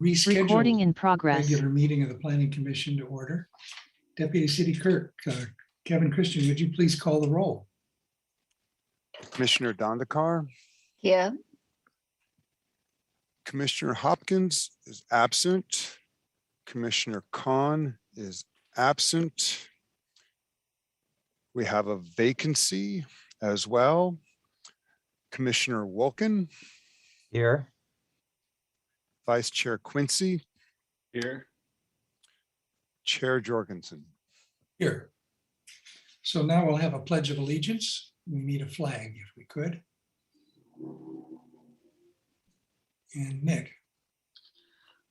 reschedule Recording in progress. regular meeting of the Planning Commission to order. Deputy City Clerk, Kevin Christian, would you please call the roll? Commissioner Dondekar, Here. Commissioner Hopkins is absent. Commissioner Khan is absent. We have a vacancy as well. Commissioner Wolken, Here. Vice Chair Quincy, Here. Chair Jorgensen. Here. So now we'll have a pledge of allegiance. We need a flag if we could. And Nick,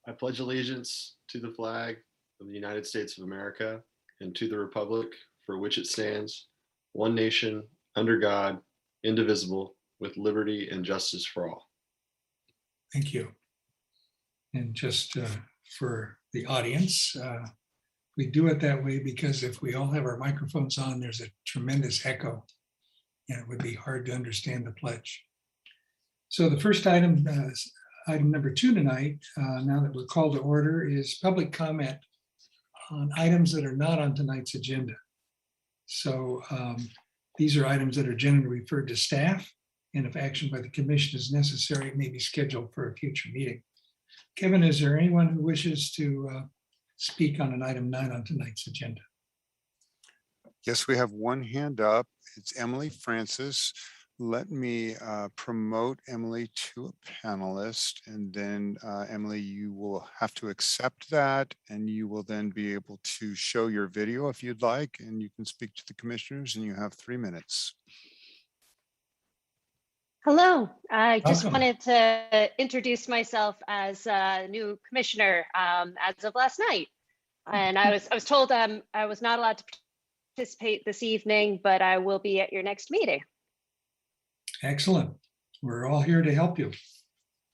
I pledge allegiance to the flag of the United States of America and to the republic for which it stands, one nation, under God, indivisible, with liberty and justice for all. thank you. And just for the audience, we do it that way because if we all have our microphones on, there's a tremendous echo and it would be hard to understand the pledge. So the first item, item number 2 tonight, now that we're called to order, is public comment on items that are not on tonight's agenda. So these are items that are generally referred to staff, and if action by the commission is necessary, it may be scheduled for a future meeting. Kevin, is there anyone who wishes to speak on an item not on tonight's agenda? Yes, we have one hand up. It's Emily Francis. Let me promote Emily to a panelist, and then Emily, you will have to accept that, and you will then be able to show your video if you'd like, and you can speak to the commissioners, and you have 3 minutes. Hello, I just Welcome. wanted to introduce myself as a new commissioner as of last night. And I was told I was not allowed to participate this evening, but I will be at your next meeting. Excellent. We're all here to help you.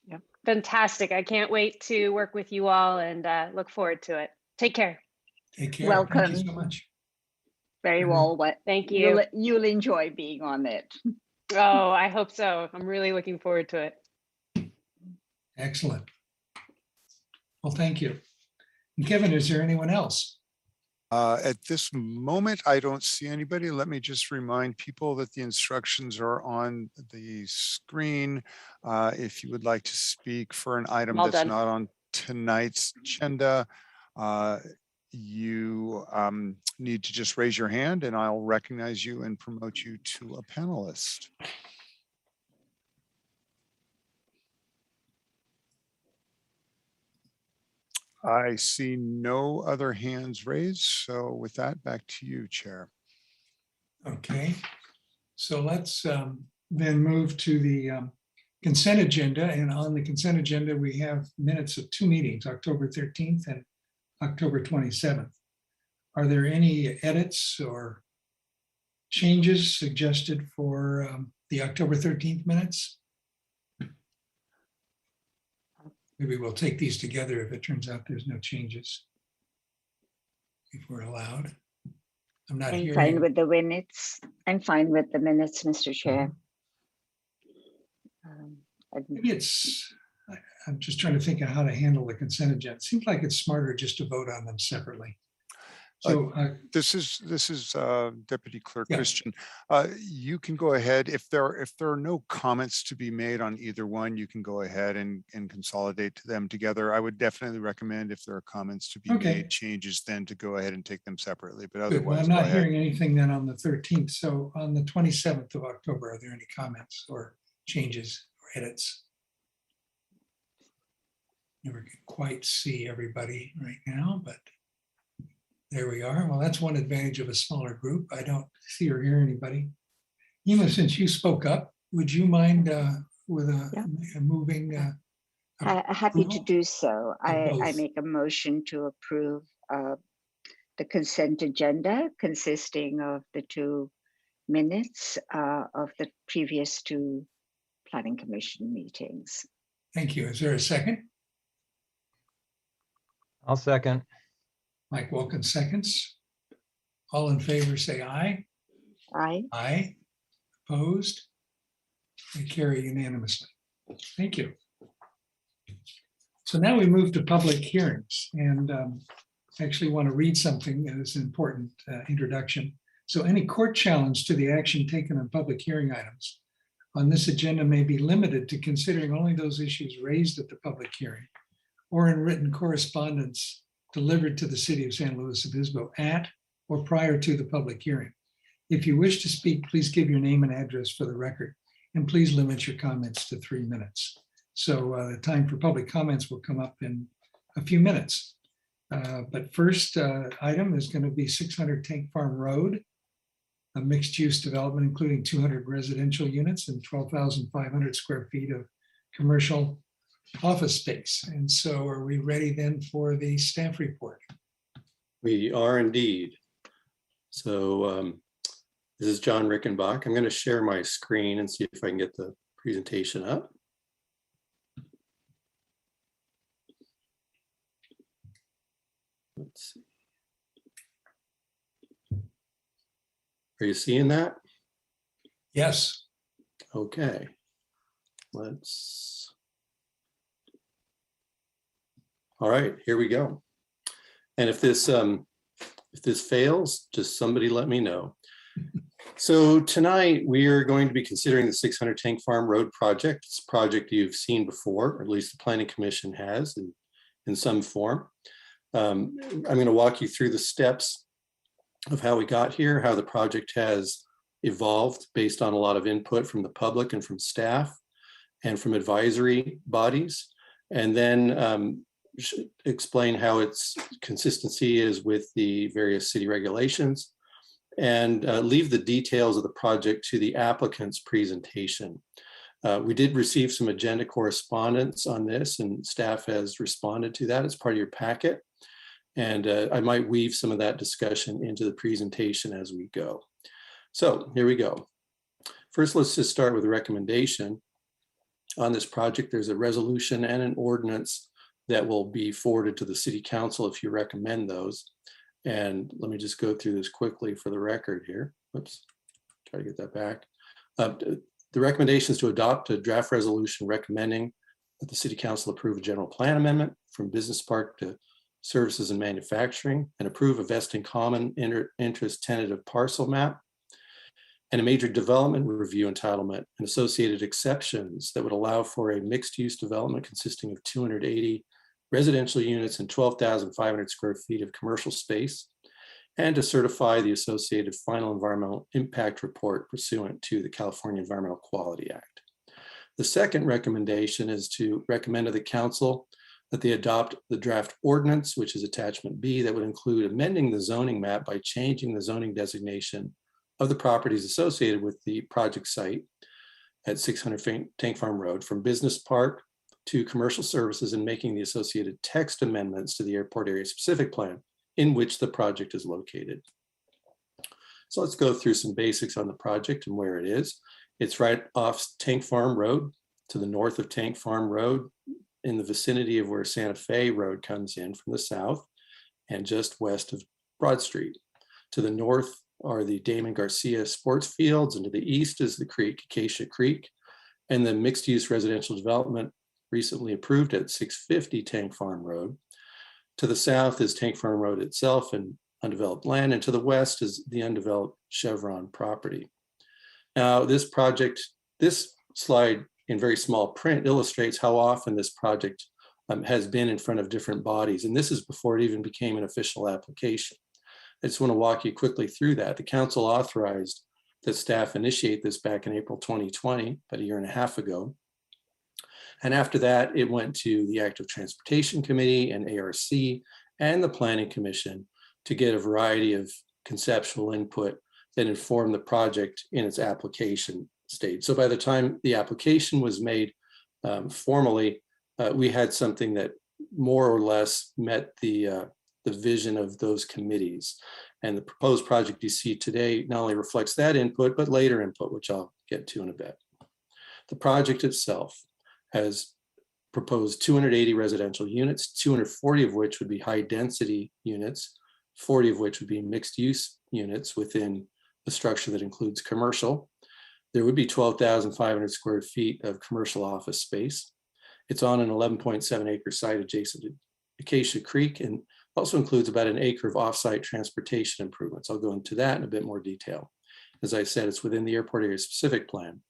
Yep. Fantastic. I can't wait to work with you all and look forward to it. Take care. Take care. Welcome. Thank you so much. Very well. What Thank you. you'll enjoy being on it. Oh, I hope so. I'm really looking forward to it. Excellent. Well, thank you. And Kevin, is there anyone else? At this moment, I don't see anybody. Let me just remind people that the instructions are on the screen. If you would like to speak for an item All that's done. not on tonight's agenda, you need to just raise your hand and I'll recognize you and promote you to a panelist. I see no other hands raised. So with that, back to you, Chair. Okay. So let's then move to the consent agenda. And on the consent agenda, we have minutes of 2 meetings, October 13th and October 27th. Are there any edits or changes suggested for the October 13th minutes? Maybe we'll take these together if it turns out there's no changes. If we're allowed. I'm not I'm hearing. fine with the minutes. I'm fine with the minutes, Mr. Chair. Maybe it's, I'm just trying to think of how to handle the consent agenda. It seems like it's smarter just to vote on them separately. So This is Deputy Clerk Yeah. Christian. You can go ahead if there are no comments to be made on either one, you can go ahead and consolidate them together. I would definitely recommend if there are comments to be Okay. made, changes, then to go ahead and take them separately. But good. Well, otherwise, I'm go not ahead. hearing anything then on the 13th. So on the 27th of October, are there any comments or changes or edits? Never can quite see everybody right now, but there we are. Well, that's one advantage of a smaller group. I don't see or hear anybody. Ema, since you spoke up, would you mind with a moving? Happy to approval? do so. I both. make a motion to approve the consent agenda consisting of the 2 minutes of the previous 2 Planning Commission meetings. Thank you. Is there a second? I'll second. Mike Wilkins seconds. All in favor, say aye. Aye. Aye. Opposed? They carry unanimously. Thank you. So now we move to public hearings, and I actually want to read something that is an important introduction. So any court challenge to the action taken on public hearing items on this agenda may be limited to considering only those issues raised at the public hearing or in written correspondence delivered to the city of San Luis Obispo at or prior to the public hearing. If you wish to speak, please give your name and address for the record, and please limit your comments to 3 minutes. So the time for public comments will come up in a few minutes. But first item is going to be 600 Tank Farm Road, a mixed-use development including 200 residential units and 12,500 square feet of commercial office space. And so are we ready then for the staff report? We are indeed. So this is John Rickenbach. I'm going to share my screen and see if I can get the presentation up. Let's see. Are you seeing that? Yes. Okay. Let's. All right, here we go. And if this fails, just somebody let me know. So tonight we are going to be considering the 600 Tank Farm Road project. It's a project you've seen before, or at least the Planning Commission has in some form. I'm going to walk you through the steps of how we got here, how the project has evolved based on a lot of input from the public and from staff and from advisory bodies, and then explain how its consistency is with the various city regulations, and leave the details of the project to the applicant's presentation. We did receive some agenda correspondence on this, and staff has responded to that as part of your packet. And I might weave some of that discussion into the presentation as we go. So here we go. First, let's just start with a recommendation on this project. There's a resolution and an ordinance that will be forwarded to the City Council if you recommend those. And let me just go through this quickly for the record here. Oops, try to get that back. The recommendation is to adopt a draft resolution recommending that the City Council approve a general plan amendment from business park to services and manufacturing, and approve a vesting common interest tentative parcel map, and a major development review entitlement and associated exceptions that would allow for a mixed-use development consisting of 280 residential units and 12,500 square feet of commercial space, and to certify the associated final environmental impact report pursuant to the California Environmental Quality Act. The second recommendation is to recommend to the council that they adopt the draft ordinance, which is attachment B, that would include amending the zoning map by changing the zoning designation of the properties associated with the project site at 600 Tank Farm Road from business park to commercial services, and making the associated text amendments to the airport area specific plan in which the project is located. So let's go through some basics on the project and where it is. It's right off Tank Farm Road, to the north of Tank Farm Road, in the vicinity of where Santa Fe Road comes in from the south, and just west of Broad Street. To the north are the Damon Garcia sports fields, and to the east is the creek, Acacia Creek, and the mixed-use residential development recently approved at 650 Tank Farm Road. To the south is Tank Farm Road itself and undeveloped land, and to the west is the undeveloped Chevron property. Now, this project, this slide in very small print illustrates how often this project has been in front of different bodies. And this is before it even became an official application. I just want to walk you quickly through that. The council authorized that staff initiate this back in April 2020, about a year and a half ago. And after that, it went to the Active Transportation Committee and ARC and the Planning Commission to get a variety of conceptual input that informed the project in its application stage. So by the time the application was made formally, we had something that more or less met the vision of those committees. And the proposed project you see today not only reflects that input, but later input, which I'll get to in a bit. The project itself has proposed 280 residential units, 240 of which would be high density units, 40 of which would be mixed use units within a structure that includes commercial. There would be 12,500 square feet of commercial office space. It's on an 11.7 acre site adjacent to Acacia Creek and also includes about an acre of offsite transportation improvements. I'll go into that in a bit more detail. As I said, it's within the airport area specific plan.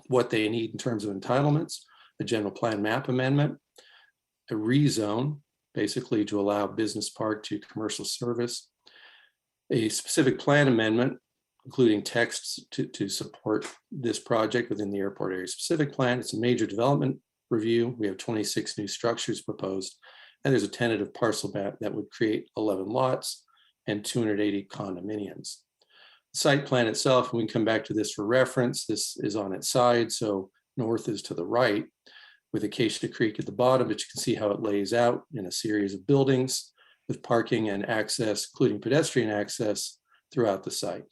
What they need in terms of entitlements, a general plan map amendment, a rezone, basically to allow business park to commercial service, a specific plan amendment, including texts to support this project within the airport area specific plan. It's a major development review. We have 26 new structures proposed, and there's a tentative parcel map that would create 11 lots and 280 condominiums. The site plan itself, and we can come back to this for reference, this is on its side, so north is to the right, with Acacia Creek at the bottom, but you can see how it lays out in a series of buildings with parking and access, including pedestrian access, throughout the site.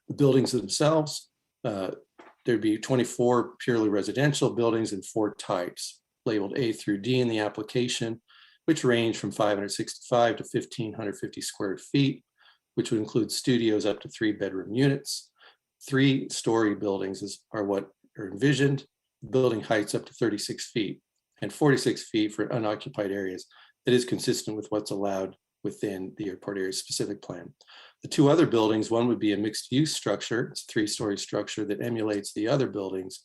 The buildings themselves, there'd be 24 purely residential buildings in 4 types, labeled A through D in the application, which range from 565 to 1,550 square feet, which would include studios up to 3-bedroom units. 3-story buildings are what are envisioned, building heights up to 36 feet and 46 feet for unoccupied areas. That is consistent with what's allowed within the airport area specific plan. The 2 other buildings, one would be a mixed use structure. It's a 3-story structure that emulates the other buildings.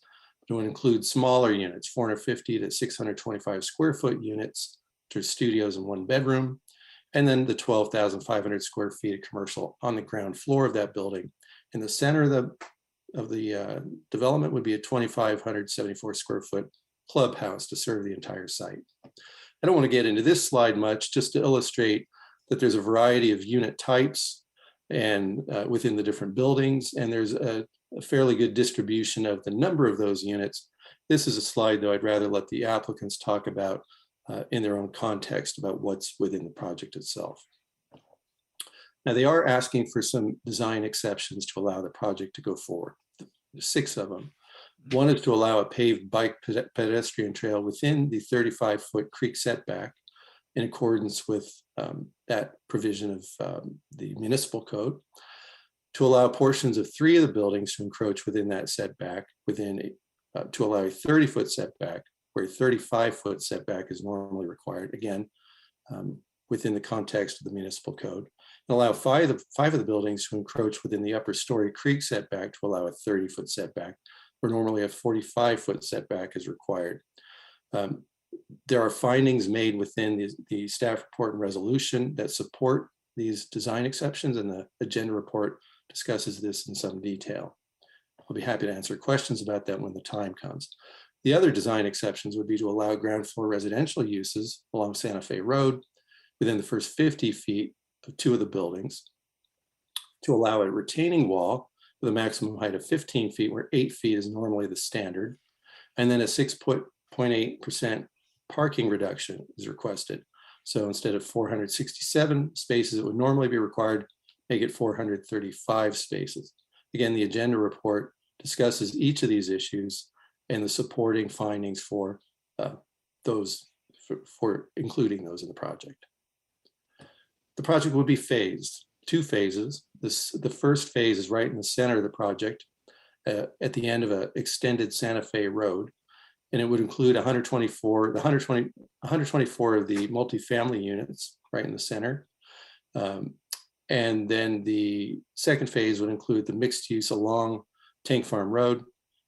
It would include smaller units, 450 to 625 square foot units, which are studios and 1 bedroom. And then the 12,500 square feet of commercial on the ground floor of that building. In the center of the development would be a 2,574 square foot clubhouse to serve the entire site. I don't want to get into this slide much, just to illustrate that there's a variety of unit types and within the different buildings, and there's a fairly good distribution of the number of those units. This is a slide, though, I'd rather let the applicants talk about in their own context about what's within the project itself. Now, they are asking for some design exceptions to allow the project to go forward. There's 6 of them. One is to allow a paved bike pedestrian trail within the 35-foot creek setback in accordance with that provision of the municipal code, to allow portions of 3 of the buildings to encroach within that setback, to allow a 30-foot setback, where a 35-foot setback is normally required, again, within the context of the municipal code, and allow 5 of the buildings to encroach within the upper story creek setback to allow a 30-foot setback, where normally a 45-foot setback is required. There are findings made within the staff report and resolution that support these design exceptions, and the agenda report discusses this in some detail. I'll be happy to answer questions about that when the time comes. The other design exceptions would be to allow ground floor residential uses along Santa Fe Road within the first 50 feet of 2 of the buildings, to allow a retaining wall with a maximum height of 15 feet, where 8 feet is normally the standard, and then a 6.8% parking reduction is requested. So instead of 467 spaces that would normally be required, make it 435 spaces. Again, the agenda report discusses each of these issues and the supporting findings for including those in the project. The project will be phased, 2 phases. The first phase is right in the center of the project at the end of an extended Santa Fe Road, and it would include 124 of the multifamily units right in the center. And then the second phase would include the mixed use along Tank Farm Road.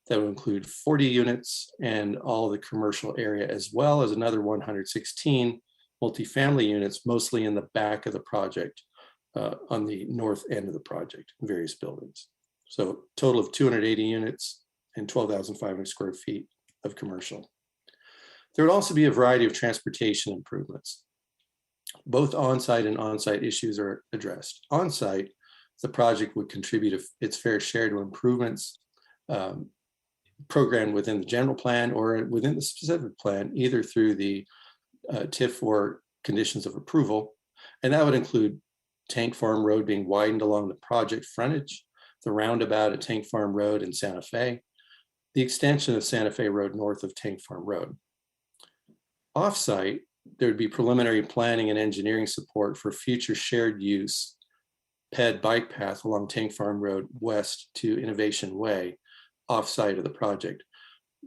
That would include 40 units and all the commercial area, as well as another 116 multifamily units, mostly in the back of the project, on the north end of the project, in various buildings. So total of 280 units and 12,500 square feet of commercial. There would also be a variety of transportation improvements. Both on-site and on-site issues are addressed. On-site, the project would contribute its fair share to improvements programmed within the general plan or within the specific plan, either through the TIF or conditions of approval. And that would include Tank Farm Road being widened along the project frontage, the roundabout at Tank Farm Road in Santa Fe, the extension of Santa Fe Road north of Tank Farm Road. Off-site, there would be preliminary planning and engineering support for future shared use ped bike path along Tank Farm Road west to Innovation Way, off-site of the project.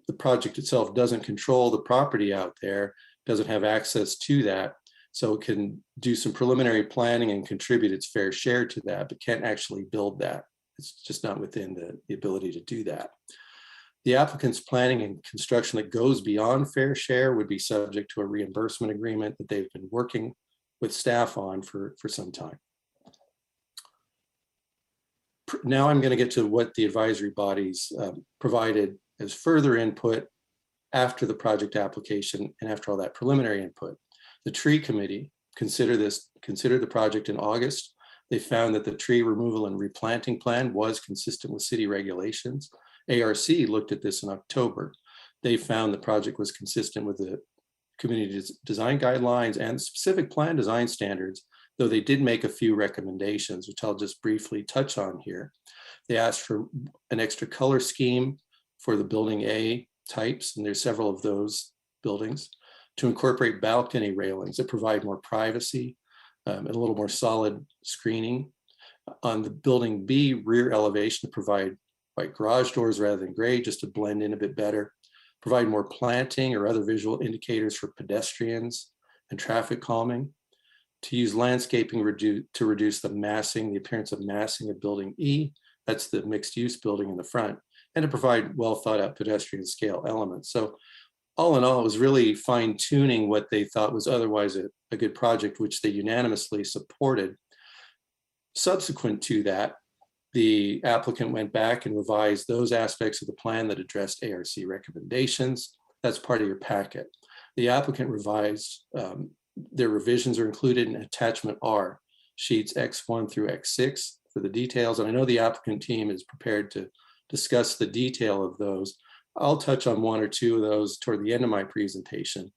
the project itself doesn't control the property out there, doesn't have access to that. So it can do some preliminary planning and contribute its fair share to that, but can't actually build that. It's just not within the ability to do that. The applicant's planning and construction that goes beyond fair share would be subject to a reimbursement agreement that they've been working with staff on for some time. Now I'm going to get to what the advisory bodies provided as further input after the project application and after all that preliminary input. The tree committee considered the project in August. They found that the tree removal and replanting plan was consistent with city regulations. ARC looked at this in October. They found the project was consistent with the community design guidelines and specific plan design standards, though they did make a few recommendations, which I'll just briefly touch on here. They asked for an extra color scheme for the building A types, and there's several of those buildings, to incorporate balcony railings that provide more privacy and a little more solid screening. On the building B rear elevation, to provide white garage doors rather than gray, just to blend in a bit better. Provide more planting or other visual indicators for pedestrians and traffic calming. To use landscaping to reduce the appearance of massing of building E, that's the mixed use building in the front, and to provide well thought out pedestrian scale elements. So all in all, it was really fine tuning what they thought was otherwise a good project, which they unanimously supported. Subsequent to that, the applicant went back and revised those aspects of the plan that addressed ARC recommendations. That's part of your packet. The applicant revised, their revisions are included in attachment R, sheets X1 through X6 for the details. And I know the applicant team is prepared to discuss the detail of those. I'll touch on one or two of those toward the end of my presentation,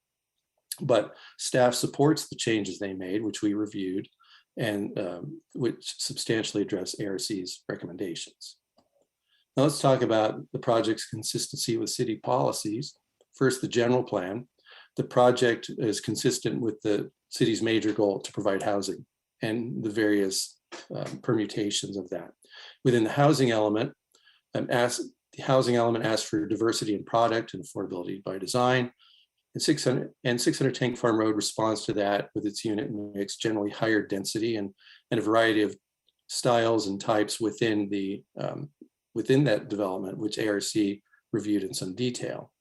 but staff supports the changes they made, which we reviewed, and which substantially address ARC's recommendations. Now let's talk about the project's consistency with city policies. First, the general plan. The project is consistent with the city's major goal to provide housing and the various permutations of that. Within the housing element, the housing element asks for diversity in product and affordability by design. And 600 Tank Farm Road responds to that with its unit mix, generally higher density and a variety of styles and types within that development, which ARC reviewed in some detail.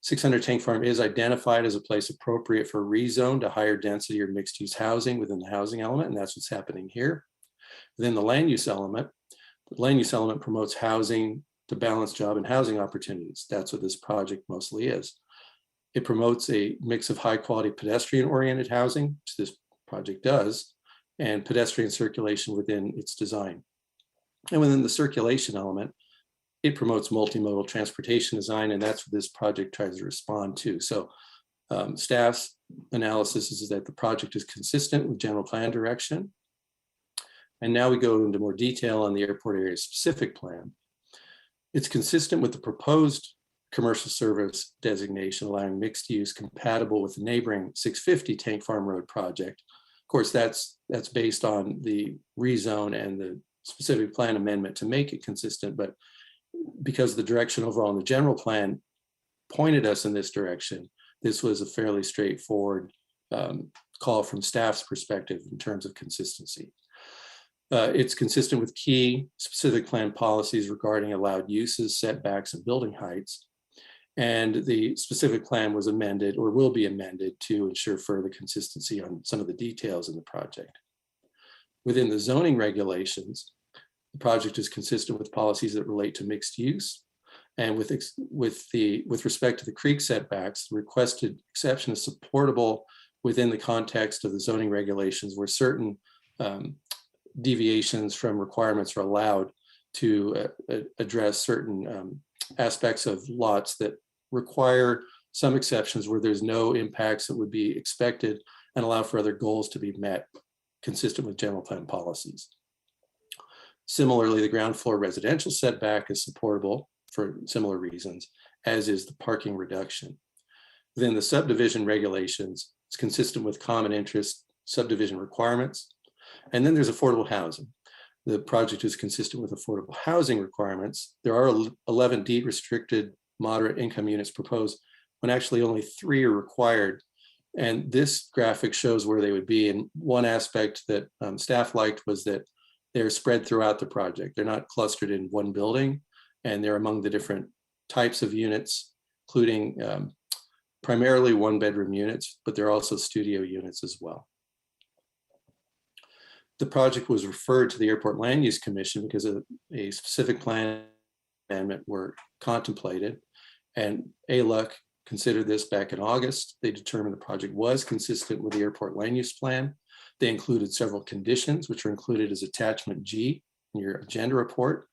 600 Tank Farm is identified as a place appropriate for rezone to higher density or mixed use housing within the housing element, and that's what's happening here. Within the land use element promotes housing to balance job and housing opportunities. That's what this project mostly is. It promotes a mix of high quality pedestrian oriented housing, which this project does, and pedestrian circulation within its design. And within the circulation element, it promotes multimodal transportation design, and that's what this project tries to respond to. So staff's analysis is that the project is consistent with general plan direction. And now we go into more detail on the airport area specific plan. It's consistent with the proposed commercial service designation, allowing mixed use compatible with the neighboring 650 Tank Farm Road project. Of course, that's based on the rezone and the specific plan amendment to make it consistent, but because the direction overall in the general plan pointed us in this direction, this was a fairly straightforward call from staff's perspective in terms of consistency. It's consistent with key specific plan policies regarding allowed uses, setbacks, and building heights. And the specific plan was amended or will be amended to ensure further consistency on some of the details in the project. Within the zoning regulations, the project is consistent with policies that relate to mixed use. And with respect to the creek setbacks, the requested exception is supportable within the context of the zoning regulations where certain deviations from requirements are allowed to address certain aspects of lots that require some exceptions where there's no impacts that would be expected and allow for other goals to be met consistent with general plan policies. Similarly, the ground floor residential setback is supportable for similar reasons, as is the parking reduction. Within the subdivision regulations, it's consistent with common interest subdivision requirements. And then there's affordable housing. The project is consistent with affordable housing requirements. There are 11 deed restricted moderate income units proposed, when actually only 3 are required. And this graphic shows where they would be. And one aspect that staff liked was that they're spread throughout the project. They're not clustered in one building, and they're among the different types of units, including primarily 1-bedroom units, but there are also studio units as well. The project was referred to the Airport Land Use Commission because a specific plan amendment were contemplated, and ALUC considered this back in August. They determined the project was consistent with the Airport Land Use Plan. They included several conditions, which are included as attachment G in your agenda report.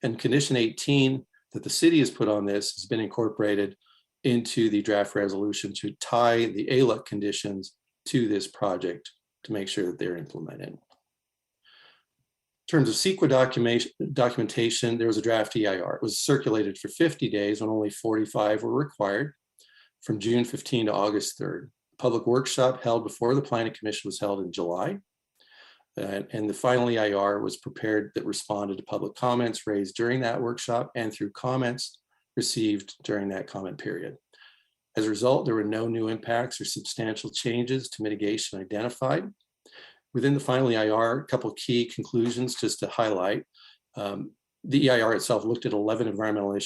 And condition 18 that the city has put on this has been incorporated into the draft resolution to tie the ALUC conditions to this project to make sure that they're implemented. In terms of Sql documentation, there was a draft EIR. It was circulated for 50 days when only 45 were required, from June 15 to August 3rd. Public workshop held before the Planning Commission was held in July. And the final EIR was prepared that responded to public comments raised during that workshop and through comments received during that comment period. As a result, there were no new impacts or substantial changes to mitigation identified. Within the final EIR, a couple of key conclusions just to highlight. The EIR itself looked at 11 environmental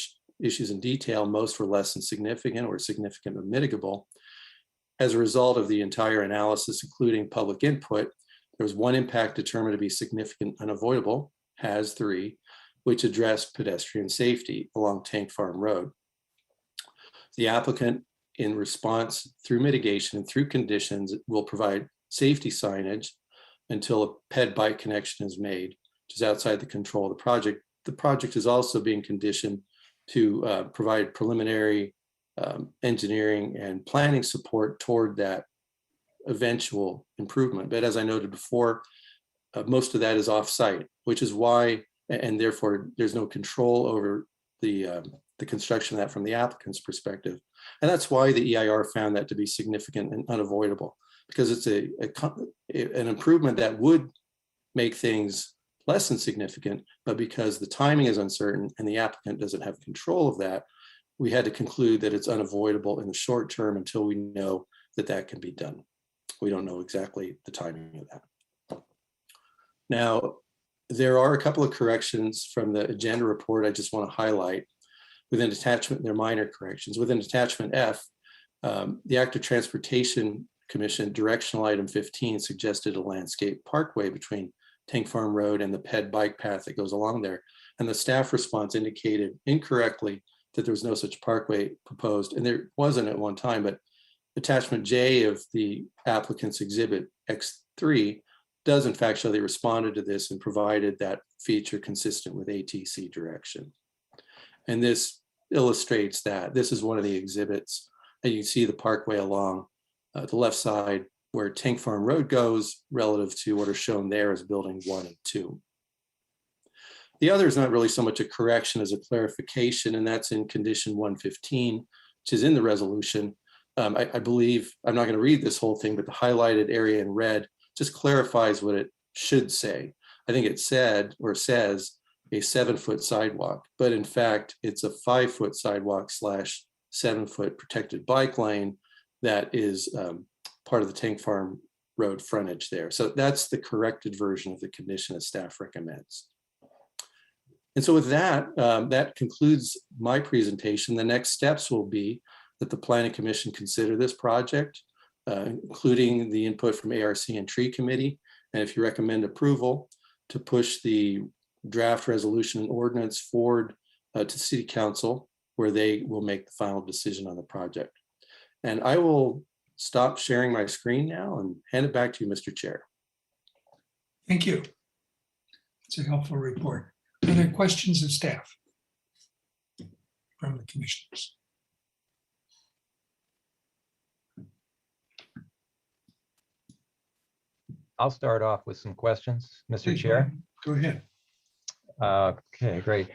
issues in detail. Most were less than significant or significant but mitigable. As a result of the entire analysis, including public input, there was 1 impact determined to be significant unavoidable, HAS 3, which addressed pedestrian safety along Tank Farm Road. The applicant, in response through mitigation and through conditions, will provide safety signage until a ped bike connection is made, which is outside the control of the project. The project is also being conditioned to provide preliminary engineering and planning support toward that eventual improvement. But as I noted before, most of that is off-site, which is why, and therefore there's no control over the construction of that from the applicant's perspective. And that's why the EIR found that to be significant and unavoidable, because it's an improvement that would make things less than significant, but because the timing is uncertain and the applicant doesn't have control of that, we had to conclude that it's unavoidable in the short term until we know that that can be done. We don't know exactly the timing of that. Now, there are a couple of corrections from the agenda report I just want to highlight. Within attachment, they're minor corrections. Within attachment F, the Active Transportation Commission directional item 15 suggested a landscape parkway between Tank Farm Road and the ped bike path that goes along there. And the staff response indicated incorrectly that there was no such parkway proposed. And there wasn't at one time, but attachment J of the applicant's exhibit X3 does in fact show they responded to this and provided that feature consistent with ATC direction. And this illustrates that. This is one of the exhibits, and you can see the parkway along the left side where Tank Farm Road goes relative to what are shown there as building 1 and 2. The other is not really so much a correction as a clarification, and that's in condition 115, which is in the resolution. I believe, I'm not going to read this whole thing, but the highlighted area in red just clarifies what it should say. I think it said or says a 7-foot sidewalk, but in fact, it's a 5-foot sidewalk / 7-foot protected bike lane that is part of the Tank Farm Road frontage there. So that's the corrected version of the condition that staff recommends. And so with that, that concludes my presentation. The next steps will be that the Planning Commission consider this project, including the input from ARC and Tree Committee. And if you recommend approval, to push the draft resolution and ordinance forward to City Council, where they will make the final decision on the project. And I will stop sharing my screen now and hand it back to you, Mr. Chair. Thank you. It's a helpful report. Are there questions of staff from the commissioners? I'll start off with some questions, Mr. Please, Chair. Go ahead. Okay, great.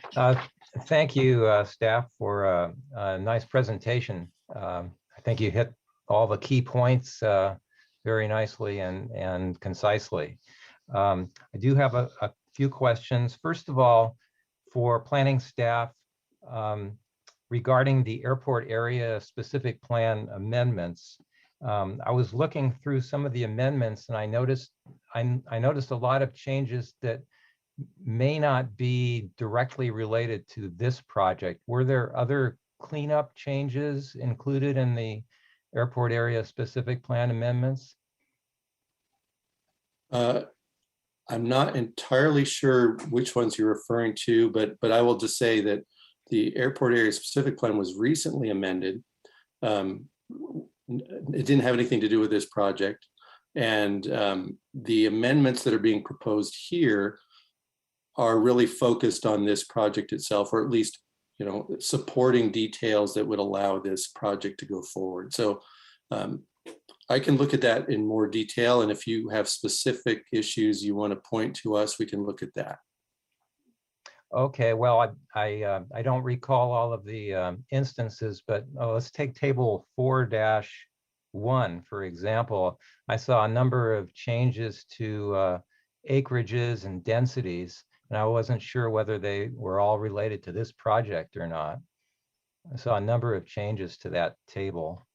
Thank you, staff, for a nice presentation. I think you hit all the key points very nicely and concisely. I do have a few questions. First of all, for planning staff, regarding the airport area specific plan amendments. I was looking through some of the amendments and I noticed a lot of changes that may not be directly related to this project. Were there other cleanup changes included in the airport area specific plan amendments? I'm not entirely sure which ones you're referring to, but I will just say that the airport area specific plan was recently amended. It didn't have anything to do with this project. And the amendments that are being proposed here are really focused on this project itself, or at least, you know, supporting details that would allow this project to go forward. So I can look at that in more detail. And if you have specific issues you want to point to us, we can look at that. Okay, well, I don't recall all of the instances, but let's take table 4-1, for example. I saw a number of changes to acreages and densities, and I wasn't sure whether they were all related to this project or not. I saw a number of changes to that table.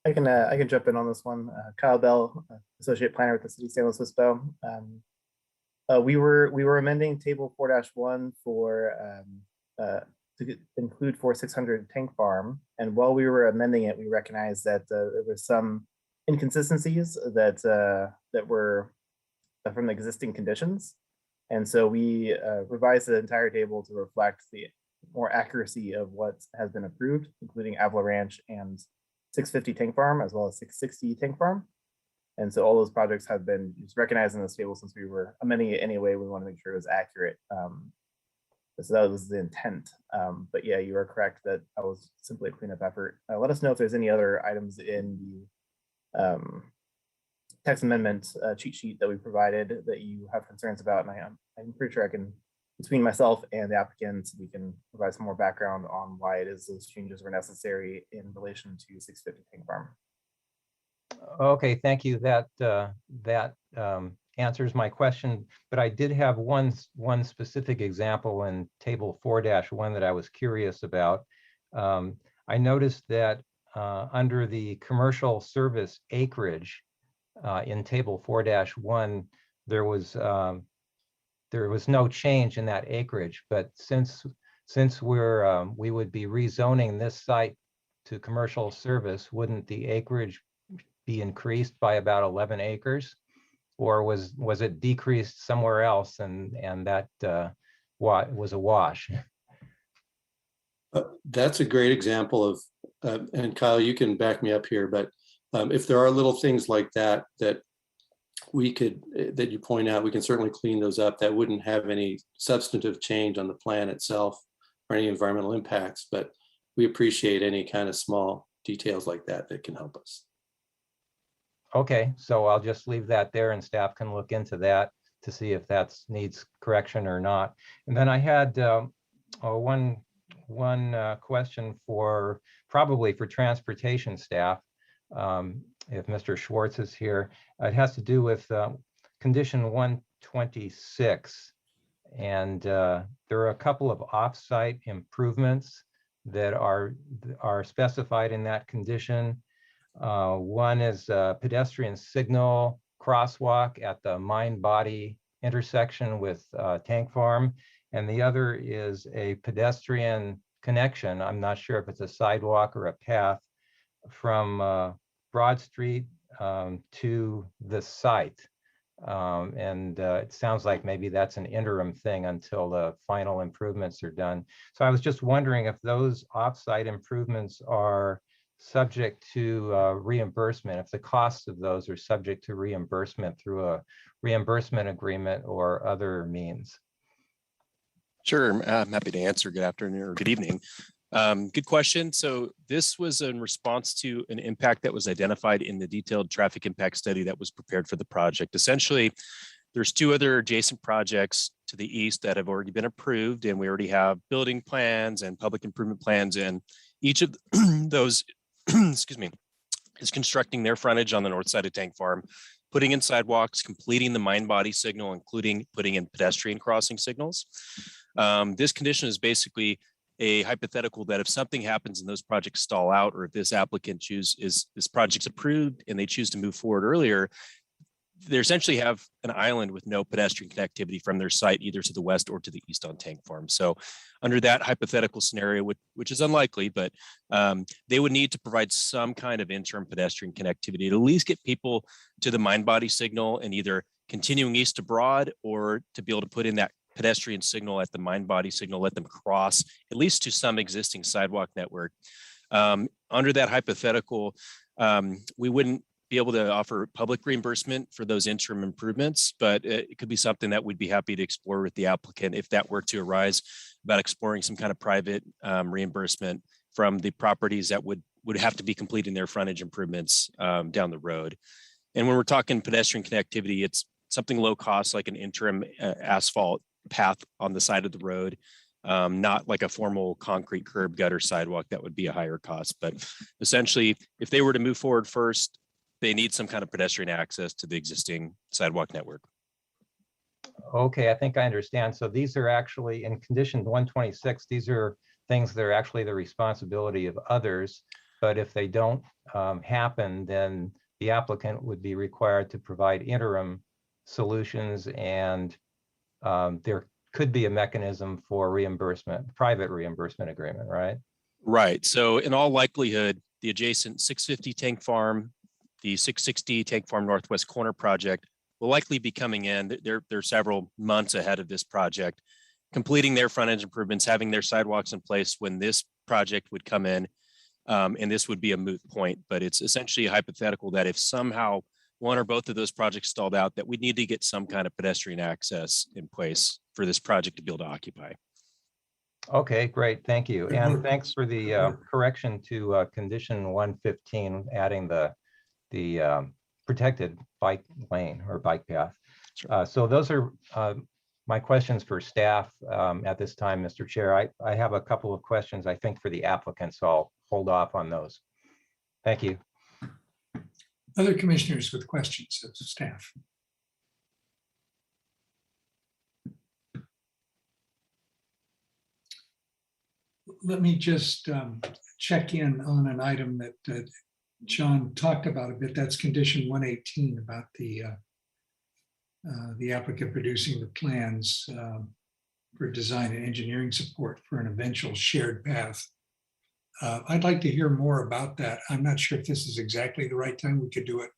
I can jump in on this one. Kyle Bell, Associate Planner with the City of San Luis Obispo. We were amending table 4-1 for to include 4600 Tank Farm, and while we were amending it, we recognized that there were some inconsistencies that were from the existing conditions, and so we revised the entire table to reflect the more accuracy of what has been approved, including Avila Ranch and 650 Tank Farm, as well as 660 Tank Farm. And so all those projects have been just recognized in this table since we were amending it anyway. We want to make sure it was accurate. So that was the intent. But yeah, you are correct that that was simply a cleanup effort. Let us know if there's any other items in the text amendment cheat sheet that we provided that you have concerns about. And I'm pretty sure I can, between myself and the applicants, we can provide some more background on why it is those changes were necessary in relation to 650 Tank Farm. Okay, thank you. That answers my question, but I did have one specific example in table 4-1 that I was curious about. I noticed that under the commercial service acreage in table 4-1, there was no change in that acreage, but since we would be rezoning this site to commercial service, wouldn't the acreage be increased by about 11 acres, or was it decreased somewhere else and that was a wash? That's a great example of, and Kyle, you can back me up here, but if there are little things like that that you point out, we can certainly clean those up. That wouldn't have any substantive change on the plan itself or any environmental impacts, but we appreciate any kind of small details like that that can help us. Okay, so I'll just leave that there and staff can look into that to see if that needs correction or not. And then I had one question probably for transportation staff, if Mr. Schwartz is here. It has to do with condition 126. And there are a couple of off-site improvements that are specified in that condition. One is a pedestrian signal crosswalk at the Mind Body intersection with Tank Farm, and the other is a pedestrian connection. I'm not sure if it's a sidewalk or a path from Broad Street to the site. It sounds like maybe that's an interim thing until the final improvements are done. So I was just wondering if those off-site improvements are subject to reimbursement, if the costs of those are subject to reimbursement through a reimbursement agreement or other means. Sure, I'm happy to answer. Good afternoon or good evening. Good question. So this was in response to an impact that was identified in the detailed traffic impact study that was prepared for the project. Essentially, there's two other adjacent projects to the east that have already been approved, and we already have building plans and public improvement plans, and each of those excuse me, is constructing their frontage on the north side of Tank Farm, putting in sidewalks, completing the Mind Body signal, including putting in pedestrian crossing signals. This condition is basically a hypothetical that if something happens and those projects stall out, or if this applicant this project's approved and they choose to move forward earlier, they essentially have an island with no pedestrian connectivity from their site, either to the west or to the east on tank farm. So under that hypothetical scenario, which is unlikely, but they would need to provide some kind of interim pedestrian connectivity to at least get people to the mind body signal and either continuing east to Broad, or to be able to put in that pedestrian signal at the mind body signal, let them cross at least to some existing sidewalk network. Under that hypothetical, we wouldn't be able to offer public reimbursement for those interim improvements, but it could be something that we'd be happy to explore with the applicant if that were to arise, about exploring some kind of private reimbursement from the properties that would have to be completing their frontage improvements down the road. And when we're talking pedestrian connectivity, it's something low cost, like an interim asphalt path on the side of the road, not like a formal concrete curb gutter sidewalk that would be a higher cost. But essentially, if they were to move forward first, they need some kind of pedestrian access to the existing sidewalk network. Okay, I think I understand. So these are actually in condition 126, these are things that are actually the responsibility of others. But if they don't happen, then the applicant would be required to provide interim solutions, and there could be a mechanism for reimbursement, private reimbursement agreement, right? Right. So in all likelihood, the adjacent 650 tank farm, the 660 tank farm northwest corner project will likely be coming in. They're several months ahead of this project, completing their front end improvements, having their sidewalks in place when this project would come in. And this would be a moot point, but it's essentially hypothetical that if somehow one or both of those projects stalled out, that we need to get some kind of pedestrian access in place for this project to be able to occupy. Okay, great. Thank you. And thanks for the correction to condition 115, adding the protected bike lane or bike path. So those are my questions for staff at this time, Mr. Chair. I have a couple of questions, I think, for the applicant, so I'll hold off on those. Thank you. Other commissioners with questions of staff? Let me just check in on an item that John talked about a bit. That's condition 118 about the applicant producing the plans for design and engineering support for an eventual shared path. I'd like to hear more about that. I'm not sure if this is exactly the right time. We could do it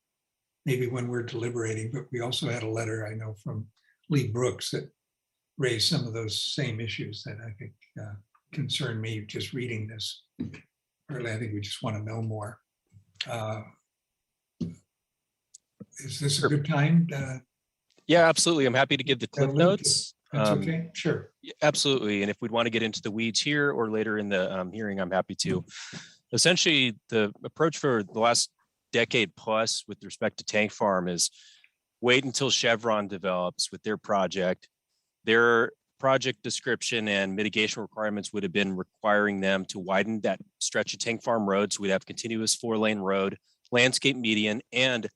maybe when we're deliberating, but we also had a letter, I know, from Lee Brooks that raised some of those same issues that I think concern me just reading this. Really, I think we just want to know more. Is this a good time? Yeah, absolutely. I'm happy to give the clip notes. That's okay, sure. Absolutely. And if we'd want to get into the weeds here or later in the hearing, I'm happy to. Essentially, the approach for the last decade plus with respect to tank farm is wait until Chevron develops with their project. Their project description and mitigation requirements would have been requiring them to widen that stretch of tank farm road. So we'd have continuous 4-lane road, landscape median, and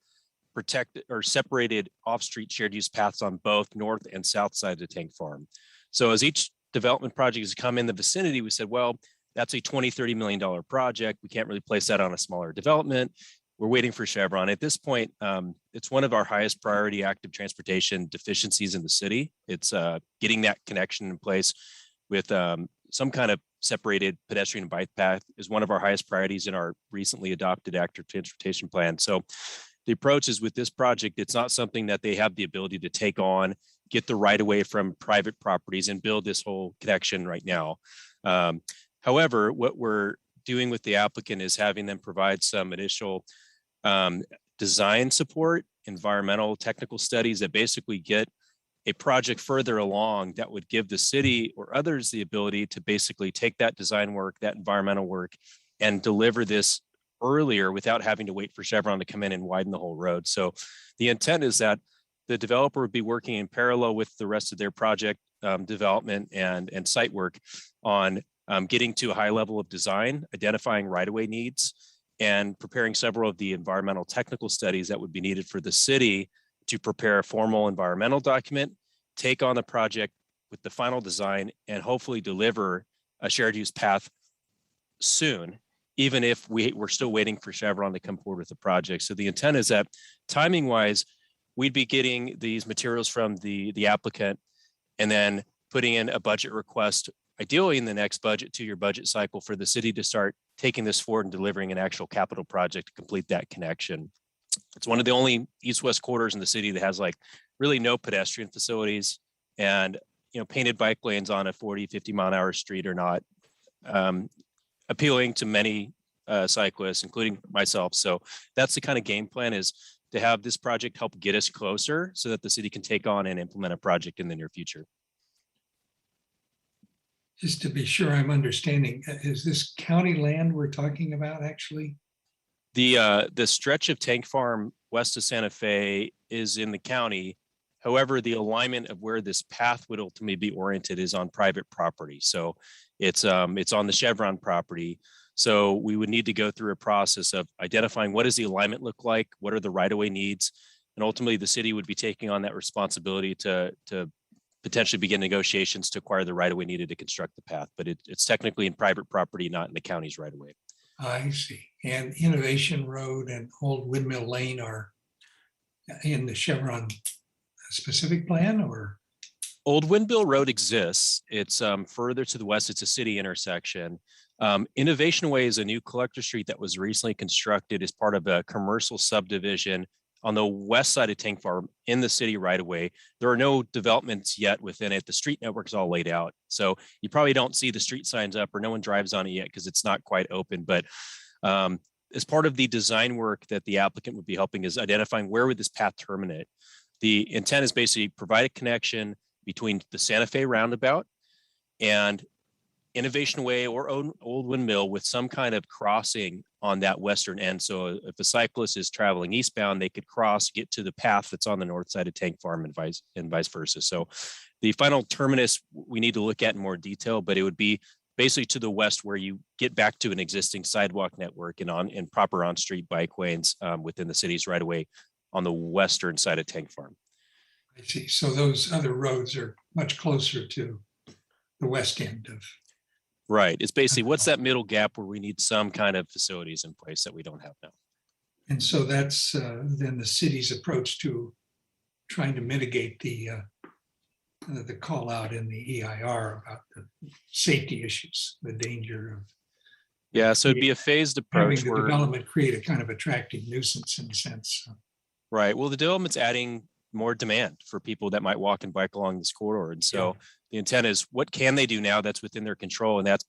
protected or separated off-street shared use paths on both north and south side of the tank farm. So as each development project has come in the vicinity, we said, well, that's a $20-30 million project. We can't really place that on a smaller development. We're waiting for Chevron. At this point, it's one of our highest priority active transportation deficiencies in the city. It's getting that connection in place with some kind of separated pedestrian and bike path is one of our highest priorities in our recently adopted active transportation plan. So the approach is with this project, it's not something that they have the ability to take on, get the right of way from private properties and build this whole connection right now. However, what we're doing with the applicant is having them provide some initial design support, environmental technical studies that basically get a project further along that would give the city or others the ability to basically take that design work, that environmental work, and deliver this earlier without having to wait for Chevron to come in and widen the whole road. So the intent is that the developer would be working in parallel with the rest of their project development and site work on getting to a high level of design, identifying right-of-way needs, and preparing several of the environmental technical studies that would be needed for the city to prepare a formal environmental document, take on the project with the final design, and hopefully deliver a shared use path soon, even if we're still waiting for Chevron to come forward with the project. So the intent is that timing wise, we'd be getting these materials from the applicant and then putting in a budget request, ideally in the next budget 2-year budget cycle, for the city to start taking this forward and delivering an actual capital project to complete that connection. It's one of the only east-west corridors in the city that has like really no pedestrian facilities, and painted bike lanes on a 40-50 mile an hour street are not appealing to many cyclists, including myself. So that's the kind of game plan, is to have this project help get us closer so that the city can take on and implement a project in the near future. Just to be sure I'm understanding, is this county land we're talking about actually? The stretch of tank farm west of Santa Fe is in the county. However, the alignment of where this path would ultimately be oriented is on private property. So it's on the Chevron property. So we would need to go through a process of identifying what does the alignment look like, what are the right-of-way needs, and ultimately the city would be taking on that responsibility to potentially begin negotiations to acquire the right-of-way needed to construct the path. But it's technically in private property, not in the county's right-of-way. I see. And Innovation Road and Old Windmill Lane are in the Chevron specific plan, or? Old Windmill Road exists. It's further to the west. It's a city intersection. Innovation Way is a new collector street that was recently constructed as part of a commercial subdivision on the west side of Tank Farm in the city right away. There are no developments yet within it. The street network is all laid out. So you probably don't see the street signs up, or no one drives on it yet because it's not quite open. But as part of the design work that the applicant would be helping is identifying where would this path terminate. The intent is basically provide a connection between the Santa Fe roundabout and Innovation Way or Old Windmill with some kind of crossing on that western end. So if a cyclist is traveling eastbound, they could cross, get to the path that's on the north side of Tank Farm and vice versa. So the final terminus we need to look at in more detail, but it would be basically to the west where you get back to an existing sidewalk network and proper on-street bike lanes within the city's right away on the western side of Tank Farm. I see. So those other roads are much closer to the west end of. Right. It's basically what's that middle gap where we need some kind of facilities in place that we don't have now. And so that's then the city's approach to trying to mitigate the call out in the EIR about the safety issues, the danger of. Yeah, so it'd be a phased approach having the development create a kind of attractive nuisance in a sense. Right. Well, the development's adding more demand for people that might walk and bike along this corridor. And so the intent is, what can they do now that's within their control? And that's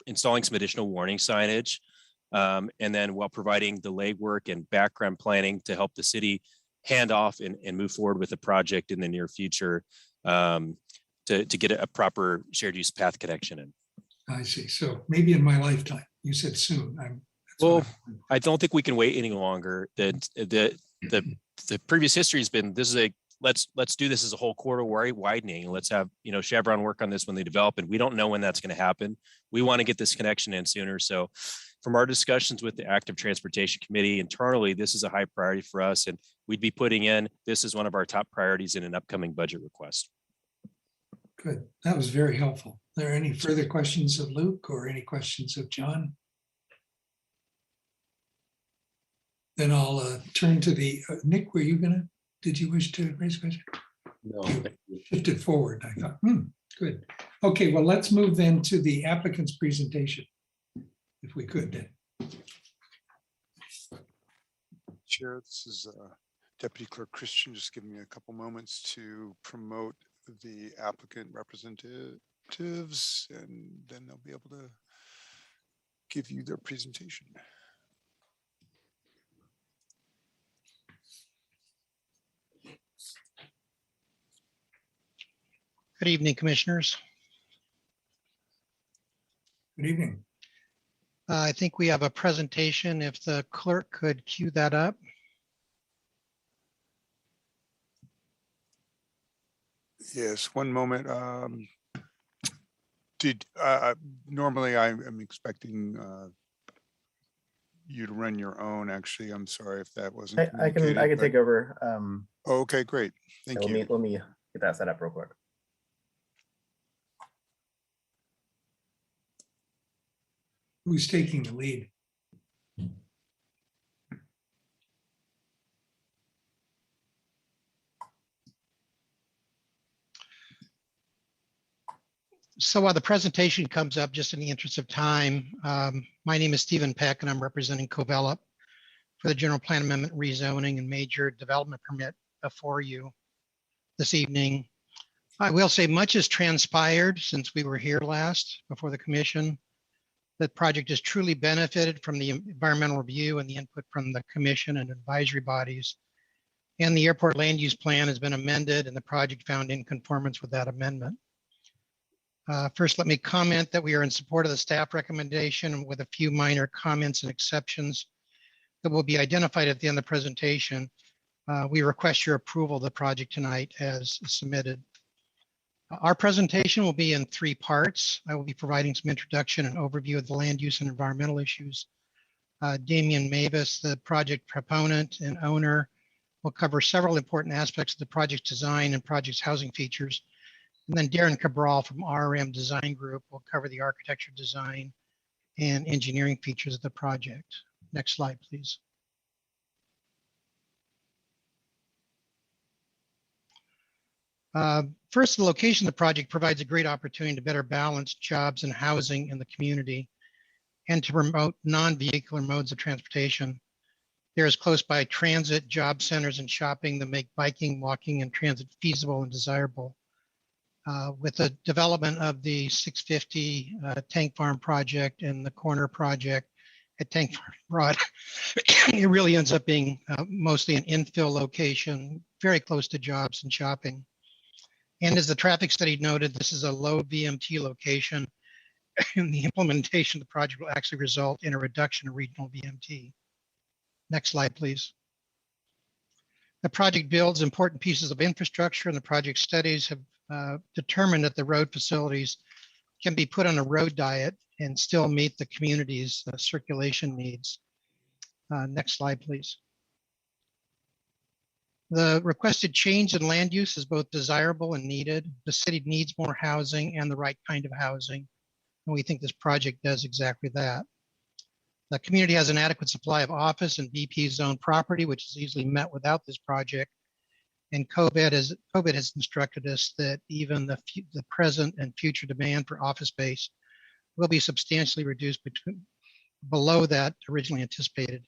installing some additional warning signage. And then while providing the legwork and background planning to help the city hand off and move forward with the project in the near future to get a proper shared use path connection in. I see. So maybe in my lifetime. You said soon. I don't think we can wait any longer. The previous history has been, this is let's do this as a whole corridor widening. Let's have Chevron work on this when they develop, and we don't know when that's going to happen. We want to get this connection in sooner. So from our discussions with the Active Transportation Committee internally, this is a high priority for us, and we'd be putting in this as one of our top priorities in an upcoming budget request. Good. That was very helpful. Are there any further questions of Luke or any questions of John? Then I'll turn to the, Nick, did you wish to raise a question? No. You shifted forward, I thought, good. Okay, well, let's move then to the applicant's presentation, if we could then. Chair, this is Deputy Clerk Christian, just give me a couple moments to promote the applicant representatives, and then they'll be able to give you their presentation. Good evening, Commissioners. Good evening. I think we have a presentation. If the clerk could cue that up. Yes, one moment. Normally I'm expecting you to run your own. Actually, I'm sorry if that wasn't. I can take over. Okay, great. Thank you. Let me get that set up real quick. Who's taking the lead? So while the presentation comes up, just in the interest of time, my name is Stephen Peck and I'm representing Covelop for the general plan amendment rezoning and major development permit before you this evening. I will say much has transpired since we were here last before the commission. The project has truly benefited from the environmental review and the input from the commission and advisory bodies. And the airport land use plan has been amended and the project found in conformance with that amendment. First, let me comment that we are in support of the staff recommendation with a few minor comments and exceptions that will be identified at the end of the presentation. We request your approval of the project tonight as submitted. Our presentation will be in 3 parts. I will be providing some introduction and overview of the land use and environmental issues. Damian Mavis, the project proponent and owner, will cover several important aspects of the project's design and project's housing features. And then Darren Cabral from RM Design Group will cover the architecture design and engineering features of the project. Next slide, please. First, the location of the project provides a great opportunity to better balance jobs and housing in the community and to promote non-vehicular modes of transportation. There is close by transit, job centers, and shopping that make biking, walking, and transit feasible and desirable. With the development of the 650 Tank Farm project and the corner project at Tank Farm Broad, it really ends up being mostly an infill location, very close to jobs and shopping. And as the traffic study noted, this is a low VMT location, and the implementation of the project will actually result in a reduction of regional VMT. Next slide, please. The project builds important pieces of infrastructure, and the project studies have determined that the road facilities can be put on a road diet and still meet the community's circulation needs. Next slide, please. The requested change in land use is both desirable and needed. The city needs more housing and the right kind of housing, and we think this project does exactly that. The community has an adequate supply of office and BP zone property, which is easily met without this project. And COVID has instructed us that even the present and future demand for office space will be substantially reduced below that originally anticipated.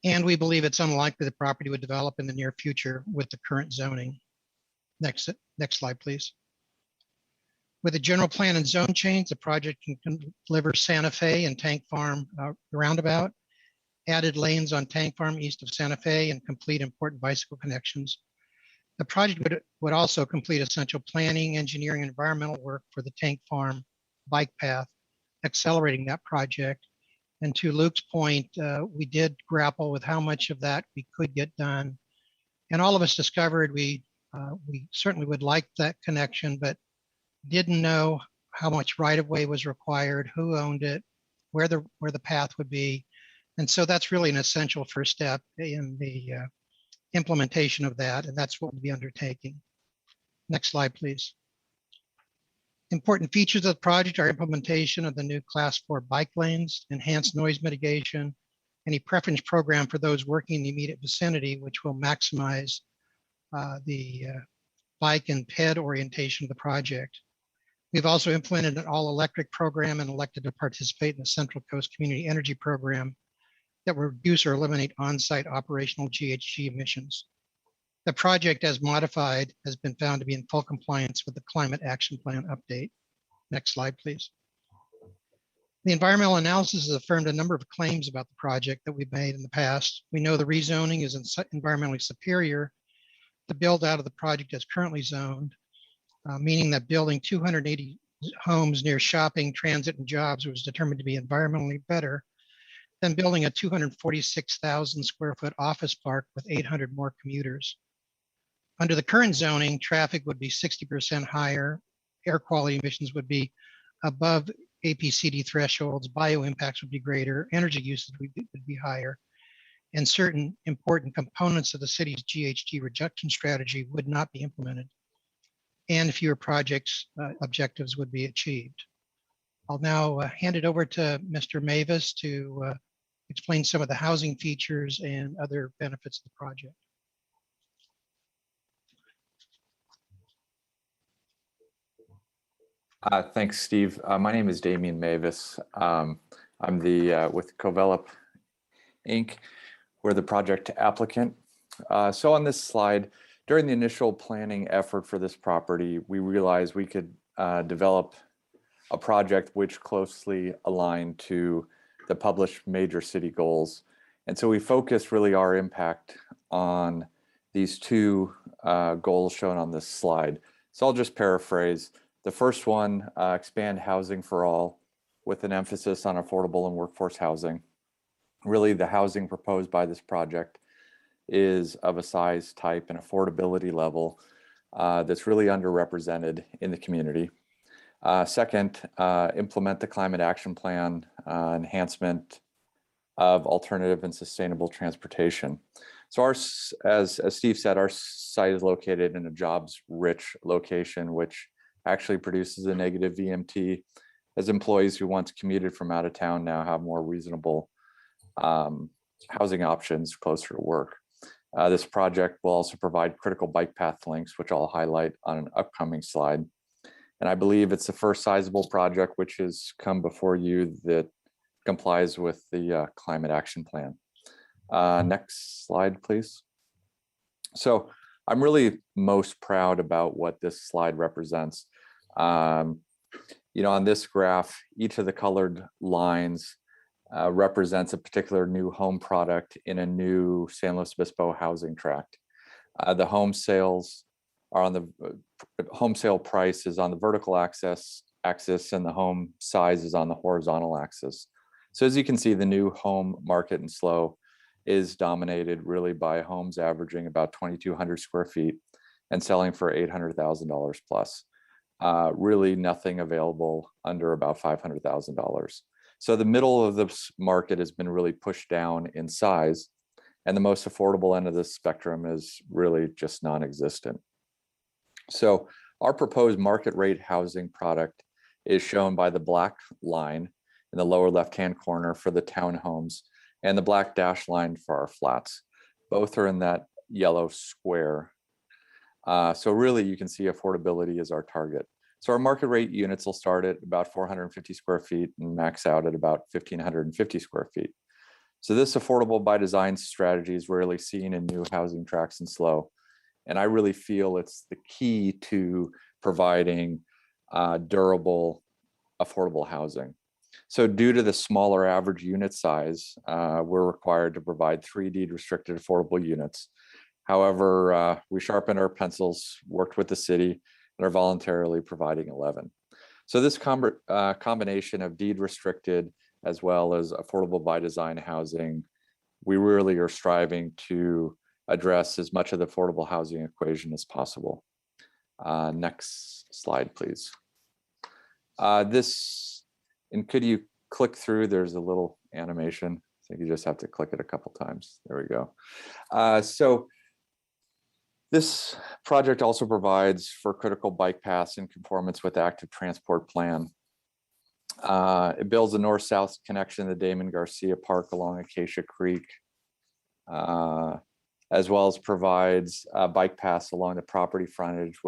And we believe it's unlikely the property would develop in the near future with the current zoning. Next slide, please. With a general plan and zone change, the project can deliver Santa Fe and Tank Farm roundabout, added lanes on Tank Farm east of Santa Fe, and complete important bicycle connections. The project would also complete essential planning, engineering, and environmental work for the Tank Farm bike path, accelerating that project. And to Luke's point, we did grapple with how much of that we could get done. And all of us discovered we certainly would like that connection, but didn't know how much right-of-way was required, who owned it, where the path would be. And so that's really an essential first step in the implementation of that, and that's what we'll be undertaking. Next slide, please. Important features of the project are implementation of the new Class 4 bike lanes, enhanced noise mitigation, and a preference program for those working in the immediate vicinity, which will maximize the bike and ped orientation of the project. We've also implemented an all-electric program and elected to participate in the Central Coast Community Energy Program that will reduce or eliminate on-site operational GHG emissions. The project, as modified, has been found to be in full compliance with the Climate Action Plan update. Next slide, please. The environmental analysis has affirmed a number of claims about the project that we've made in the past. We know the rezoning is environmentally superior. The build out of the project is currently zoned, meaning that building 280 homes near shopping, transit, and jobs was determined to be environmentally better than building a 246,000 square foot office park with 800 more commuters. Under the current zoning, traffic would be 60% higher, air quality emissions would be above APCD thresholds, bio impacts would be greater, energy usage would be higher, and certain important components of the city's GHG reduction strategy would not be implemented, and fewer projects objectives would be achieved. I'll now hand it over to Mr. Mavis to explain some of the housing features and other benefits of the project. Thanks, Steve. My name is Damian Mavis. I'm with Covelop Inc. We're the project applicant. So on this slide, during the initial planning effort for this property, we realized we could develop a project which closely aligned to the published major city goals. And so we focused really our impact on these two goals shown on this slide. So I'll just paraphrase. The first one, expand housing for all with an emphasis on affordable and workforce housing. Really, the housing proposed by this project is of a size, type, and affordability level that's really underrepresented in the community. Second, implement the climate action plan, enhancement of alternative and sustainable transportation. So as Steve said, our site is located in a jobs-rich location, which actually produces a negative VMT, as employees who once commuted from out of town now have more reasonable housing options closer to work. This project will also provide critical bike path links, which I'll highlight on an upcoming slide. And I believe it's the first sizable project which has come before you that complies with the climate action plan. Next slide, please. So I'm really most proud about what this slide represents. You know, on this graph, each of the colored lines represents a particular new home product in a new San Luis Obispo housing tract. The home sales are on the home sale price is on the vertical axis, and the home size is on the horizontal axis. So as you can see, the new home market in SLO is dominated really by homes averaging about 2,200 square feet and selling for $800,000 plus. Really nothing available under about $500,000. So the middle of this market has been really pushed down in size, and the most affordable end of the spectrum is really just non-existent. So our proposed market rate housing product is shown by the black line in the lower left-hand corner for the townhomes and the black dash line for our flats. Both are in that yellow square. So really you can see affordability is our target. So our market rate units will start at about 450 square feet and max out at about 1,550 square feet. So this affordable by design strategy is rarely seen in new housing tracts in SLO. And I really feel it's the key to providing durable, affordable housing. So due to the smaller average unit size, we're required to provide 3 deed restricted affordable units. However, we sharpened our pencils, worked with the city, and are voluntarily providing 11. So this combination of deed restricted as well as affordable by design housing, we really are striving to address as much of the affordable housing equation as possible. Next slide, please. And could you click through? There's a little animation. I think you just have to click it a couple times. There we go. So this project also provides for critical bike paths in conformance with the active transport plan. It builds a north-south connection to the Damon Garcia Park along Acacia Creek, as well as provides bike paths along the property frontage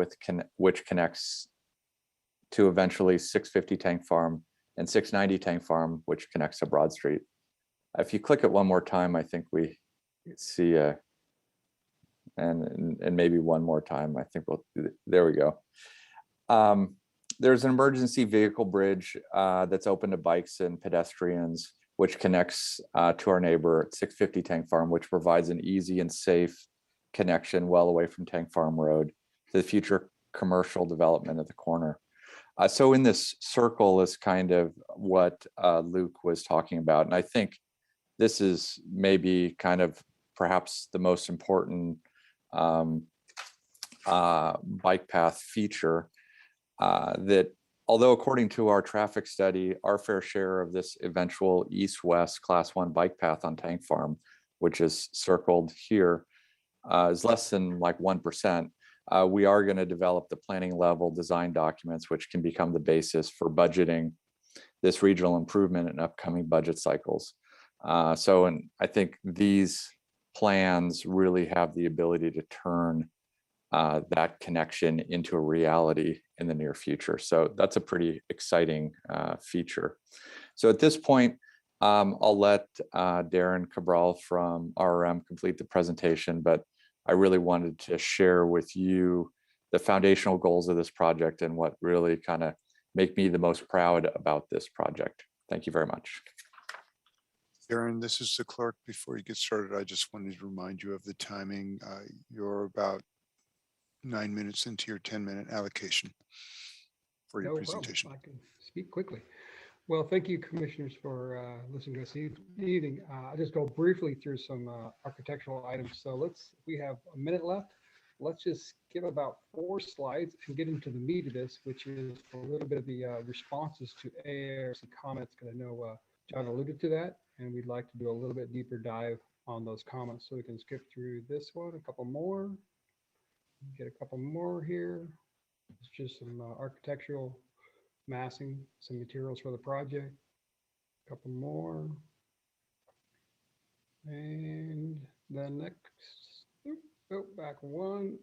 which connects to eventually 650 Tank Farm and 690 Tank Farm, which connects to Broad Street. If you click it one more time, I think we see and maybe one more time, I think there we go. There's an emergency vehicle bridge that's open to bikes and pedestrians, which connects to our neighbor at 650 Tank Farm, which provides an easy and safe connection well away from Tank Farm Road to the future commercial development at the corner. So in this circle is kind of what Luke was talking about. And I think this is maybe kind of perhaps the most important bike path feature that, although according to our traffic study, our fair share of this eventual east-west class 1 bike path on Tank Farm, which is circled here, is less than like 1%. We are going to develop the planning level design documents, which can become the basis for budgeting this regional improvement in upcoming budget cycles. And I think these plans really have the ability to turn that connection into a reality in the near future. So that's a pretty exciting feature. So at this point, I'll let Darren Cabral from RRM complete the presentation, but I really wanted to share with you the foundational goals of this project and what really kind of make me the most proud about this project. Thank you very much. Darren, this is the clerk. Before you get started, I just wanted to remind you of the timing. You're about 9 minutes into your 10-minute allocation for your No problem. presentation. I can speak quickly. Well, thank you, commissioners, for listening to us evening. I'll just go briefly through some architectural items. So we have a minute left. Let's just skip about 4 slides and get into the meat of this, which is a little bit of the responses to ARC comments, because I know John alluded to that, and we'd like to do a little bit deeper dive on those comments. So we can skip through this one, a couple more, get a couple more here. It's just some architectural massing, some materials for the project, a couple more. And the next, oh, back one,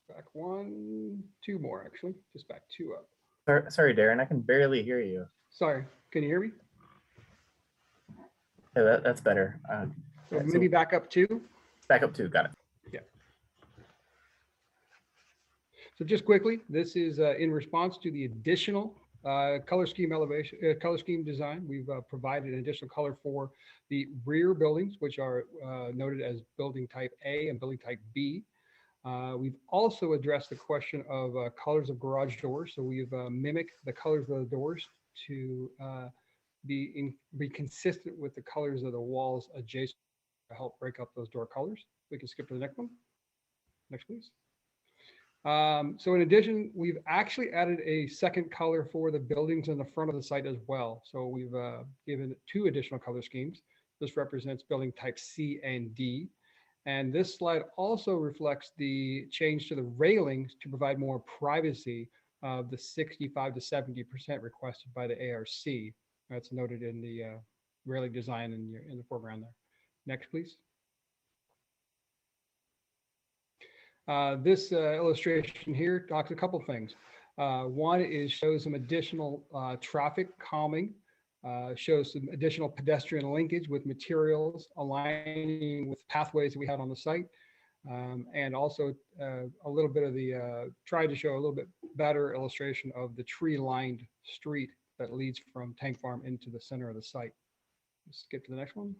back one, 2 more actually, just back 2 up. Sorry, Darren, I can barely hear you. Sorry, can you hear me? Yeah, that's better. So maybe back up 2. Back up 2, got it. Yeah. So just quickly, this is in response to the additional color scheme elevation, color scheme design. We've provided an additional color for the rear buildings, which are noted as building type A and building type B. We've also addressed the question of colors of garage doors. So we've mimicked the colors of the doors to be consistent with the colors of the walls adjacent to help break up those door colors. We can skip to the next one. Next, please. So in addition, we've actually added a second color for the buildings in the front of the site as well. So we've given 2 additional color schemes. This represents building type C and D. And this slide also reflects the change to the railings to provide more privacy of the 65 to 70% requested by the ARC. That's noted in the railing design in the foreground there. Next, please. This illustration here talks a couple things. One is shows some additional traffic calming, shows some additional pedestrian linkage with materials aligning with pathways that we had on the site, and also a little bit of the tried to show a little bit better illustration of the tree-lined street that leads from Tank Farm into the center of the site. Let's skip to the next one.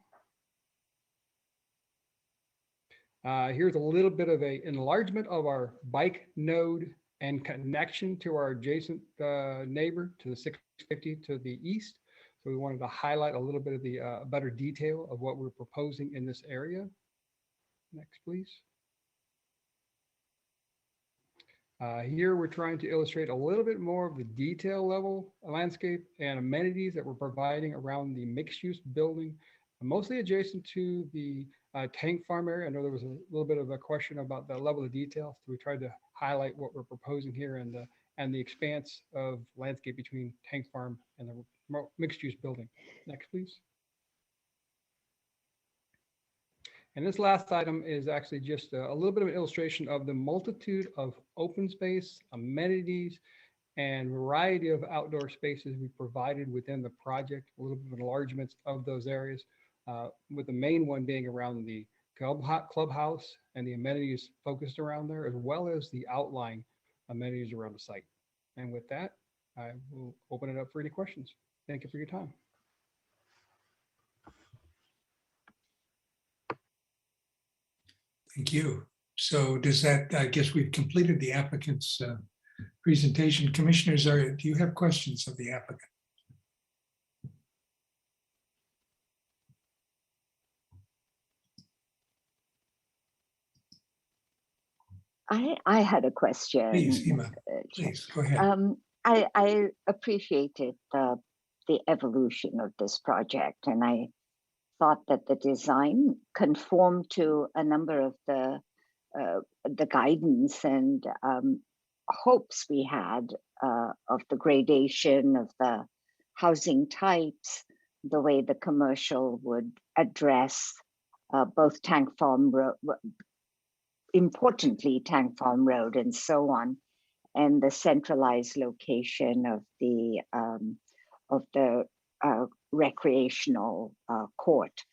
Here's a little bit of an enlargement of our bike node and connection to our adjacent neighbor to the 650 to the east. So we wanted to highlight a little bit of the better detail of what we're proposing in this area. Next, please. Here we're trying to illustrate a little bit more of the detail level landscape and amenities that we're providing around the mixed use building, mostly adjacent to the Tank Farm area. I know there was a little bit of a question about the level of detail, so we tried to highlight what we're proposing here and the expanse of landscape between Tank Farm and the mixed use building. Next, please. And this last item is actually just a little bit of an illustration of the multitude of open space, amenities, and variety of outdoor spaces we provided within the project, a little bit of enlargements of those areas, with the main one being around the clubhouse and the amenities focused around there, as well as the outlying amenities around the site. And with that, I will open it up for any questions. Thank you for your time. Thank you. So does that, I guess we've completed the applicant's presentation. Commissioners, do you have questions of the applicant? I had a question. Please, Hema, please go ahead. I appreciated the evolution of this project, and I thought that the design conformed to a number of the guidance and hopes we had of the gradation of the housing types, the way the commercial would address both Tank Farm Road, importantly Tank Farm Road and so on, and the centralized location of the recreational court.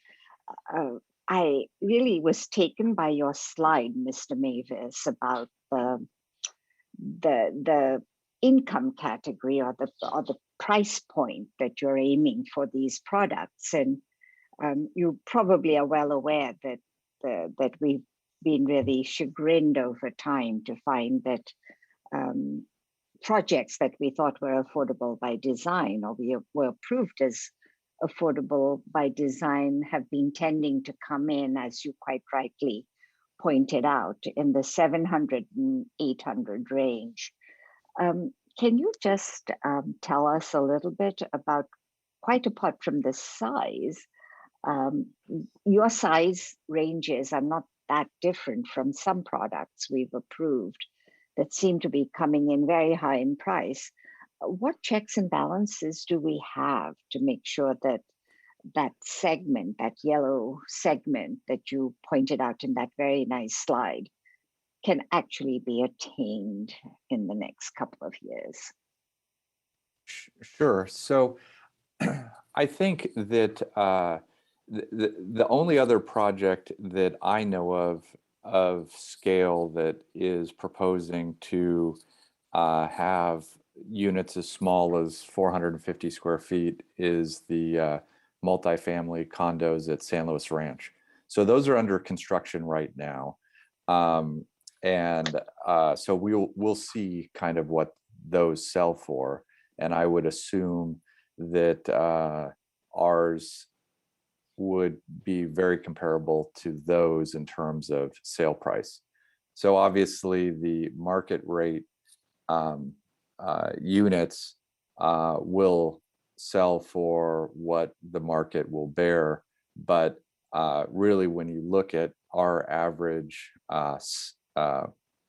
I really was taken by your slide, Mr. Mavis, about the income category or the price point that you're aiming for these products. And you probably are well aware that we've been really chagrined over time to find that projects that we thought were affordable by design, or we were approved as affordable by design, have been tending to come in, as you quite rightly pointed out, in the 700 and 800 range. Can you just tell us a little bit about, quite apart from the size, your size ranges are not that different from some products we've approved that seem to be coming in very high in price. What checks and balances do we have to make sure that that segment, that yellow segment that you pointed out in that very nice slide, can actually be attained in the next couple of years? Sure. So I think that the only other project that I know of scale that is proposing to have units as small as 450 square feet is the multifamily condos at San Luis Ranch. So those are under construction right now. So we'll see kind of what those sell for. And I would assume that ours would be very comparable to those in terms of sale price. So obviously the market rate units will sell for what the market will bear. But really, when you look at our average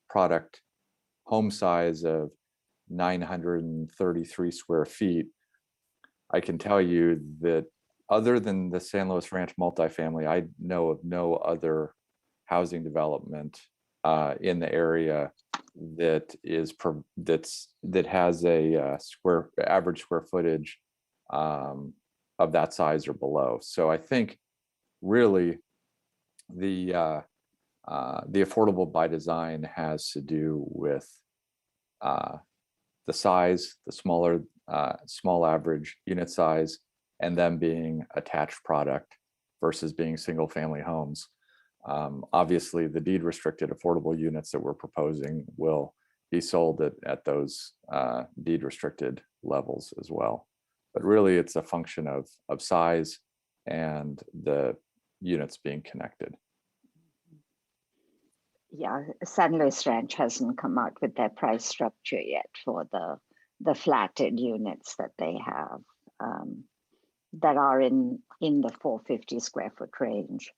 product home size of 933 square feet, I can tell you that other than the San Luis Ranch multifamily, I know of no other housing development in the area that has a average square footage of that size or below. So I think really the affordable by design has to do with the size, the small average unit size, and them being attached product versus being single family homes. Obviously, the deed restricted affordable units that we're proposing will be sold at those deed restricted levels as well. But really, it's a function of size and the units being connected. Yeah, San Luis Ranch hasn't come out with their price structure yet for the flatted units that they have that are in the 450 square foot range.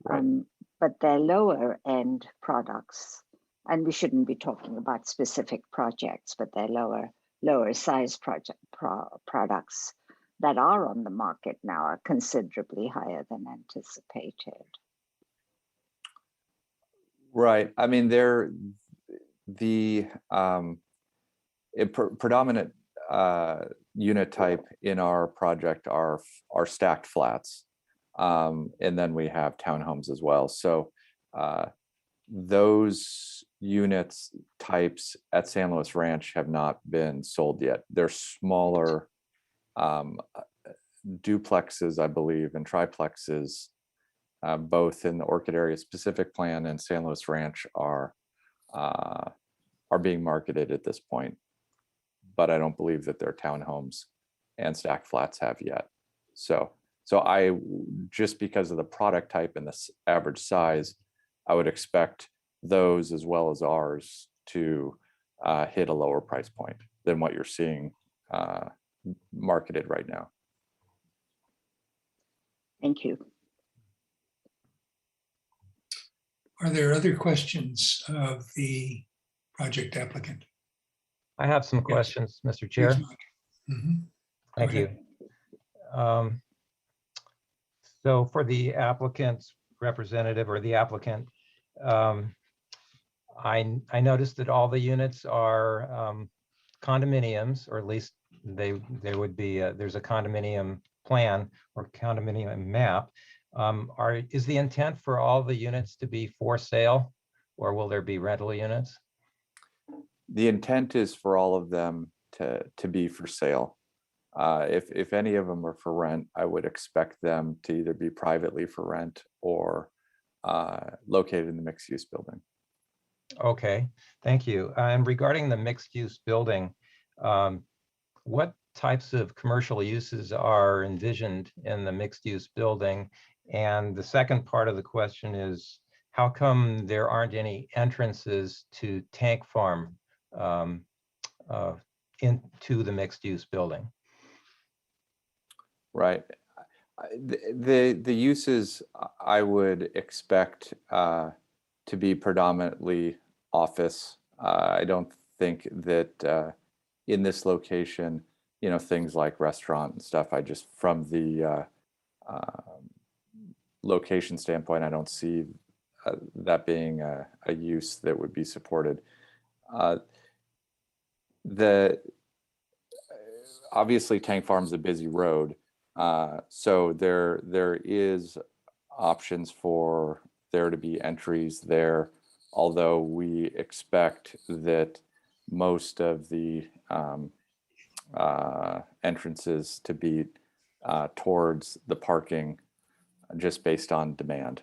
Right. But they're lower end products, and we shouldn't be talking about specific projects, but they're lower size products that are on the market now are considerably higher than anticipated. Right. I mean, they're the predominant unit type in our project are stacked flats. And then we have townhomes as well. So those units types at San Luis Ranch have not been sold yet. They're smaller duplexes, I believe, and triplexes, both in the Orchid Area Specific Plan and San Luis Ranch are being marketed at this point. But I don't believe that their townhomes and stacked flats have yet. So I, just because of the product type and the average size, I would expect those as well as ours to hit a lower price point than what you're seeing marketed right now. Thank you. Are there other questions of the project applicant? I have some Yes. questions, Mr. Chair. Please, Mike. Mhm. Thank you. So for the applicant's representative or the applicant, I noticed that all the units are condominiums, or at least there would be there's a condominium plan or condominium map. Is the intent for all the units to be for sale, or will there be rental units? The intent is for all of them to be for sale. If any of them are for rent, I would expect them to either be privately for rent or located in the mixed use building. Okay, thank you. And regarding the mixed use building, what types of commercial uses are envisioned in the mixed use building? And the second part of the question is, how come there aren't any entrances to tank farm into the mixed use building? Right. The uses I would expect to be predominantly office. I don't think that in this location, things like restaurant and stuff, from the location standpoint, I don't see that being a use that would be supported. Obviously Tank Farm's a busy road, so there is options for there to be entries there, although we expect that most of the entrances to be towards the parking, just based on demand.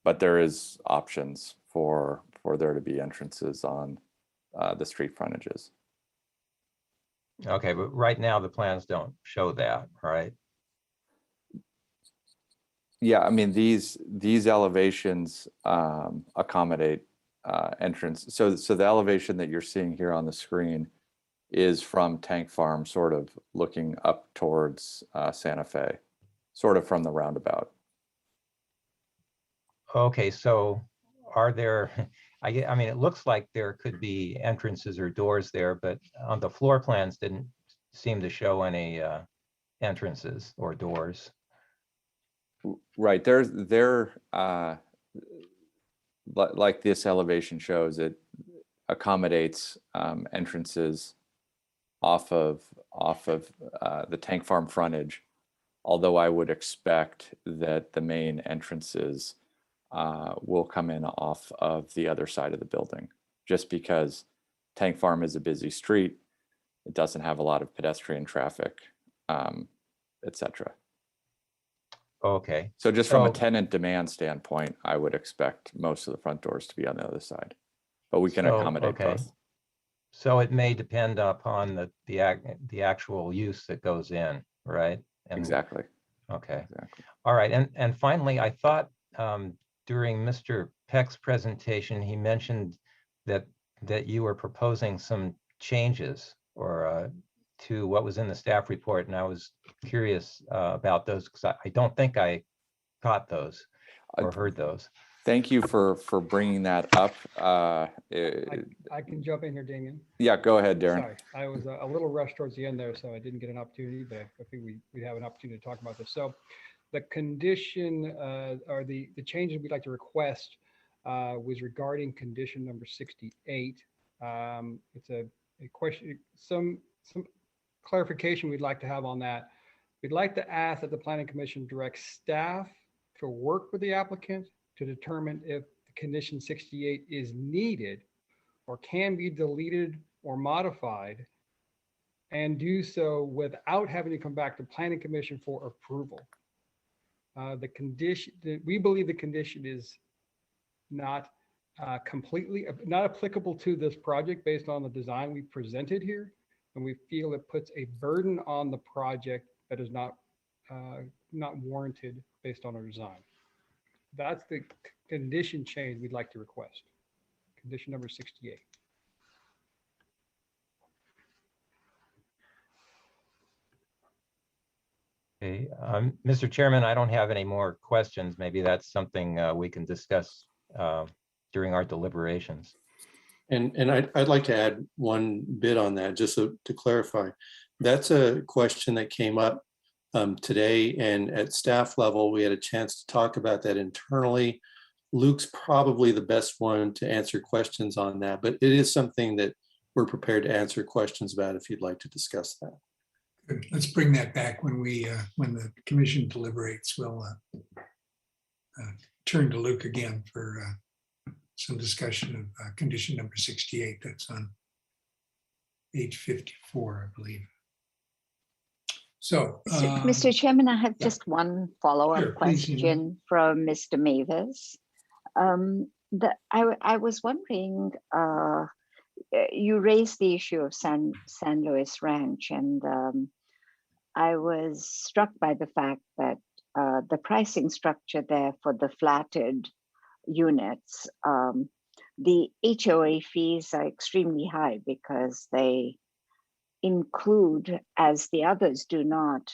But there is options for there to be entrances on the street frontages. Okay, but right now the plans don't show that, right? Yeah, I mean, these elevations accommodate entrance. So the elevation that you're seeing here on the screen is from Tank Farm, sort of looking up towards Santa Fe, sort of from the roundabout. Okay, so are there, I mean, it looks like there could be entrances or doors there, but on the floor plans didn't seem to show any entrances or doors. Right, like this elevation shows, it accommodates entrances off of the Tank Farm frontage, although I would expect that the main entrances will come in off of the other side of the building, just because Tank Farm is a busy street. It doesn't have a lot of pedestrian traffic, etc. Okay. So just from a tenant demand standpoint, I would expect most of the front doors to be on the other side, but we can accommodate both. So it may depend upon the actual use that goes in, right? Exactly. Okay. Exactly. All right. And finally, I thought during Mr. Peck's presentation, he mentioned that you were proposing some changes or to what was in the staff report, and I was curious about those because I don't think I caught those or heard those. Thank you for bringing that up. I can jump in here, Damien. Yeah, go ahead, Darren. Sorry, I was a little rushed towards the end there, so I didn't get an opportunity, but I think we have an opportunity to talk about this. So the condition or the changes we'd like to request was regarding condition number 68. It's a question, some clarification we'd like to have on that. We'd like to ask that the Planning Commission direct staff to work with the applicant to determine if condition 68 is needed or can be deleted or modified, and do so without having to come back to Planning Commission for approval. The condition, we believe the condition is not completely, not applicable to this project based on the design we presented here. And we feel it puts a burden on the project that is not warranted based on our design. That's the condition change we'd like to request. Condition number 68. Okay, Mr. Chairman, I don't have any more questions. Maybe that's something we can discuss during our deliberations. And I'd like to add one bit on that, just to clarify. That's a question that came up today, and at staff level, we had a chance to talk about that internally. Luke's probably the best one to answer questions on that, but it is something that we're prepared to answer questions about if you'd like to discuss that. Good. Let's bring that back when when the commission deliberates. We'll turn to Luke again for some discussion of condition number 68. That's on page 54, I believe. So, Mr. Chairman, I have yeah. just one follow-up Sure, please, Ina. question from Mr. Mavis. I was wondering, you raised the issue of San Luis Ranch, and I was struck by the fact that the pricing structure there for the flatted units, the HOA fees are extremely high because they include, as the others do not,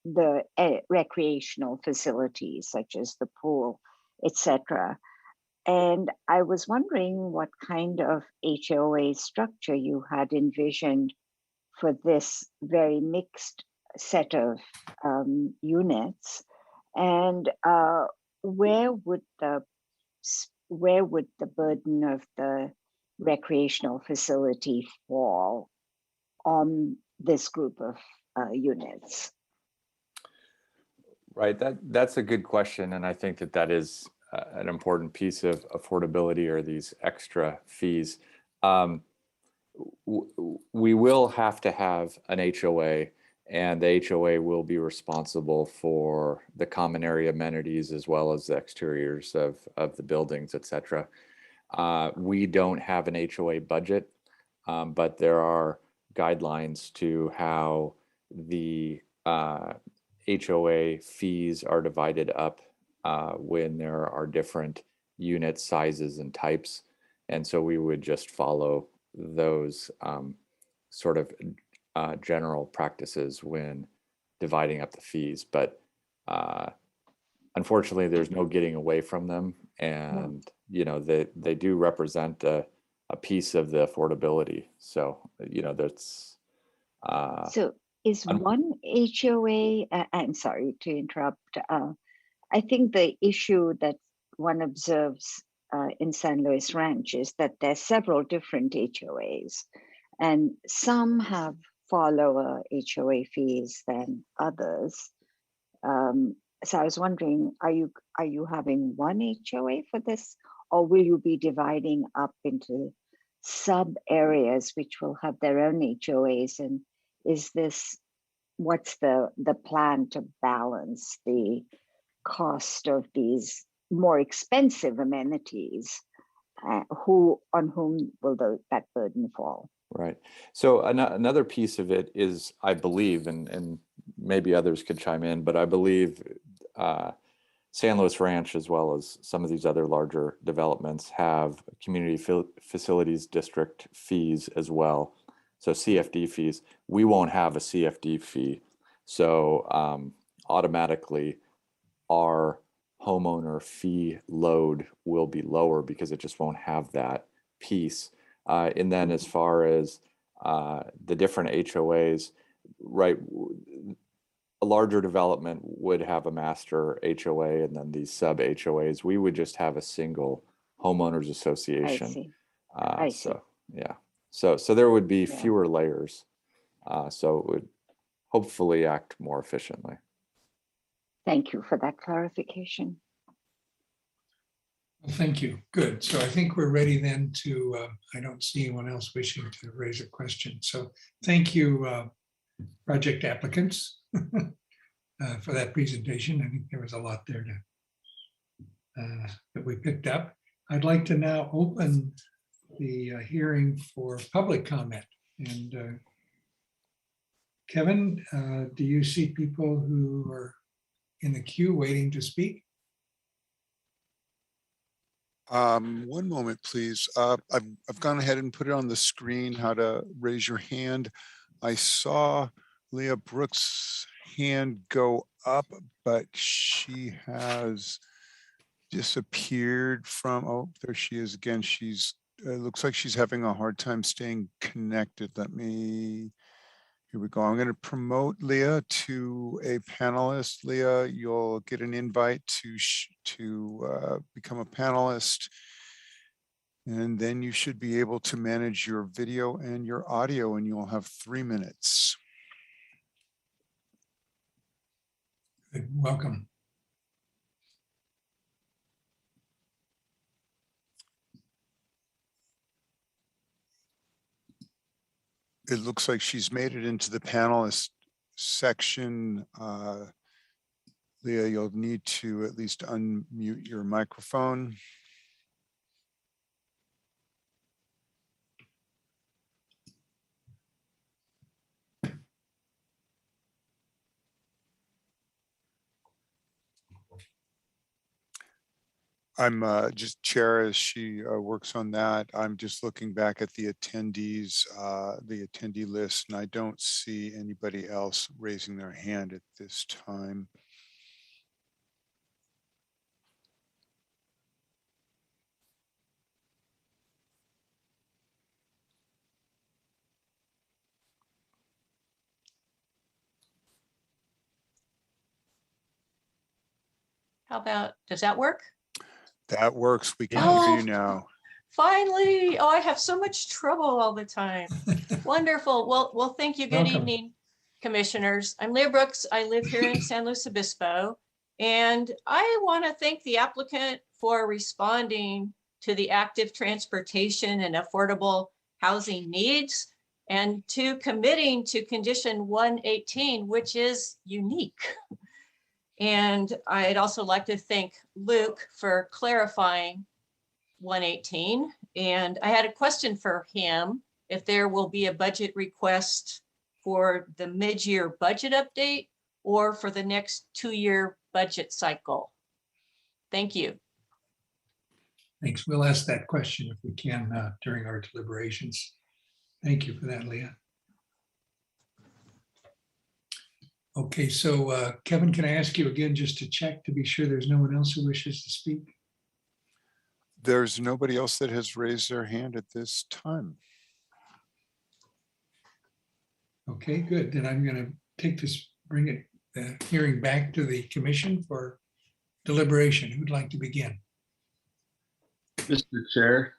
the recreational facilities such as the pool, etc. And I was wondering what kind of HOA structure you had envisioned for this very mixed set of units, and where would the burden of the recreational facility fall on this group of units? Right, that's a good question, and I think that is an important piece of affordability, or these extra fees. We will have to have an HOA, and the HOA will be responsible for the common area amenities as well as the exteriors of the buildings, etc. We don't have an HOA budget, but there are guidelines to how the HOA fees are divided up when there are different unit sizes and types. And so we would just follow those sort of general practices when dividing up the fees. But unfortunately, there's no getting away from them. And, you know, they do represent a piece of the affordability. So, you know, that's... So is one HOA, I'm sorry to interrupt. I think the issue that one observes in San Luis Ranch is that there's several different HOAs, and some have far lower HOA fees than others. So I was wondering, are you having one HOA for this, or will you be dividing up into sub areas which will have their own HOAs? And what's the plan to balance the cost of these more expensive amenities? On whom will that burden fall? Right. So another piece of it is, I believe, and maybe others could chime in, but I believe San Luis Ranch, as well as some of these other larger developments, have community facilities district fees as well. So CFD fees. We won't have a CFD fee. So automatically our homeowner fee load will be lower because it just won't have that piece. And then as far as the different HOAs, right, a larger development would have a master HOA, and then these sub HOAs, we would just have a single homeowners association. I see. I see. So yeah, so there would be fewer layers, so it would hopefully act more efficiently. Thank you for that clarification. Well, thank you. Good. So I think we're ready then to, I don't see anyone else wishing to raise a question. So thank you, project applicants, for that presentation. I think there was a lot there that we picked up. I'd like to now open the hearing for public comment. And Kevin, do you see people who are in the queue waiting to speak? One moment, please. I've gone ahead and put it on the screen how to raise your hand. I saw Leah Brooks' hand go up, but she has disappeared from, oh, there she is again. She's, it looks like she's having a hard time staying connected. Let me Here we go. I'm going to promote Leah to a panelist. Leah, you'll get an invite to become a panelist. And then you should be able to manage your video and your audio, and you'll have 3 minutes. Good. Welcome. It looks like she's made it into the panelist section. Leah, you'll need to at least unmute your microphone. I'm just chair as she works on that. I'm just looking back at the attendees, the attendee list, and I don't see anybody else raising their hand at this time. How about, does that work? That works. We can Oh. hear you now. Finally, oh, I have so much trouble all the time. Wonderful. Well, thank you. Good Welcome. evening, commissioners. I'm Leah Brooks. I live here in San Luis Obispo. And I want to thank the applicant for responding to the active transportation and affordable housing needs and to committing to condition 118, which is unique. And I'd also like to thank Luke for clarifying 118. And I had a question for him, if there will be a budget request for the mid-year budget update or for the next 2-year budget cycle. Thank you. Thanks. We'll ask that question if we can during our deliberations. Thank you for that, Leah. Okay, so Kevin, can I ask you again just to check to be sure there's no one else who wishes to speak? There's nobody else that has raised their hand at this time. Okay, good. Then I'm going to take this, bring it, the hearing back to the commission for deliberation. Who'd like to begin? Mr. Chair,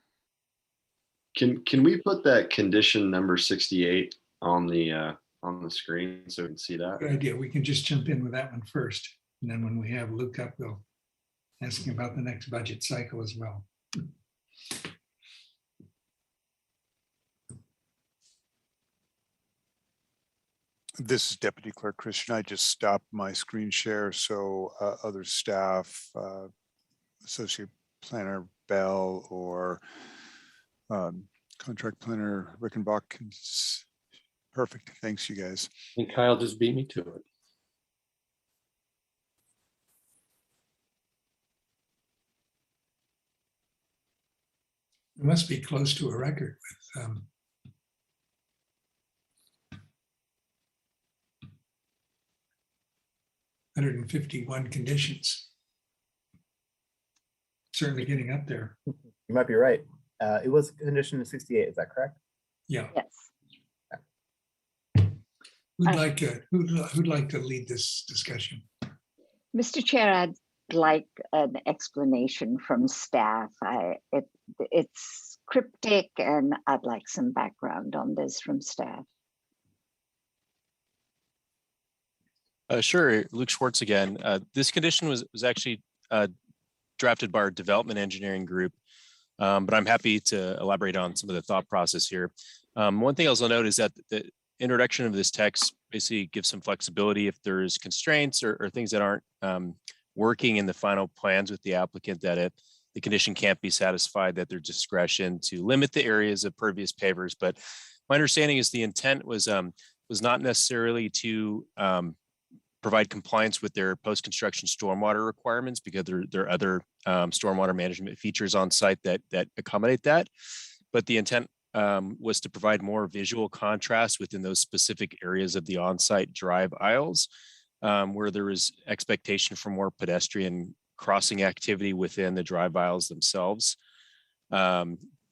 can we put that condition number 68 on the screen so we can see that? Good idea. We can just jump in with that one first. And then when we have Luke up, we'll ask him about the next budget cycle as well. This is Deputy Clerk Christian. I just stopped my screen share so other staff, Associate Planner Bell or Contract Planner Rickenbach can. Perfect. Thanks, you guys. And Kyle just beat me to it. It must be close to a record with 151 conditions. Certainly getting up there. You might be right. It was condition 68, is that correct? Yeah. Yes. Who'd like to lead this discussion? Mr. Chair, I'd like an explanation from staff. It's cryptic and I'd like some background on this from staff. Sure, Luke Schwartz again. This condition was actually drafted by our development engineering group, but I'm happy to elaborate on some of the thought process here. One thing else I'll note is that the introduction of this text basically gives some flexibility if there's constraints or things that aren't working in the final plans with the applicant, that the condition can't be satisfied, that their discretion to limit the areas of pervious pavers. But my understanding is the intent was not necessarily to provide compliance with their post-construction stormwater requirements, because there are other stormwater management features on site that accommodate that. But the intent was to provide more visual contrast within those specific areas of the on-site drive aisles, where there was expectation for more pedestrian crossing activity within the drive aisles themselves.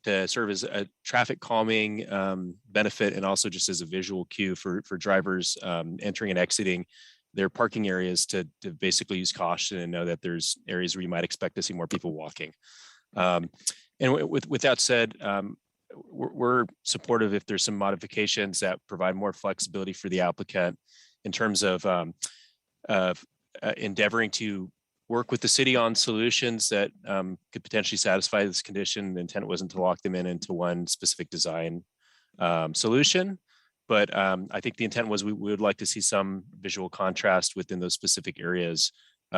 to serve as a traffic calming benefit, and also just as a visual cue for drivers entering and exiting their parking areas to basically use caution and know that there's areas where you might expect to see more people walking. And with that said, we're supportive if there's some modifications that provide more flexibility for the applicant in terms of endeavoring to work with the city on solutions that could potentially satisfy this condition. The intent wasn't to lock them into one specific design solution, but I think the intent was we would like to see some visual contrast within those specific areas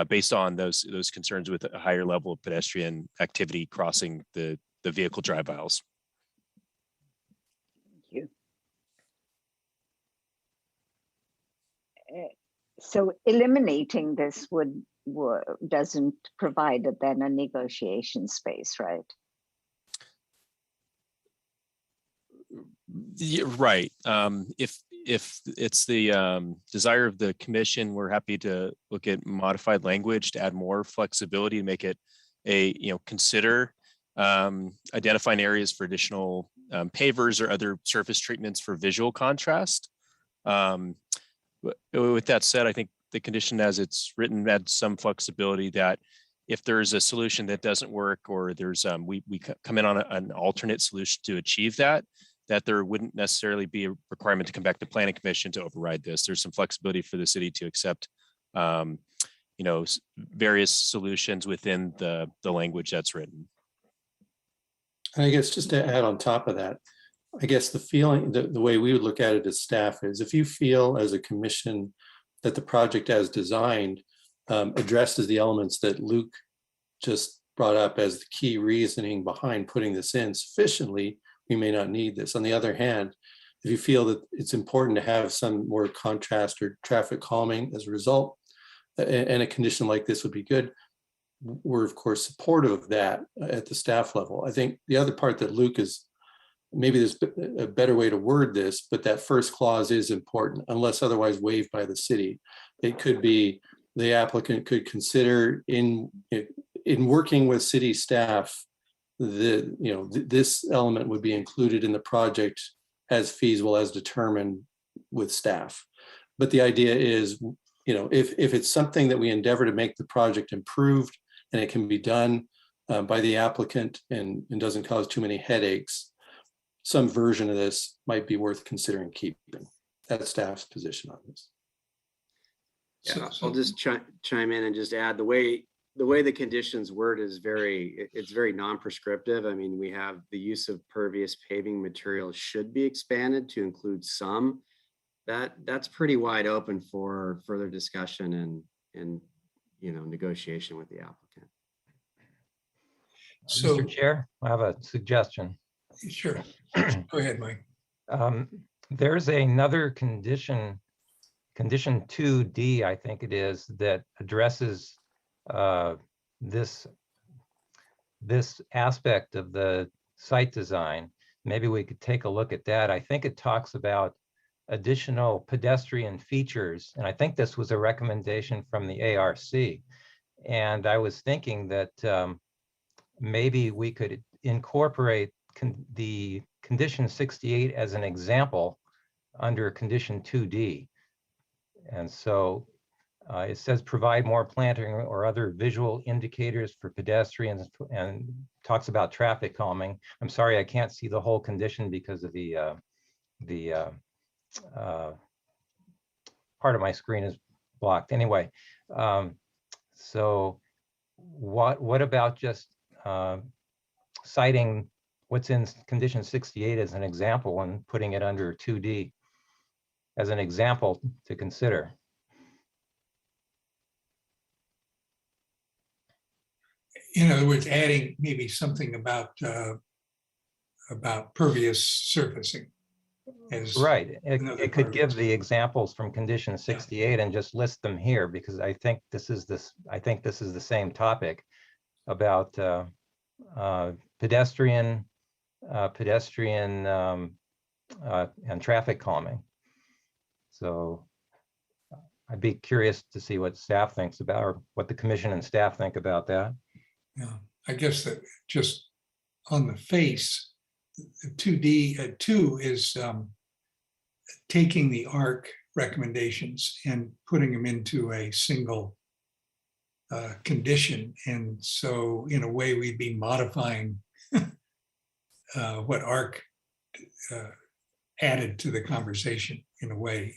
based on those concerns with a higher level of pedestrian activity crossing the vehicle drive aisles. Thank you. So eliminating this doesn't provide then a negotiation space, right? Yeah, right. If it's the desire of the commission, we're happy to look at modified language to add more flexibility and make it consider identifying areas for additional pavers or other surface treatments for visual contrast. With that said, I think the condition as it's written adds some flexibility that if there's a solution that doesn't work, or there's we come in on an alternate solution to achieve that there wouldn't necessarily be a requirement to come back to planning commission to override this. There's some flexibility for the city to accept various solutions within the language that's written. And I guess just to add on top of that, I guess the feeling, the way we would look at it as staff is, if you feel as a commission that the project as designed addresses the elements that Luke just brought up as the key reasoning behind putting this in sufficiently, we may not need this. On the other hand, if you feel that it's important to have some more contrast or traffic calming as a result, and a condition like this would be good, we're of course supportive of that at the staff level. I think the other part that Luke is, maybe there's a better way to word this, but that first clause is important unless otherwise waived by the city. It could be the applicant could consider in working with city staff, this element would be included in the project as feasible as determined with staff. But the idea is, if it's something that we endeavor to make the project improved and it can be done by the applicant and doesn't cause too many headaches, some version of this might be worth considering keeping. That's staff's position on this. Yeah, I'll just chime in and just add the way the conditions word is it's very non-prescriptive. I mean, we have the use of pervious paving materials should be expanded to include some. That's pretty wide open for further discussion and negotiation with the applicant. So, Mr. Chair, I have a suggestion. Sure. Go ahead, Mike. There's another condition 2D, I think it is, that addresses this aspect of the site design. Maybe we could take a look at that. I think it talks about additional pedestrian features, and I think this was a recommendation from the ARC. And I was thinking that maybe we could incorporate the condition 68 as an example under condition 2D. And so it says provide more planting or other visual indicators for pedestrians, and talks about traffic calming. I'm sorry, I can't see the whole condition because of the part of my screen is blocked. Anyway, so what about just citing what's in condition 68 as an example and putting it under 2D as an example to consider? In other words, adding maybe something about pervious surfacing. Right. It could give the examples from condition 68 and just list them here, because I think this is the same topic about pedestrian and traffic calming. So I'd be curious to see what staff thinks about, or what the commission and staff think about that. Yeah, I guess that just on the face, 2D, 2 is taking the ARC recommendations and putting them into a single condition. And so in a way, we'd be modifying what ARC added to the conversation in a way,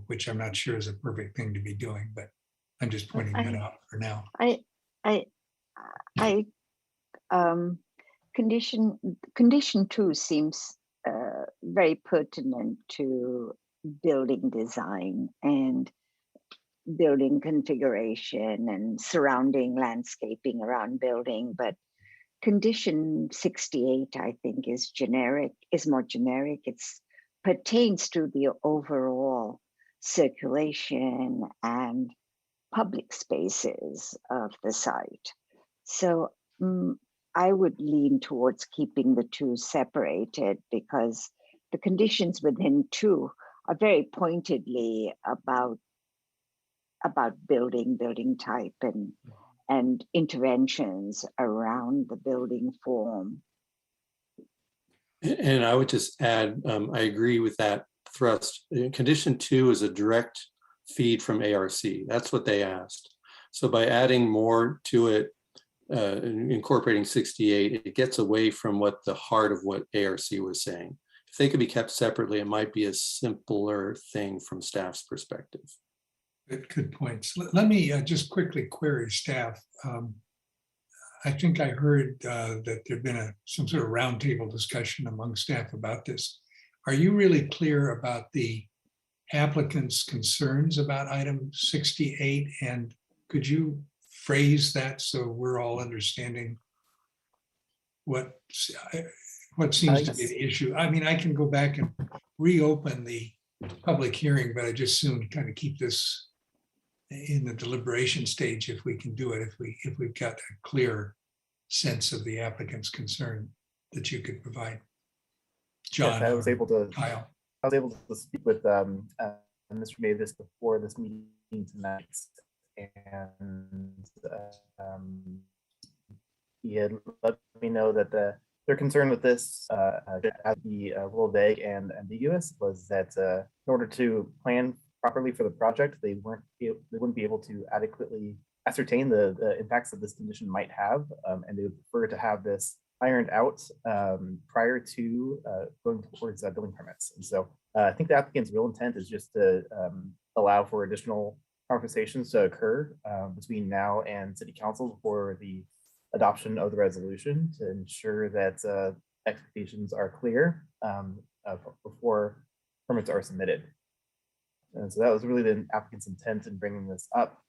which I'm not sure is a perfect thing to be doing, but I'm just pointing that out for now. Condition 2 seems very pertinent to building design and building configuration and surrounding landscaping around building, but condition 68, I think, is more generic. It pertains to the overall circulation and public spaces of the site. So I would lean towards keeping the two separated, because the conditions within 2 are very pointedly about building type and interventions around the building form. And I would just add, I agree with that thrust. Condition 2 is a direct feed from ARC. That's what they asked. So by adding more to it, incorporating 68, it gets away from what the heart of what ARC was saying. If they could be kept separately, it might be a simpler thing from staff's perspective. Good points. Let me just quickly query staff. I think I heard that there'd been some sort of roundtable discussion among staff about this. Are you really clear about the applicant's concerns about item 68? And could you phrase that so we're all understanding what seems to be the issue? I mean, I can go back and reopen the public hearing, but I just soon kind of keep this in the deliberation stage if we can do it, if we've got a clear sense of the applicant's concern that you could provide. John, yes, I was able to. Kyle. I was able to speak with Mr. Mavis before this meeting tonight, and he had let me know that their concern with this, as the little vague and ambiguous, was that in order to plan properly for the project, they wouldn't be able to adequately ascertain the impacts that this condition might have, and they would prefer to have this ironed out prior to going towards building permits. And so I think the applicant's real intent is just to allow for additional conversations to occur between now and City Council for the adoption of the resolution, to ensure that expectations are clear before permits are submitted. And so that was really the applicant's intent in bringing this up.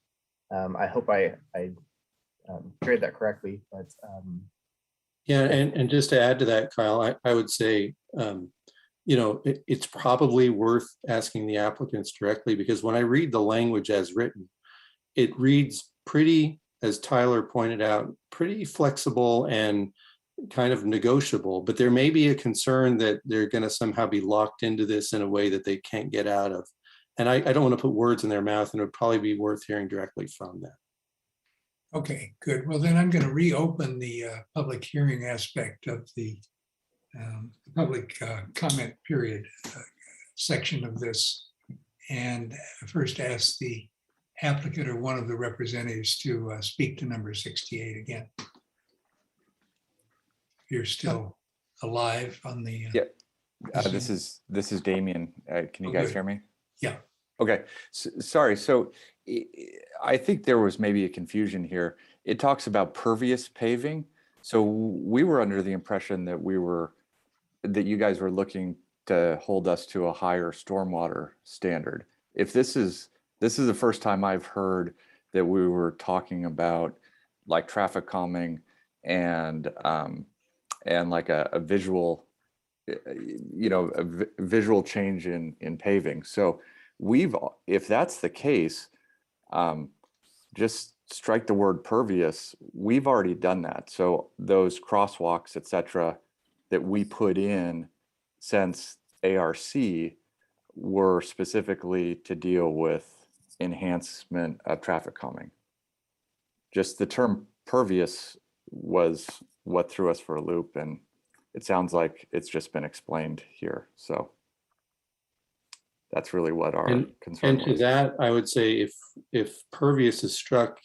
I hope I carried that correctly, but yeah, and just to add to that, Kyle, I would say, it's probably worth asking the applicants directly, because when I read the language as written, it reads pretty, as Tyler pointed out, pretty flexible and kind of negotiable, but there may be a concern that they're going to somehow be locked into this in a way that they can't get out of. And I don't want to put words in their mouth, and it would probably be worth hearing directly from them. Okay, good. Well, then I'm going to reopen the public hearing aspect of the public comment period section of this, and first ask the applicant or one of the representatives to speak to number 68 again. You're still alive on the. Yeah, this is Damien. Can you guys hear me? Yeah. Okay, sorry. So I think there was maybe a confusion here. It talks about pervious paving. So we were under the impression that you guys were looking to hold us to a higher stormwater standard. If this is the first time I've heard that we were talking about like traffic calming and like a visual, a visual change in paving. So if that's the case, just strike the word pervious. We've already done that. So those crosswalks, et cetera, that we put in since ARC were specifically to deal with enhancement of traffic calming. Just the term pervious was what threw us for a loop. And it sounds like it's just been explained here. So that's really what our concern And to was. that, I would say if pervious is struck,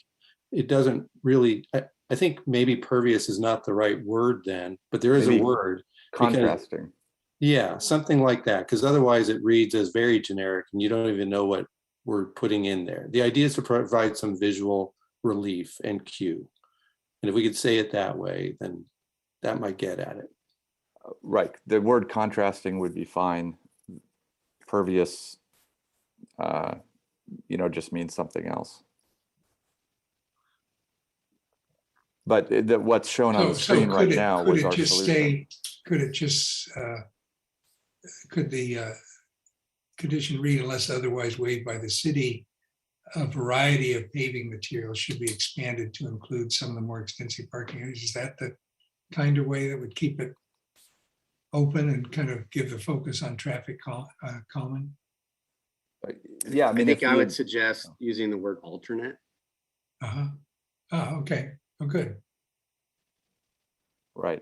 it doesn't really, I think maybe pervious is not the right word then, but there is Maybe a word. because- Contrasting. Yeah, something like that, because otherwise it reads as very generic and you don't even know what we're putting in there. The idea is to provide some visual relief and cue. And if we could say it that way, then that might get at it. Right. The word contrasting would be fine. Pervious, just means something else. But what's shown on the screen right now was our solution. Could the condition read, unless otherwise waived by the city, a variety of paving materials should be expanded to include some of the more extensive parking areas? Is that the kind of way that would keep it open and kind of give the focus on traffic calming? Yeah, I think I would suggest using the word alternate. Oh, okay. Oh, good. Right.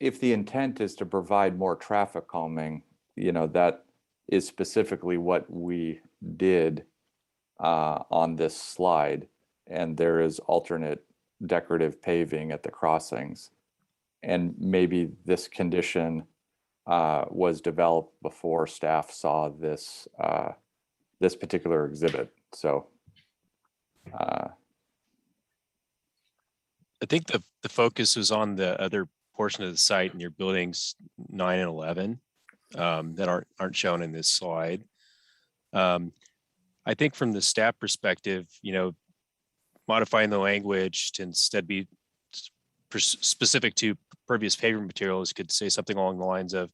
If the intent is to provide more traffic calming, that is specifically what we did on this slide. And there is alternate decorative paving at the crossings. And maybe this condition was developed before staff saw this this particular exhibit. So I think the focus was on the other portion of the site in your buildings 9 and 11 that aren't shown in this slide. I think from the staff perspective, modifying the language to instead be specific to pervious paving materials could say something along the lines of,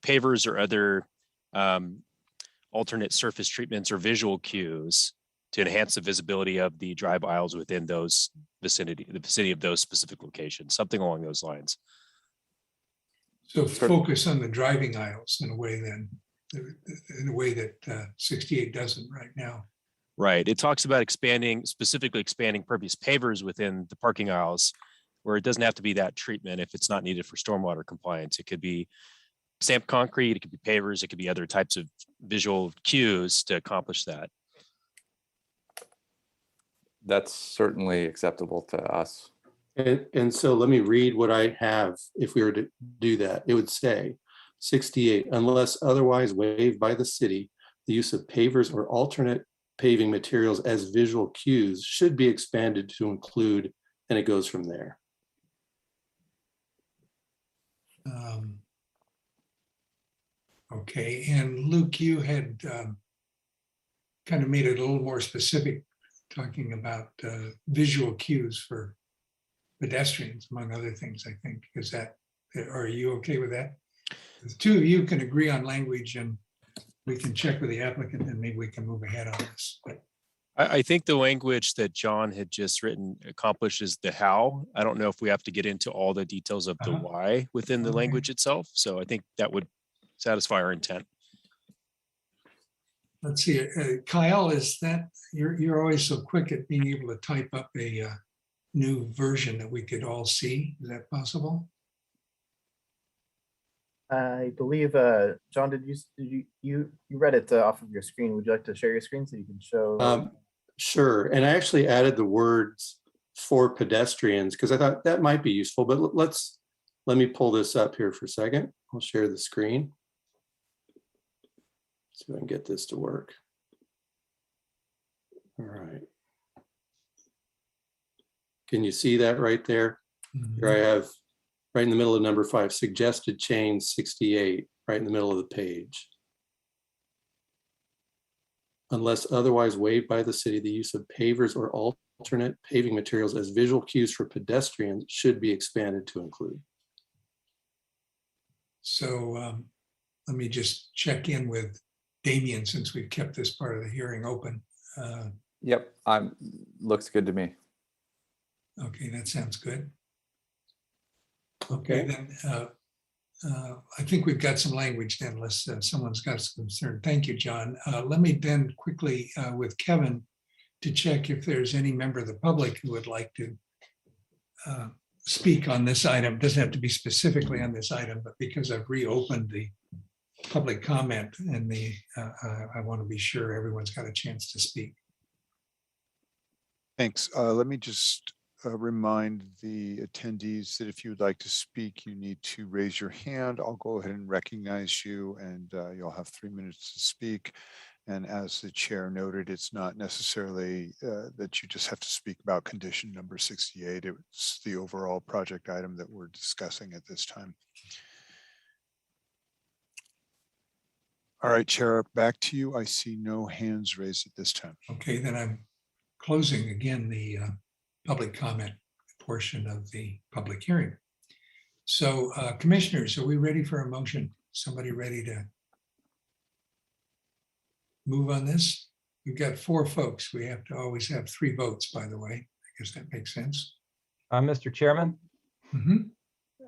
pavers or other alternate surface treatments or visual cues to enhance the visibility of the drive aisles within the vicinity of those specific locations, something along those lines. So focus on the driving aisles in a way that 68 doesn't right now. Right. It talks about specifically expanding pervious pavers within the parking aisles, where it doesn't have to be that treatment if it's not needed for stormwater compliance. It could be stamped concrete, it could be pavers, it could be other types of visual cues to accomplish that. that's certainly acceptable to us. And so let me read what I have. If we were to do that, it would say 68, unless otherwise waived by the city, the use of pavers or alternate paving materials as visual cues should be expanded to include, and it goes from there. Okay, and Luke, you had kind of made it a little more specific, talking about visual cues for pedestrians, among other things, I think. Is that, are you okay with that? The two of you can agree on language and we can check with the applicant and maybe we can move ahead on this. But I think the language that John had just written accomplishes the how. I don't know if we have to get into all the details of the why within the language itself. So I think that would satisfy our intent. let's see, Kyle, is that, you're always so quick at being able to type up a new version that we could all see. Is that possible? I believe, John, did you read it off of your screen? Would you like to share your screen so you can show? Sure. And I actually added the words for pedestrians because I thought that might be useful, but let me pull this up here for a second. I'll share the screen. See if I can get this to work. All right. Can you see that right there? Mm-hmm. Here I have right in the middle of number 5, suggested change 68, right in the middle of the page. Unless otherwise waived by the city, the use of pavers or alternate paving materials as visual cues for pedestrians should be expanded to include. So let me just check in with Damien since we've kept this part of the hearing open. Yep, looks good to me. Okay, that sounds good. Okay, then I think we've got some language then, unless someone's got some concern. Thank you, John. Let me then quickly with Kevin to check if there's any member of the public who would like to speak on this item. It doesn't have to be specifically on this item, but because I've reopened the public comment and I want to be sure everyone's got a chance to speak. Thanks. Let me just remind the attendees that if you would like to speak, you need to raise your hand. I'll go ahead and recognize you, and you'll have 3 minutes to speak. And as the chair noted, it's not necessarily that you just have to speak about condition number 68. It's the overall project item that we're discussing at this time. All right, Chair, back to you. I see no hands raised at this time. Okay, then I'm closing again the public comment portion of the public hearing. So commissioners, are we ready for a motion? Somebody ready to move on this? We've got 4 folks. We have to always have 3 votes, by the way. I guess that makes sense. Mr. Chairman,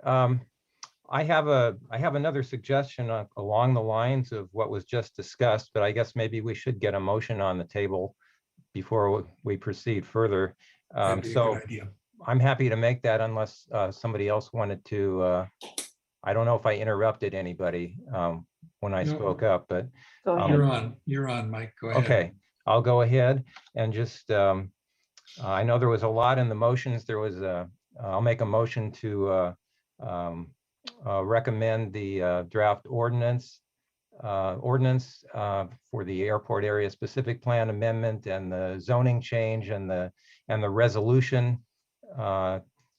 I have another suggestion along the lines of what was just discussed, but I guess maybe we should get a motion on the table before we proceed further. That'd be a So good idea. I'm happy to make that unless somebody else wanted to. I don't know if I interrupted anybody when I No. spoke up, but Go ahead. You're on, Mike. Go ahead. okay, I'll go ahead and just, I know there was a lot in the motions. There was I'll make a motion to recommend the draft ordinance for the airport area specific plan amendment and the zoning change and the resolution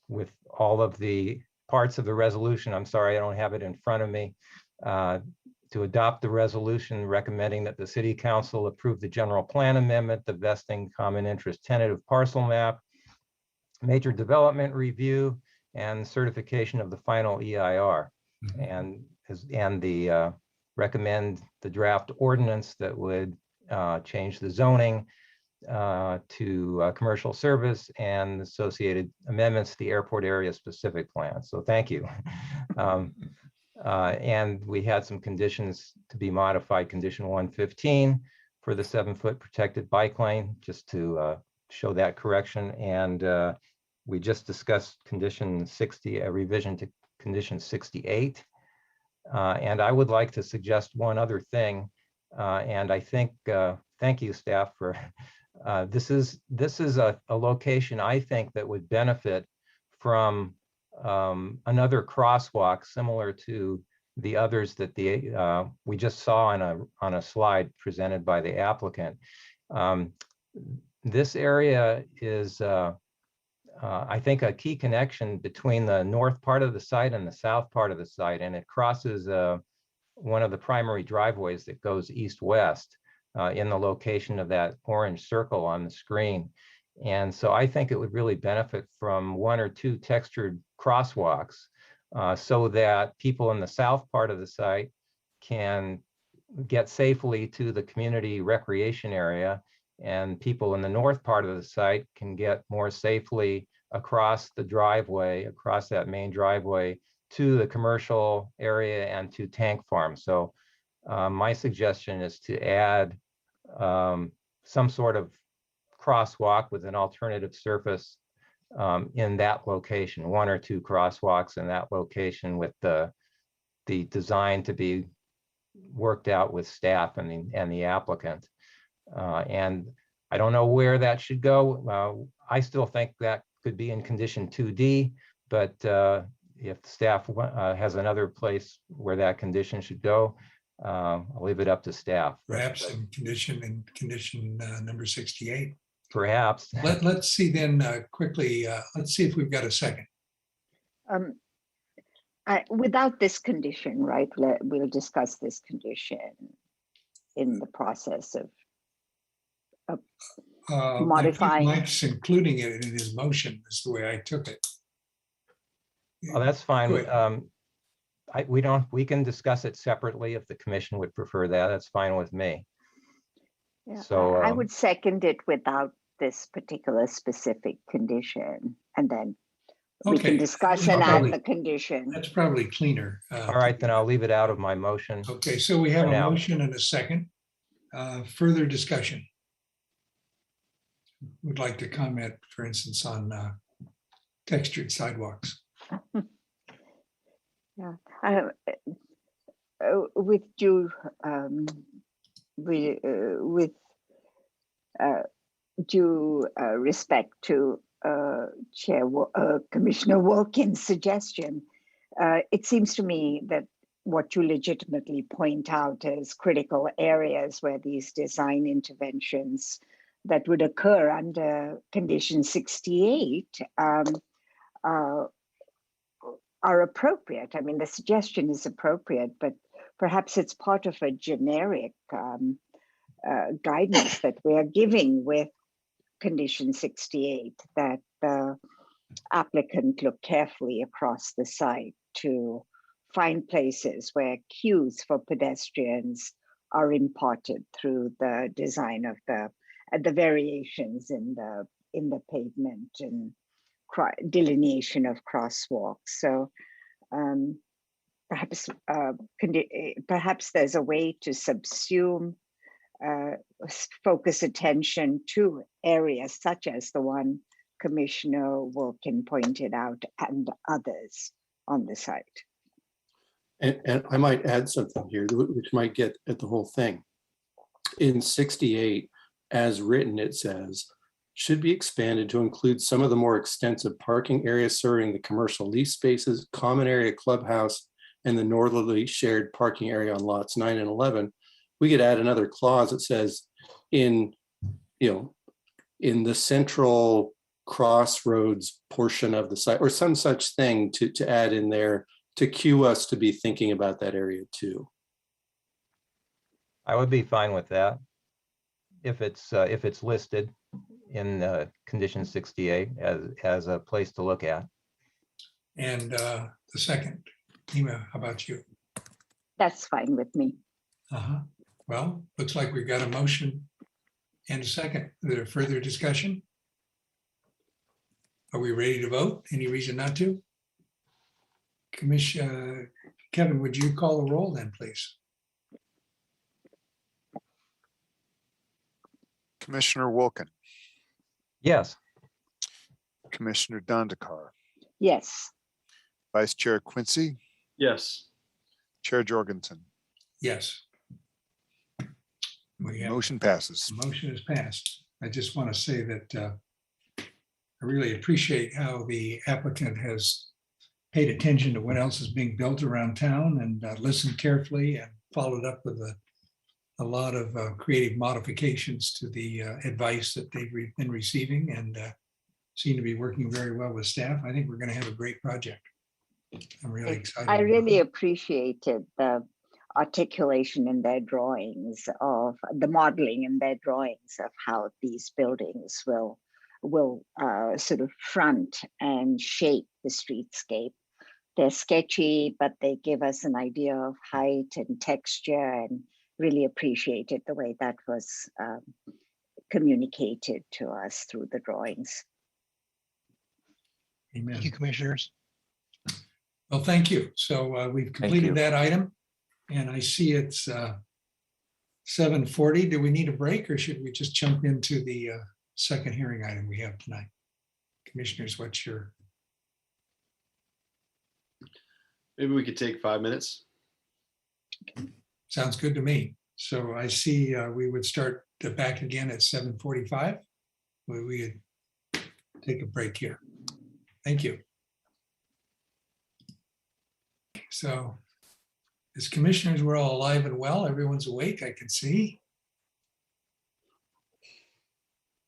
with all of the parts of the resolution. I'm sorry, I don't have it in front of me. To adopt the resolution recommending that the city council approve the general plan amendment, the vesting common interest tentative parcel map, major development review, and certification of the final EIR. And the recommend the draft ordinance that would change the zoning to commercial service and associated amendments to the airport area specific plan. So thank you. And we had some conditions to be modified. Condition 115 for the 7-foot protected bike lane, just to show that correction. And we just discussed condition 60, a revision to condition 68. And I would like to suggest one other thing. And I think, thank you, staff, for this is a location I think that would benefit from another crosswalk similar to the others that we just saw on a slide presented by the applicant. This area is, I think, a key connection between the north part of the site and the south part of the site, and it crosses one of the primary driveways that goes east-west in the location of that orange circle on the screen. And so I think it would really benefit from 1 or 2 textured crosswalks so that people in the south part of the site can get safely to the community recreation area, and people in the north part of the site can get more safely across the driveway, across that main driveway to the commercial area and to Tank Farm. So my suggestion is to add some sort of crosswalk with an alternative surface in that location, 1 or 2 crosswalks in that location, with the design to be worked out with staff and the applicant. And I don't know where that should go. I still think that could be in condition 2D, but if staff has another place where that condition should go, I'll leave it up to staff. Perhaps in condition number 68. Perhaps. Let's see then quickly, let's see if we've got a second. Without this condition, right, we'll discuss this condition in the process of modifying. Mike's including it in his motion, is the way I took it. Oh, that's fine. We can discuss it separately if the commission would prefer that. That's fine with me. Yeah, So I would second it without this particular specific condition, and then we Okay. can discuss and add the condition. That's probably cleaner. all right, then I'll leave it out of my motion. Okay, so we have For a now. motion and a second. Further discussion. Would like to comment, for instance, on textured sidewalks. Yeah, with due with due respect to Commissioner Wilkins' suggestion, it seems to me that what you legitimately point out as critical areas where these design interventions that would occur under condition 68 are appropriate. I mean, the suggestion is appropriate, but perhaps it's part of a generic guidance that we are giving with condition 68, that the applicant look carefully across the site to find places where cues for pedestrians are imparted through the design of the variations in the pavement and delineation of crosswalks. So perhaps there's a way to subsume, focus attention to areas such as the one Commissioner Wilkin pointed out and others on the site. And I might add something here, which might get at the whole thing. In 68, as written, it says, should be expanded to include some of the more extensive parking areas serving the commercial lease spaces, common area clubhouse, and the northerly shared parking area on lots 9 and 11. We could add another clause that says in the central crossroads portion of the site, or some such thing to add in there to cue us to be thinking about that area too. I would be fine with that if it's listed in condition 68 as a place to look at. And the second, Nima, how about you? That's fine with me. Well, looks like we've got a motion and a second. Is there further discussion? Are we ready to vote? Any reason not to? Commissioner Kevin, would you call the roll then, please? Commissioner Wilkin, Yes. Commissioner Dandekar, Yes. Vice Chair Quincy, Yes. Chair Jorgensen. Yes. We have, Motion passes. the motion is passed. I just want to say that I really appreciate how the applicant has paid attention to what else is being built around town and listened carefully and followed up with a lot of creative modifications to the advice that they've been receiving, and seem to be working very well with staff. I think we're going to have a great project. I'm really excited. I really appreciated the articulation in their drawings of the modeling in their drawings of how these buildings will sort of front and shape the streetscape. They're sketchy, but they give us an idea of height and texture, and really appreciated the way that was communicated to us through the drawings. Amen. Thank you, commissioners. Well, thank you. So we've completed that item, and I see it's 7:40. Do we need a break, or should we just jump into the second hearing item we have tonight? Commissioners, what's your? Maybe we could take 5 minutes. Sounds good to me. So I see we would start back again at 7:45. We would take a break here. Thank you. So as commissioners, we're all alive and well. Everyone's awake, I can see.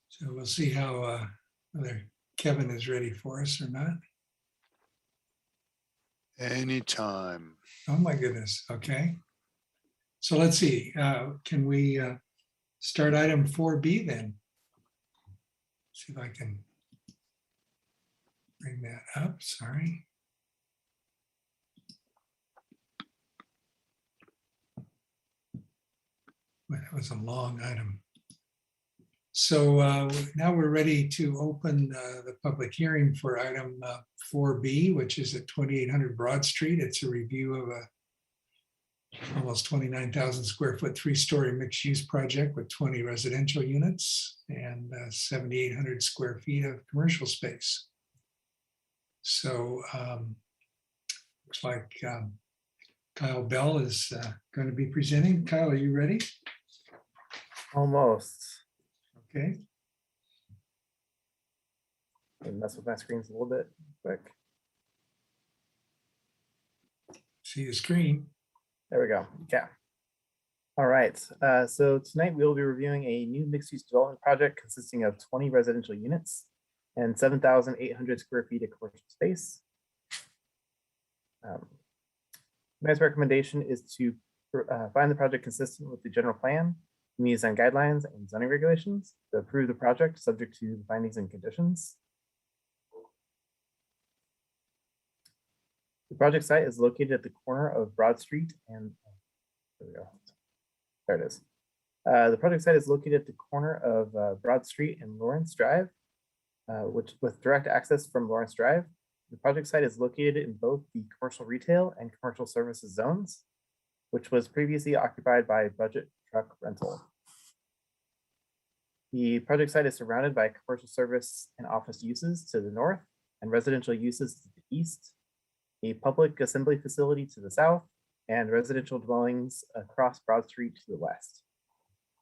So we'll see how whether Kevin is ready for us or not. Anytime. Oh my goodness, okay. So let's see, can we start item 4B then? See if I can bring that up, sorry. Well, that was a long item. So now we're ready to open the public hearing for item 4B, which is at 2800 Broad Street. It's a review of a almost 29,000 square foot, 3-story mixed use project with 20 residential units and 7,800 square feet of commercial space. So looks like Kyle Bell is going to be presenting. Kyle, are you ready? Almost. Okay. Mess with my screens a little bit quick. See the screen. There we go. Yeah. All right. So tonight we'll be reviewing a new mixed-use development project consisting of 20 residential units and 7,800 square feet of commercial space. Tonight's recommendation is to find the project consistent with the general plan, community design guidelines, and zoning regulations, to approve the project subject to the findings and conditions. The project site is located at the corner of Broad Street and there we go. There it is. The project site is located at the corner of Broad Street and Lawrence Drive, which with direct access from Lawrence Drive. The project site is located in both the commercial retail and commercial services zones, which was previously occupied by budget truck rental. The project site is surrounded by commercial service and office uses to the north and residential uses to the east, a public assembly facility to the south, and residential dwellings across Broad Street to the west.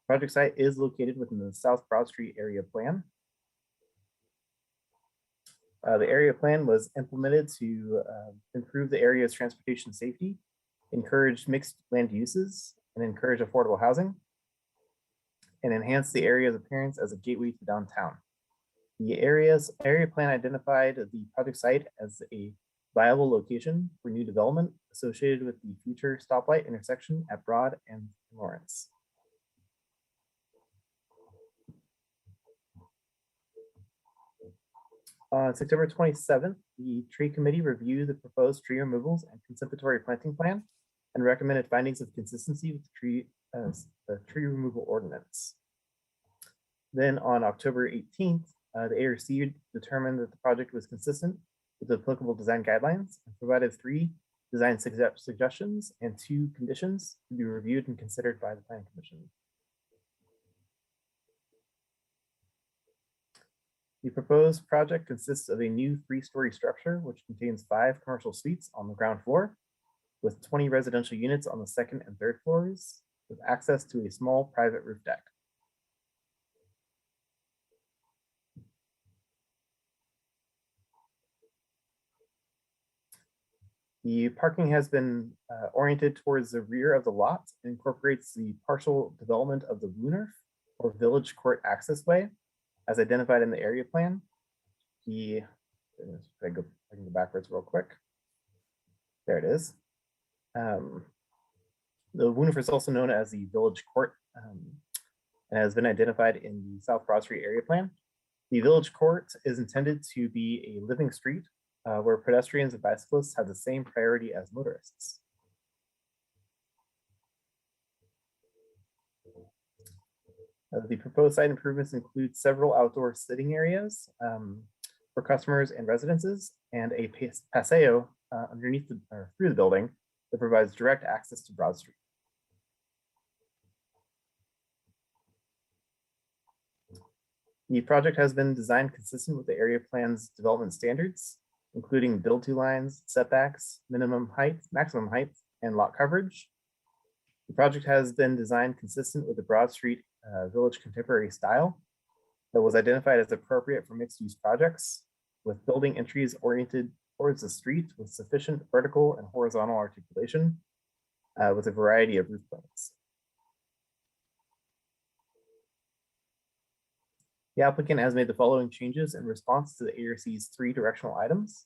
Project site is located within the South Broad Street area plan. The area plan was implemented to improve the area's transportation safety, encourage mixed land uses, and encourage affordable housing, and enhance the area's appearance as a gateway to downtown. The area plan identified the project site as a viable location for new development associated with the future stoplight intersection at Broad and Lawrence. On September 27th, the tree committee reviewed the proposed tree removals and conservatory planting plan and recommended findings of consistency with the tree removal ordinance. Then on October 18th, the ARC determined that the project was consistent with the applicable design guidelines and provided 3 design suggestions and 2 conditions to be reviewed and considered by the Planning Commission. The proposed project consists of a new 3-story structure, which contains 5 commercial suites on the ground floor, with 20 residential units on the 2nd and 3rd floors, with access to a small private roof deck. The parking has been oriented towards the rear of the lot and incorporates the partial development of the Wooner or Village Court Accessway as identified in the area plan. I can go backwards real quick. There it is. The Wooner is also known as the Village Court and has been identified in the South Broad Street area plan. The Village Court is intended to be a living street where pedestrians and bicyclists have the same priority as motorists. The proposed site improvements include several outdoor sitting areas for customers and residences, and a paseo underneath or through the building that provides direct access to Broad Street. The project has been designed consistent with the area plan's development standards, including build-to lines, setbacks, minimum height, maximum height, and lot coverage. The project has been designed consistent with the Broad Street Village contemporary style that was identified as appropriate for mixed-use projects, with building entries oriented towards the street with sufficient vertical and horizontal articulation, with a variety of roof planes. The applicant has made the following changes in response to the ARC's 3 directional items.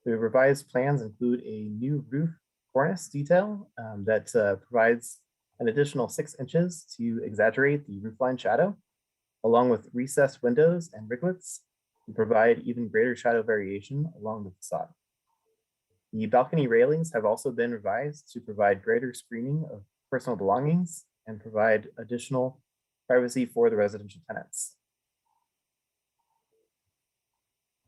The revised plans include a new roof cornice detail that provides an additional 6 inches to exaggerate the roofline shadow, along with recessed windows and riglets to provide even greater shadow variation along the facade. The balcony railings have also been revised to provide greater screening of personal belongings and provide additional privacy for the residential tenants.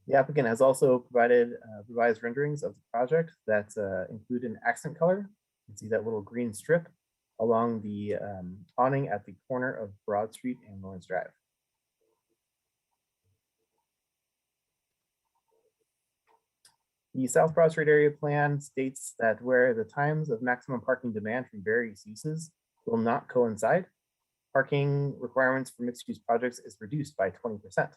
The applicant has also provided revised renderings of the project that include an accent color. You can see that little green strip along the awning at the corner of Broad Street and Lawrence Drive. The South Broad Street Area Plan states that where the times of maximum parking demand from various uses will not coincide, parking requirements for mixed-use projects is reduced by 20%.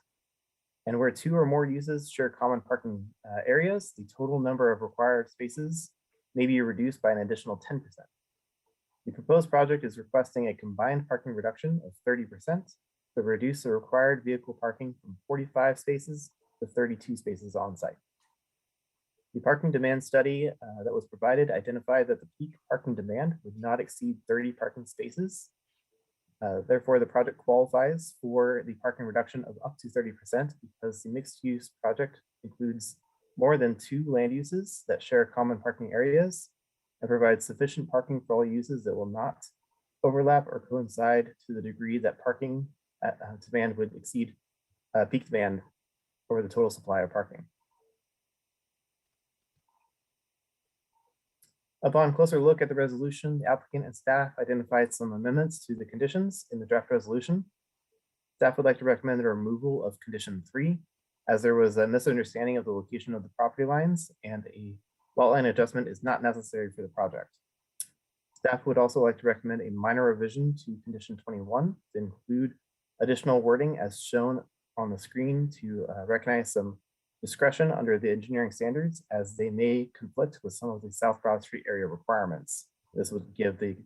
And where two or more uses share common parking areas, the total number of required spaces may be reduced by an additional 10%. The proposed project is requesting a combined parking reduction of 30% to reduce the required vehicle parking from 45 spaces to 32 spaces on site. The parking demand study that was provided identified that the peak parking demand would not exceed 30 parking spaces. Therefore, the project qualifies for the parking reduction of up to 30% because the mixed-use project includes more than two land uses that share common parking areas and provides sufficient parking for all uses that will not overlap or coincide to the degree that parking demand would exceed peak demand over the total supply of parking. Upon closer look at the resolution, the applicant and staff identified some amendments to the conditions in the draft resolution. Staff would like to recommend the removal of condition 3, as there was a misunderstanding of the location of the property lines and a lot line adjustment is not necessary for the project. Staff would also like to recommend a minor revision to condition 21 to include additional wording as shown on the screen to recognize some discretion under the engineering standards as they may conflict with some of the South Broad Street area requirements. This would give the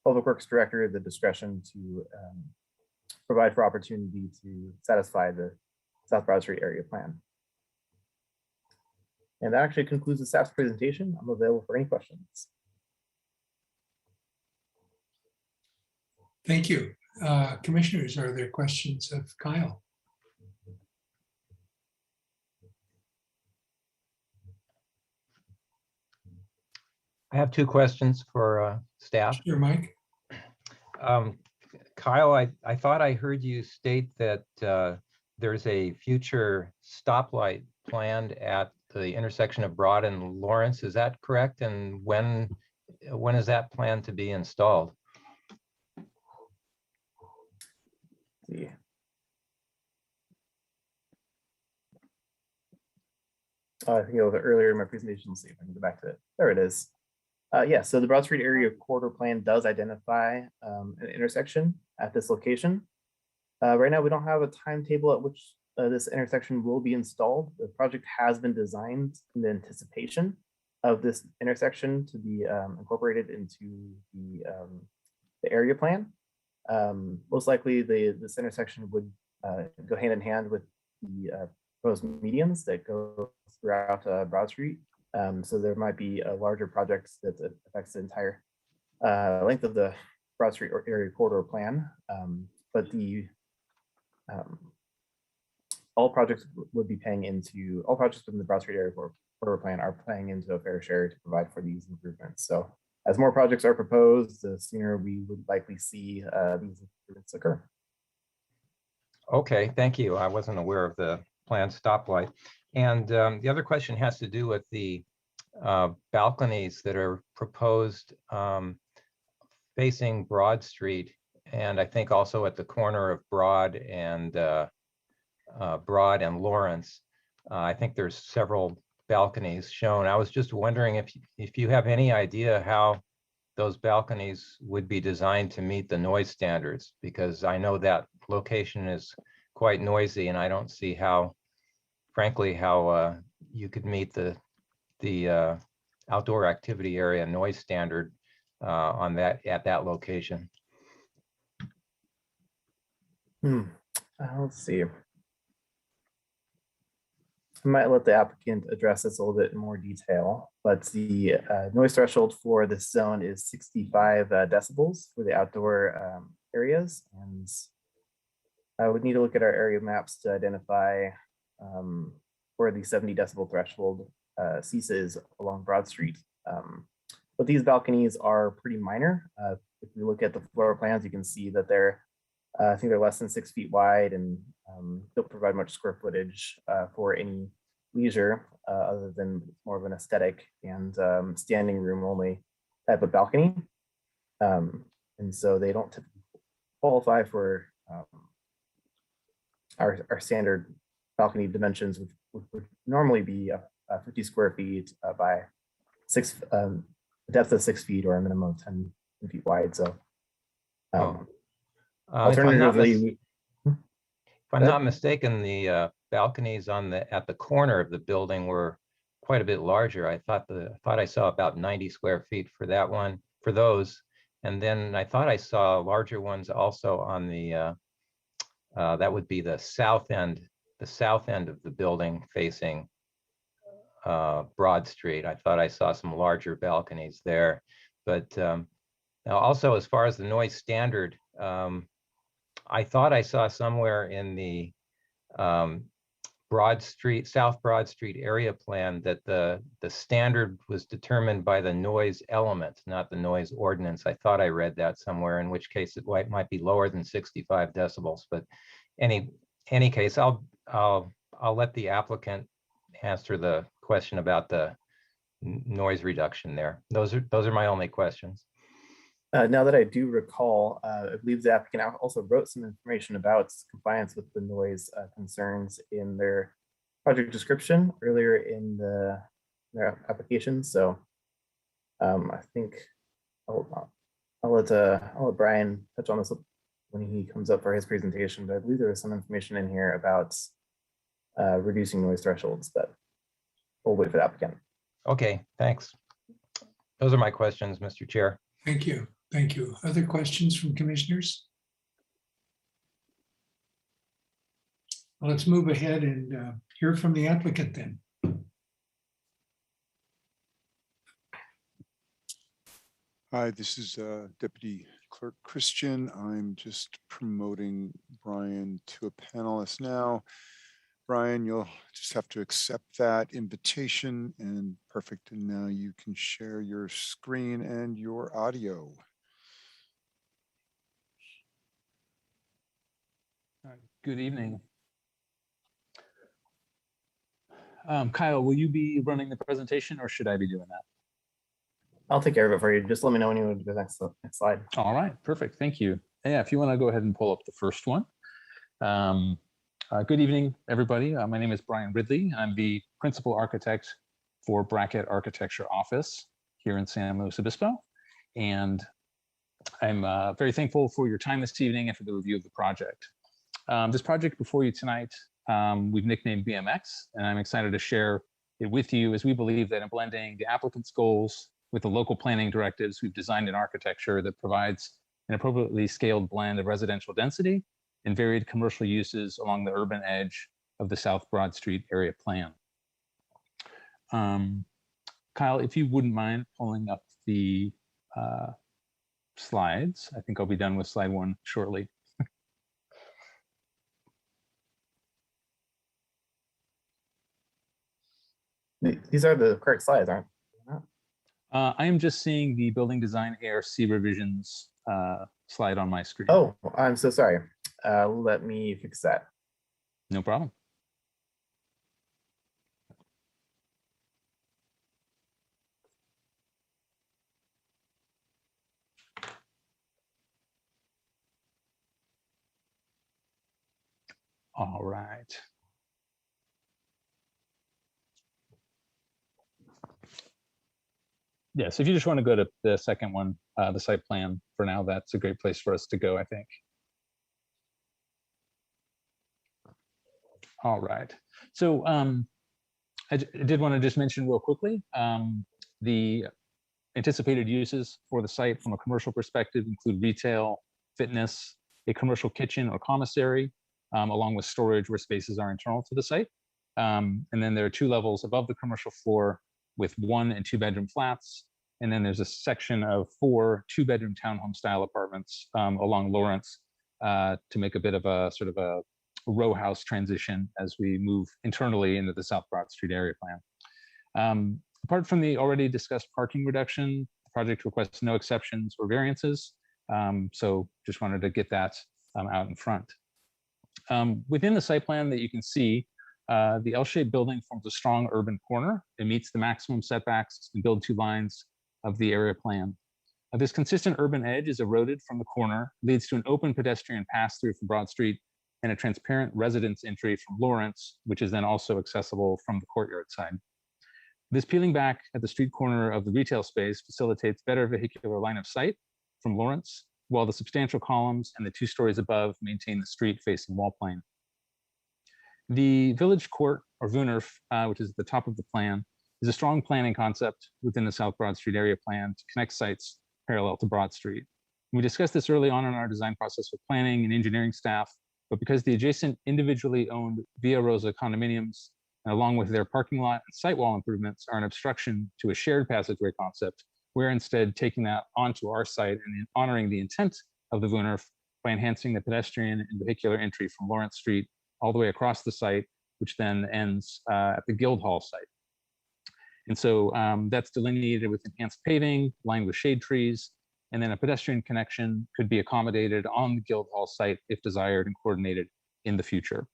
Public Works Director the discretion to provide for opportunity to satisfy the South Broad Street area plan. And that actually concludes the staff's presentation. I'm available for any questions. Thank you. Commissioners, are there questions of Kyle? I have two questions for staff. Sure, Mike. Kyle, I thought I heard you state that there's a future stoplight planned at the intersection of Broad and Lawrence. Is that correct? And when is that planned to be installed? Yeah. I think it was earlier in my presentation. Let's see if I can go back to it. There it is. Yeah, so the Broad Street area corridor plan does identify an intersection at this location. Right now, we don't have a timetable at which this intersection will be installed. The project has been designed in anticipation of this intersection to be incorporated into the area plan. Most likely, this intersection would go hand in hand with the proposed medians that go throughout Broad Street. So there might be a larger project that affects the entire length of the Broad Street area corridor plan. But all projects would be paying into, all projects within the Broad Street area corridor plan are paying into a fair share to provide for these improvements. So as more projects are proposed, the sooner we would likely see these improvements occur. Okay, thank you. I wasn't aware of the planned stoplight. And the other question has to do with the balconies that are proposed facing Broad Street, and I think also at the corner of Broad and Lawrence. I think there's several balconies shown. I was just wondering if you have any idea how those balconies would be designed to meet the noise standards, because I know that location is quite noisy, and I don't see how, frankly, how you could meet the outdoor activity area noise standard on that at that location. Let's see. I might let the applicant address this a little bit in more detail, but the noise threshold for this zone is 65 decibels for the outdoor areas, and I would need to look at our area maps to identify where the 70 decibel threshold ceases along Broad Street. But these balconies are pretty minor. If you look at the floor plans, you can see that they're, I think they're less than 6 feet wide and don't provide much square footage for any leisure other than more of an aesthetic and standing room only type of balcony. And so they don't typically qualify for our standard balcony dimensions, which would normally be 50 square feet by a depth of 6 feet or a minimum of 10 feet wide. So If alternatively, I'm not mistaken, the balconies at the corner of the building were quite a bit larger. I thought I saw about 90 square feet for that one, for those. And then I thought I saw larger ones also on the that would be the south end of the building facing Broad Street. I thought I saw some larger balconies there. But now also, as far as the noise standard, I thought I saw somewhere in the South Broad Street area plan that the standard was determined by the noise element, not the noise ordinance. I thought I read that somewhere, in which case it might be lower than 65 decibels. But any case, I'll let the applicant answer the question about the noise reduction there. Those are my only questions. Now that I do recall, I believe the applicant also wrote some information about compliance with the noise concerns in their project description earlier in their application. So I think I'll let Brian touch on this when he comes up for his presentation. But I believe there was some information in here about reducing noise thresholds, but we'll wait for the applicant. Okay, thanks. Those are my questions, Mr. Chair. Thank you. Thank you. Other questions from commissioners? Well, let's move ahead and hear from the applicant then. Hi, this is Deputy Clerk Christian. I'm just promoting Brian to a panelist now. Brian, you'll just have to accept that invitation, and perfect. And now you can share your screen and your audio. Good evening. Kyle, will you be running the presentation or should I be doing that? I'll take care of it for you. Just let me know when you want to do the next slide. All right, perfect. Thank you. Yeah, if you want to go ahead and pull up the first one. Good evening, everybody. My name is Brian Ridley. I'm the principal architect for Brackett Architecture Office here in San Luis Obispo. And I'm very thankful for your time this evening and for the review of the project. This project before you tonight, we've nicknamed BMX, and I'm excited to share it with you as we believe that in blending the applicant's goals with the local planning directives, we've designed an architecture that provides an appropriately scaled blend of residential density and varied commercial uses along the urban edge of the South Broad Street area plan. Kyle, if you wouldn't mind pulling up the slides, I think I'll be done with slide one shortly. These are the correct slides, aren't they? I am just seeing the building design ARC revisions slide on my screen. Oh, I'm so sorry. Let me fix that. No problem. All right. Yeah, so if you just want to go to the second one, the site plan for now, that's a great place for us to go, I think. All right. So I did want to just mention real quickly, the anticipated uses for the site from a commercial perspective include retail, fitness, a commercial kitchen or commissary, along with storage where spaces are internal to the site. And then there are 2 levels above the commercial floor with 1 and 2 bedroom flats. And then there's a section of 4 2-bedroom townhome style apartments along Lawrence to make a bit of a sort of a row house transition as we move internally into the South Broad Street area plan. Apart from the already discussed parking reduction, the project requests no exceptions or variances. So just wanted to get that out in front. Within the site plan that you can see, the L-shaped building forms a strong urban corner. It meets the maximum setbacks and build-to lines of the area plan. This consistent urban edge is eroded from the corner, leads to an open pedestrian pass-through from Broad Street and a transparent residence entry from Lawrence, which is then also accessible from the Courtyard side. This peeling back at the street corner of the retail space facilitates better vehicular line of sight from Lawrence, while the substantial columns and the 2 stories above maintain the street facing wall plane. The village court, or Wunnerf, which is at the top of the plan, is a strong planning concept within the South Broad Street area plan to connect sites parallel to Broad Street. We discussed this early on in our design process with planning and engineering staff, but because the adjacent individually owned Via Rosa condominiums, along with their parking lot and site wall improvements, are an obstruction to a shared passageway concept, we're instead taking that onto our site and honoring the intent of the Wunnerf by enhancing the pedestrian and vehicular entry from Lawrence Street all the way across the site, which then ends at the Guildhall site. And so that's delineated with enhanced paving, lined with shade trees, and then a pedestrian connection could be accommodated on the Guildhall site if desired and coordinated in the future.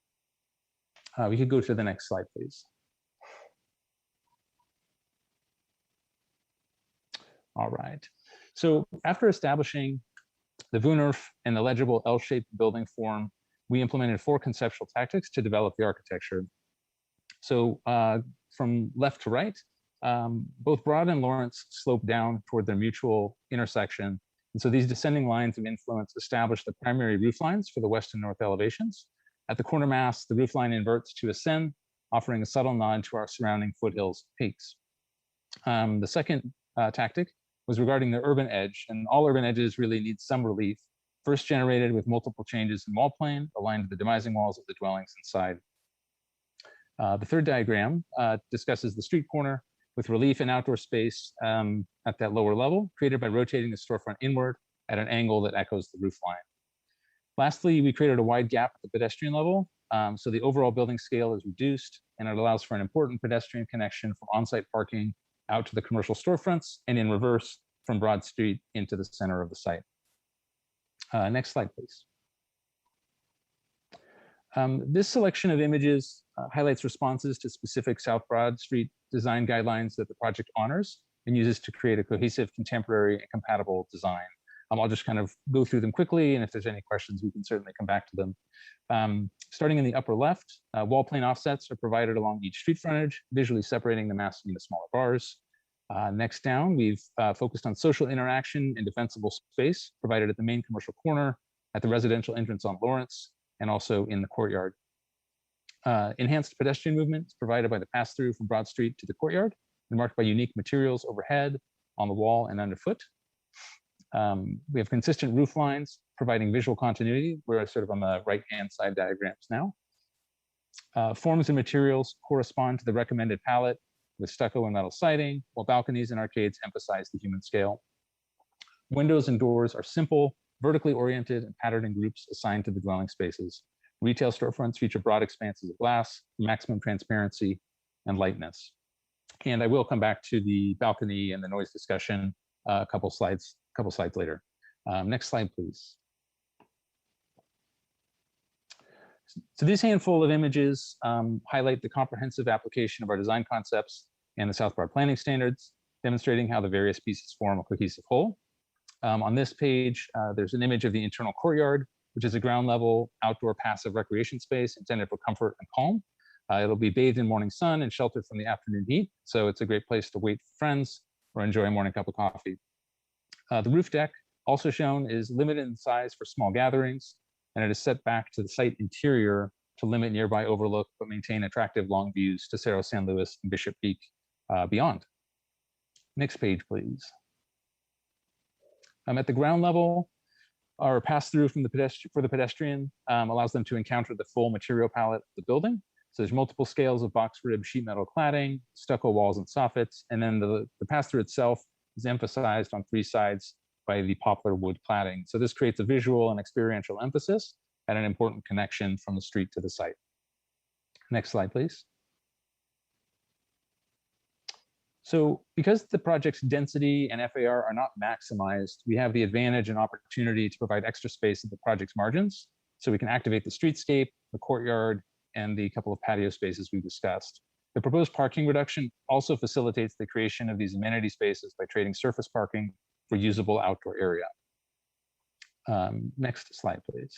We could go to the next slide, please. All right. So after establishing the Wunnerf and the legible L-shaped building form, we implemented 4 conceptual tactics to develop the architecture. So from left to right, both Broad and Lawrence slope down toward their mutual intersection. And so these descending lines of influence establish the primary roof lines for the west and north elevations. At the corner mass, the roof line inverts to ascend, offering a subtle nod to our surrounding foothills peaks. The second tactic was regarding the urban edge, and all urban edges really need some relief, first generated with multiple changes in wall plane aligned to the demising walls of the dwellings inside. The third diagram discusses the street corner with relief and outdoor space at that lower level, created by rotating the storefront inward at an angle that echoes the roof line. Lastly, we created a wide gap at the pedestrian level, so the overall building scale is reduced, and it allows for an important pedestrian connection from on-site parking out to the commercial storefronts and in reverse from Broad Street into the center of the site. Next slide, please. This selection of images highlights responses to specific South Broad Street design guidelines that the project honors and uses to create a cohesive, contemporary, and compatible design. I'll just kind of go through them quickly, and if there's any questions, we can certainly come back to them. Starting in the upper left, wall plane offsets are provided along each street frontage, visually separating the massing into smaller bars. Next down, we've focused on social interaction and defensible space provided at the main commercial corner, at the residential entrance on Lawrence, and also in the courtyard. Enhanced pedestrian movements provided by the pass-through from Broad Street to the courtyard, and marked by unique materials overhead, on the wall, and underfoot. We have consistent roof lines providing visual continuity. We're sort of on the right-hand side diagrams now. Forms and materials correspond to the recommended palette with stucco and metal siding, while balconies and arcades emphasize the human scale. Windows and doors are simple, vertically oriented, and patterned in groups assigned to the dwelling spaces. Retail storefronts feature broad expanses of glass, maximum transparency, and lightness. And I will come back to the balcony and the noise discussion a couple slides later. Next slide, please. So this handful of images highlight the comprehensive application of our design concepts and the South Broad planning standards, demonstrating how the various pieces form a cohesive whole. On this page, there's an image of the internal courtyard, which is a ground level outdoor passive recreation space intended for comfort and calm. It'll be bathed in morning sun and sheltered from the afternoon heat. So it's a great place to wait for friends or enjoy a morning cup of coffee. The roof deck, also shown, is limited in size for small gatherings, and it is set back to the site interior to limit nearby overlook, but maintain attractive long views to Cerro San Luis and Bishop Peak beyond. Next page, please. At the ground level, our pass-through for the pedestrian allows them to encounter the full material palette of the building. So there's multiple scales of box rib sheet metal cladding, stucco walls and soffits, and then the pass-through itself is emphasized on 3 sides by the poplar wood cladding. So this creates a visual and experiential emphasis and an important connection from the street to the site. Next slide, please. So because the project's density and FAR are not maximized, we have the advantage and opportunity to provide extra space at the project's margins. So we can activate the streetscape, the courtyard, and the couple of patio spaces we discussed. The proposed parking reduction also facilitates the creation of these amenity spaces by trading surface parking for usable outdoor area. Next slide, please.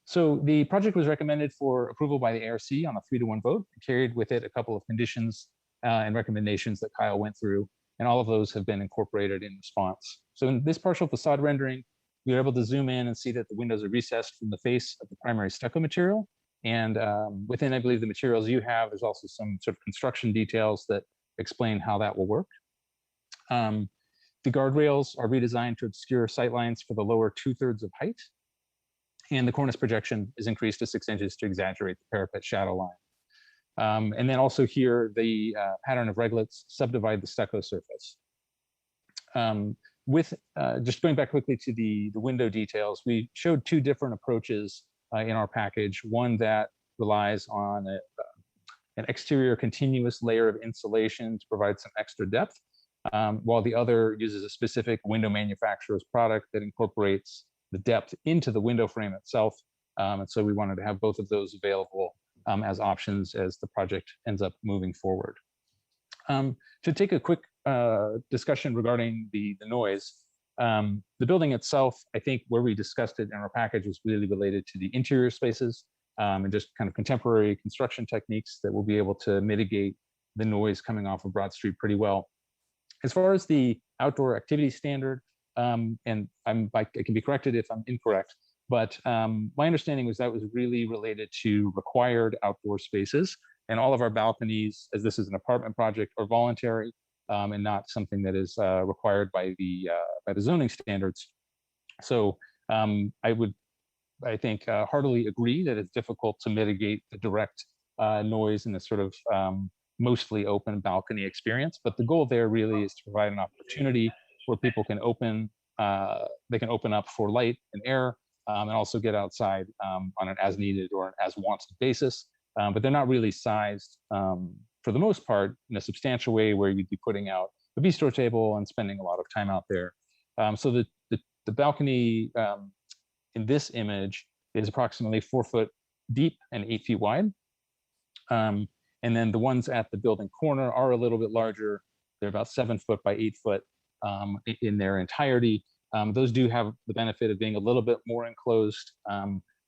So the project was recommended for approval by the ARC on a 3-to-1 vote. It carried with it a couple of conditions and recommendations that Kyle went through, and all of those have been incorporated in response. So in this partial facade rendering, we were able to zoom in and see that the windows are recessed from the face of the primary stucco material. And within, I believe, the materials you have, there's also some sort of construction details that explain how that will work. The guardrails are redesigned to obscure sightlines for the lower 2/3 of height. And the cornice projection is increased to 6 inches to exaggerate the parapet shadow line. And then also here, the pattern of reglets subdivide the stucco surface. Just going back quickly to the window details, we showed 2 different approaches in our package. One that relies on an exterior continuous layer of insulation to provide some extra depth, while the other uses a specific window manufacturer's product that incorporates the depth into the window frame itself. And so we wanted to have both of those available as options as the project ends up moving forward. To take a quick discussion regarding the noise, the building itself, I think where we discussed it in our package was really related to the interior spaces and just kind of contemporary construction techniques that will be able to mitigate the noise coming off of Broad Street pretty well. As far as the outdoor activity standard, and I can be corrected if I'm incorrect, but my understanding was that was really related to required outdoor spaces, and all of our balconies, as this is an apartment project, are voluntary and not something that is required by the zoning standards. So I think heartily agree that it's difficult to mitigate the direct noise in this sort of mostly open balcony experience, but the goal there really is to provide an opportunity where people can open up for light and air and also get outside on an as needed or an as wanted basis. But they're not really sized for the most part in a substantial way where you'd be putting out a bistro table and spending a lot of time out there. So the balcony in this image is approximately 4 foot deep and 8 feet wide. And then the ones at the building corner are a little bit larger. They're about 7 foot by 8 foot in their entirety. Those do have the benefit of being a little bit more enclosed.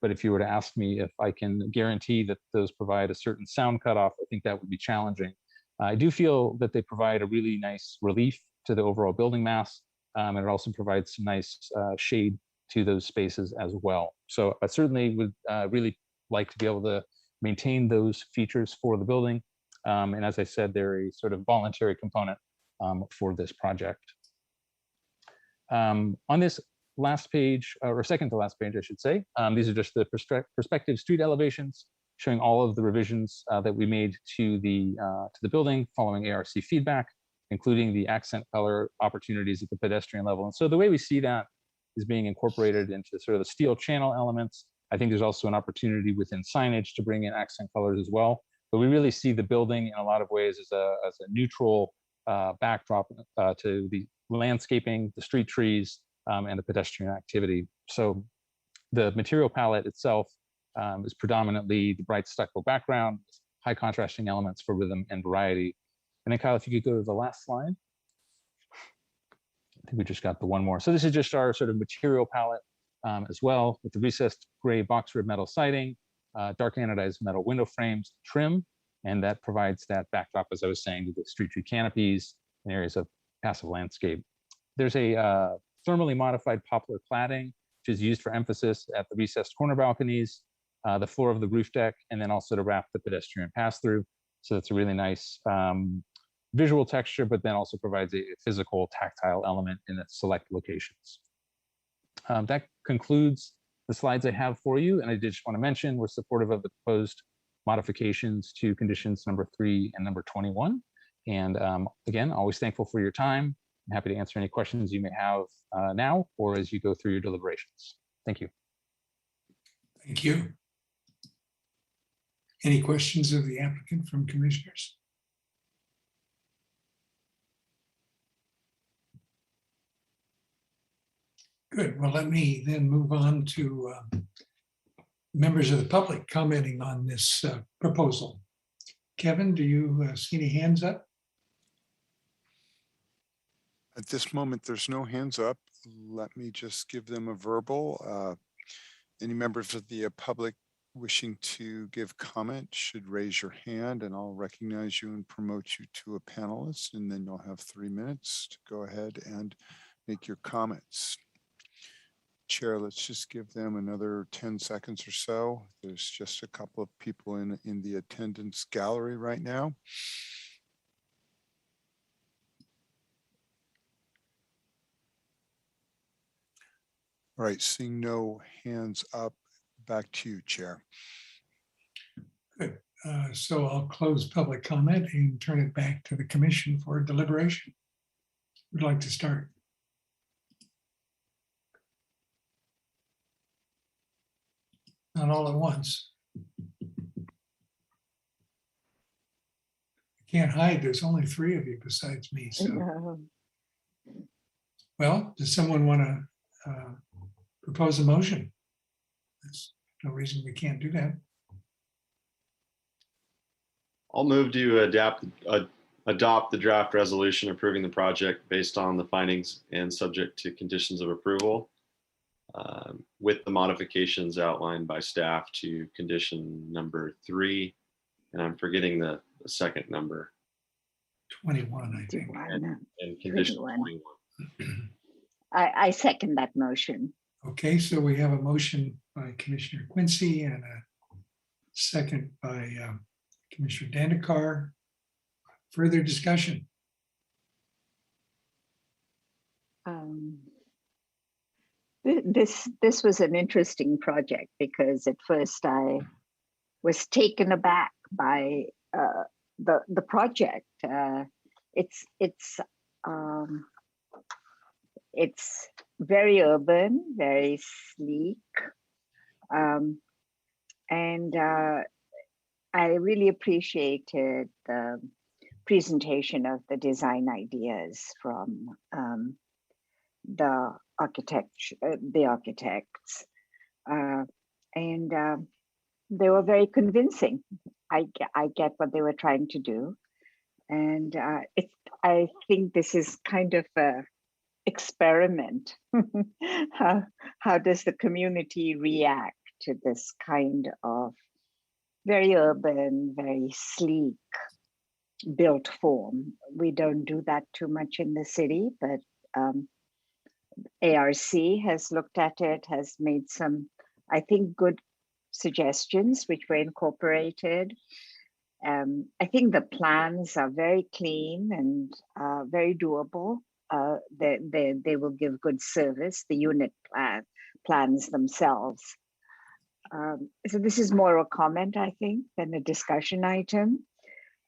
But if you were to ask me if I can guarantee that those provide a certain sound cutoff, I think that would be challenging. I do feel that they provide a really nice relief to the overall building mass. And it also provides some nice shade to those spaces as well. So I certainly would really like to be able to maintain those features for the building. And as I said, they're a sort of voluntary component for this project. On this last page, or second to last page, I should say, these are just the perspective street elevations showing all of the revisions that we made to the building following ARC feedback, including the accent color opportunities at the pedestrian level. And so the way we see that is being incorporated into sort of the steel channel elements. I think there's also an opportunity within signage to bring in accent colors as well. But we really see the building in a lot of ways as a neutral backdrop to the landscaping, the street trees, and the pedestrian activity. So the material palette itself is predominantly the bright stucco background, high contrasting elements for rhythm and variety. And then Kyle, if you could go to the last slide. I think we just got the one more. So this is just our sort of material palette as well, with the recessed gray box rib metal siding, dark anodized metal window frames, trim, and that provides that backdrop, as I was saying, to the street tree canopies and areas of passive landscape. There's a thermally modified poplar cladding, which is used for emphasis at the recessed corner balconies, the floor of the roof deck, and then also to wrap the pedestrian pass-through. So it's a really nice visual texture, but then also provides a physical tactile element in the select locations. That concludes the slides I have for you. And I just want to mention we're supportive of the proposed modifications to conditions number 3 and number 21. And again, always thankful for your time. I'm happy to answer any questions you may have now or as you go through your deliberations. Thank you. Thank you. Any questions of the applicant from commissioners? Good. Well, let me then move on to members of the public commenting on this proposal. Kevin, do you see any hands up? At this moment, there's no hands up. Let me just give them a verbal. Any members of the public wishing to give comment should raise your hand, and I'll recognize you and promote you to a panelist, and then you'll have 3 minutes to go ahead and make your comments. Chair, let's just give them another 10 seconds or so. There's just a couple of people in the attendance gallery right now. All right, seeing no hands up, back to you, Chair. Good. So I'll close public comment and turn it back to the commission for deliberation. Would like to start. Not all at once. I can't hide, there's only 3 of you besides me, so. Well, does someone want to propose a motion? There's no reason we can't do that. I'll move to adopt the draft resolution approving the project based on the findings and subject to conditions of approval, with the modifications outlined by staff to condition number 3. And I'm forgetting the second number. 21, I think. And condition 21. I second that motion. Okay, so we have a motion by Commissioner Quincy and a second by Commissioner Dandekar. Further discussion? This was an interesting project because at first I was taken aback by the project. It's very urban, very sleek, and I really appreciated the presentation of the design ideas from the architects, and they were very convincing. I get what they were trying to do, and I think this is kind of a experiment. How does the community react to this kind of very urban, very sleek built form? We don't do that too much in the city, but ARC has looked at it, has made some, I think, good suggestions which were incorporated. I think the plans are very clean and very doable. They will give good service, the unit plans themselves. So this is more a comment, I think, than a discussion item.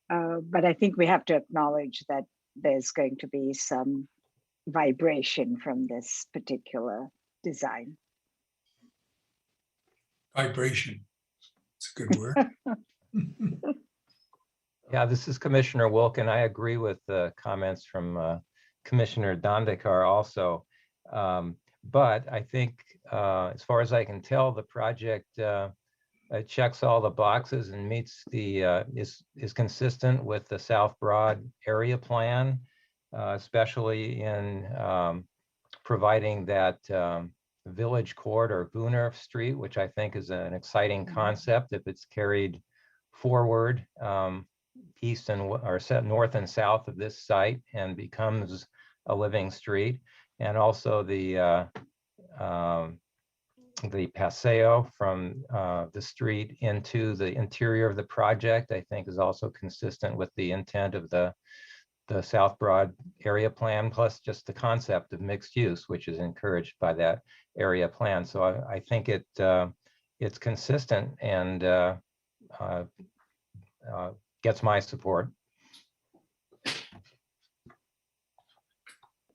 But I think we have to acknowledge that there's going to be some vibration from this particular design. Vibration. It's a good word. Yeah, this is Commissioner Wilkin. I agree with the comments from Commissioner Dandekar also. But I think, as far as I can tell, the project checks all the boxes and meets the is consistent with the South Broad area plan, especially in providing that village corridor, Booner Street, which I think is an exciting concept if it's carried forward east and or set north and south of this site and becomes a living street. And also the paseo from the street into the interior of the project, I think, is also consistent with the intent of the South Broad area plan, plus just the concept of mixed use, which is encouraged by that area plan. So I think it's consistent and gets my support.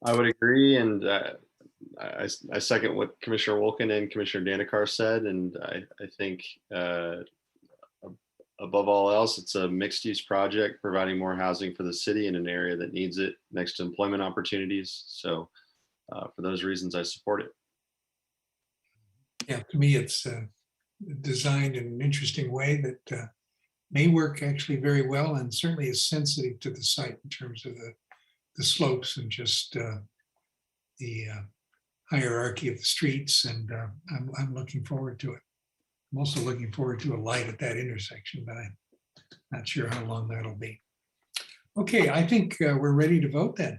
I would agree, and I second what Commissioner Wilkin and Commissioner Dandekar said, and I think above all else, it's a mixed-use project providing more housing for the city in an area that needs it next to employment opportunities. So for those reasons, I support it. Yeah, to me, it's designed in an interesting way that may work actually very well and certainly is sensitive to the site in terms of the slopes and just the hierarchy of the streets, and I'm looking forward to it. I'm also looking forward to a light at that intersection, but I'm not sure how long that'll be. Okay, I think we're ready to vote then.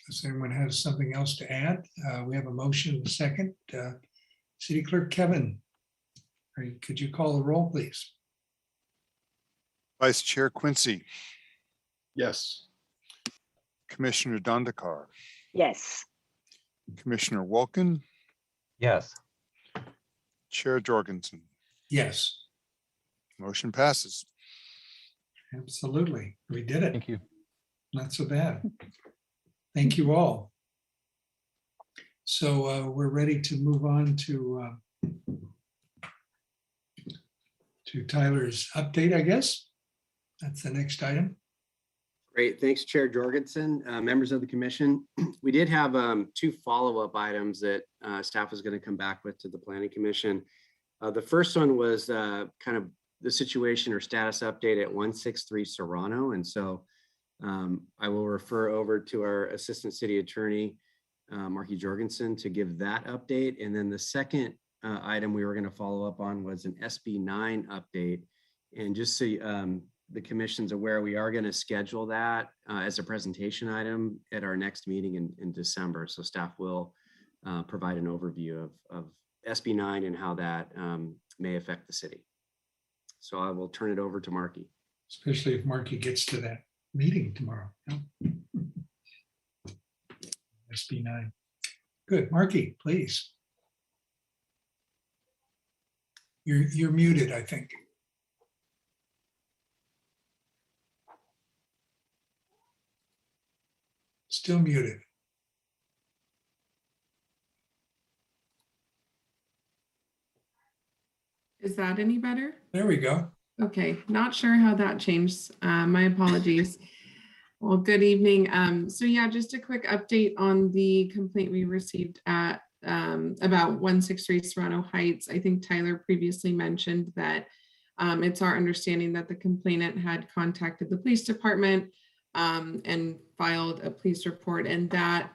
If anyone has something else to add, we have a motion and a second. City Clerk Kevin, could you call the roll, please? Vice Chair Quincy, Yes. Commissioner Dondekar, Yes. Commissioner Wolkin, Yes. Chair Jorgensen. Yes, Motion passes. absolutely. We did it. Thank you. Not so bad. Thank you all. So we're ready to move on to Tyler's update, I guess. That's the next item. Great, thanks, Chair Jorgensen. Members of the commission, we did have 2 follow-up items that staff was going to come back with to the Planning Commission. The first one was kind of the situation or status update at 163 Serrano. And so I will refer over to our Assistant City Attorney, Marky Jorgensen, to give that update. And then the second item we were going to follow up on was an SB9 update. And just so the commission's aware, we are going to schedule that as a presentation item at our next meeting in December. So staff will provide an overview of SB9 and how that may affect the city. So I will turn it over to Marky. Especially if Marky gets to that meeting tomorrow. SB9. Good, Marky, please. You're muted, I think. Still muted. Is that any better? There we go. Okay, not sure how that changed. My apologies. Well, good evening. So yeah, just a quick update on the complaint we received at about 163 Serrano Heights. I think Tyler previously mentioned that it's our understanding that the complainant had contacted the police department and filed a police report, and that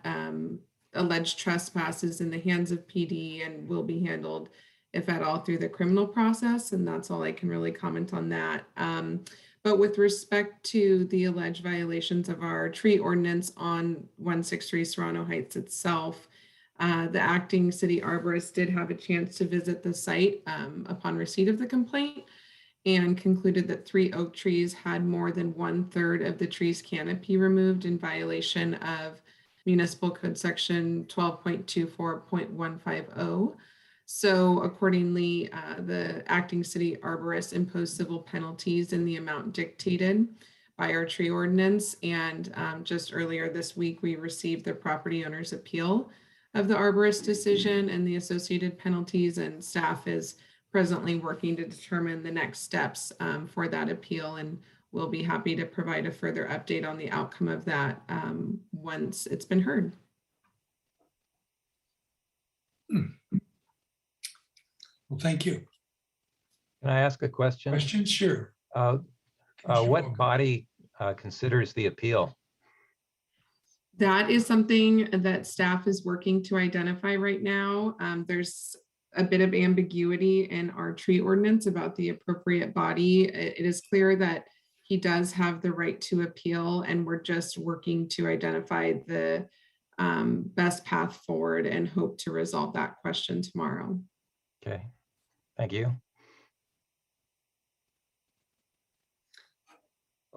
alleged trespass is in the hands of PD and will be handled, if at all, through the criminal process. And that's all I can really comment on that. But with respect to the alleged violations of our tree ordinance on 163 Serrano Heights itself, the acting city arborist did have a chance to visit the site upon receipt of the complaint, and concluded that 3 oak trees had more than 1/3 of the tree's canopy removed in violation of Municipal Code Section 12.24.150. So accordingly, the acting city arborist imposed civil penalties in the amount dictated by our tree ordinance. And just earlier this week, we received the property owner's appeal of the arborist decision and the associated penalties, and staff is presently working to determine the next steps for that appeal. And we'll be happy to provide a further update on the outcome of that once it's been heard. Well, thank you. Can I ask a question? Questions? Sure. What body considers the appeal? That is something that staff is working to identify right now. There's a bit of ambiguity in our tree ordinance about the appropriate body. It is clear that he does have the right to appeal, and we're just working to identify the best path forward and hope to resolve that question tomorrow. Okay, thank you.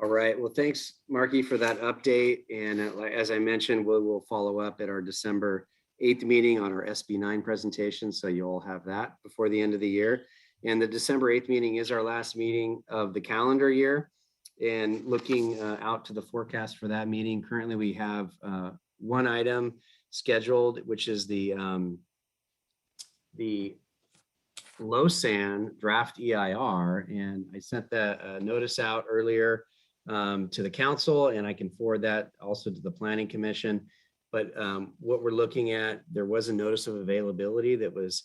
All right, well, thanks, Marky, for that update. And as I mentioned, we will follow up at our December 8th meeting on our SB9 presentation. So you'll have that before the end of the year. And the December 8th meeting is our last meeting of the calendar year. And looking out to the forecast for that meeting, currently we have one item scheduled, which is the LoSAN draft EIR. And I sent that notice out earlier to the council, and I can forward that also to the Planning Commission. But what we're looking at, there was a notice of availability that was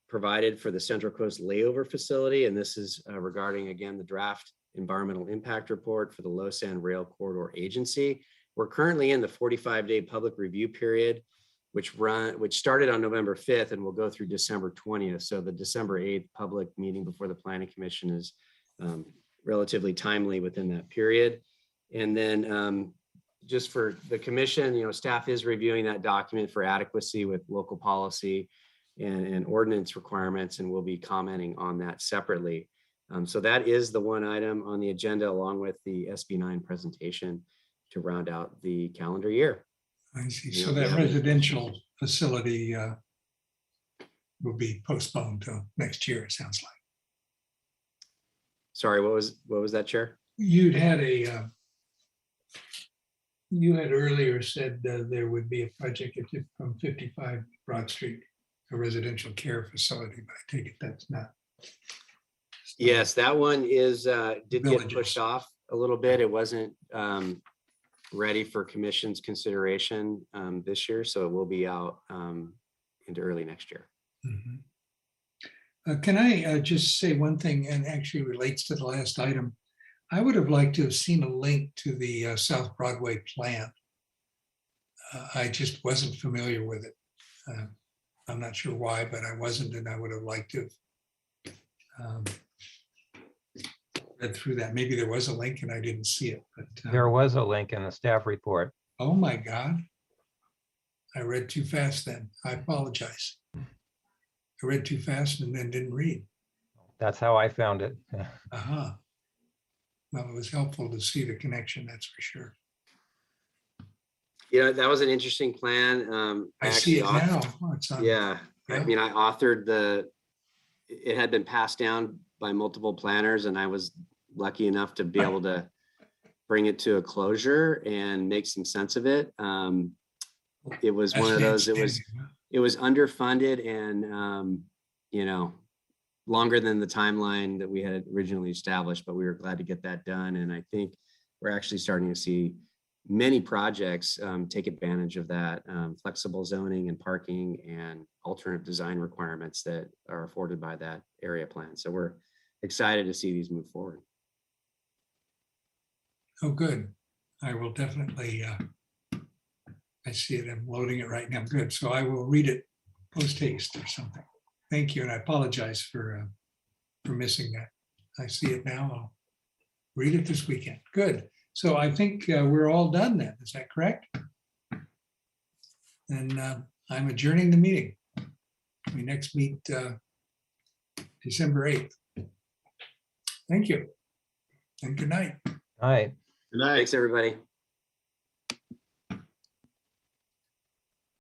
provided for the Central Coast Layover Facility. And this is regarding, again, the draft environmental impact report for the LoSAN Rail Corridor Agency. We're currently in the 45-day public review period. which started on November 5th and will go through December 20th. So the December 8th public meeting before the Planning Commission is relatively timely within that period. And then just for the commission, staff is reviewing that document for adequacy with local policy and ordinance requirements, and we'll be commenting on that separately. So that is the one item on the agenda, along with the SB9 presentation to round out the calendar year. I see. So that residential facility will be postponed till next year, it sounds like. Sorry, what was that, Chair? You had earlier said there would be a project from 55 Broad Street, a residential care facility, but I take it that's not. Yes, that one did get pushed off a little bit. It wasn't ready for commission's consideration this year, so it will be out into early next year. Mm-hmm. Can I just say one thing, and actually relates to the last item? I would have liked to have seen a link to the South Broadway plan. I just wasn't familiar with it. I'm not sure why, but I wasn't, and I would have liked to have read through that. Maybe there was a link and I didn't see it. But There was a link in the staff report. oh my God. I read too fast then. I apologize. I read too fast and then didn't read. That's how I found it. Uh-huh. Well, it was helpful to see the connection, that's for sure. That was an interesting plan. I see it now. Oh, it's on. Yeah, I mean, I authored it had been passed down by multiple planners, and I was lucky enough to be able to bring it to a closure and make some sense of it. It was one of those, it was underfunded and, longer than the timeline that we had originally established, but we were glad to get that done. And I think we're actually starting to see many projects take advantage of that flexible zoning and parking and alternative design requirements that are afforded by that area plan. So we're excited to see these move forward. Oh, good. I will definitely, I see it, I'm loading it right now. Good. So I will read it post haste or something. Thank you. And I apologize for missing that. I see it now. I'll read it this weekend. Good. So I think we're all done then. Is that correct? And I'm adjourning the meeting. We next meet December 8th. Thank you. And good night. All right. Good night. Thanks, everybody.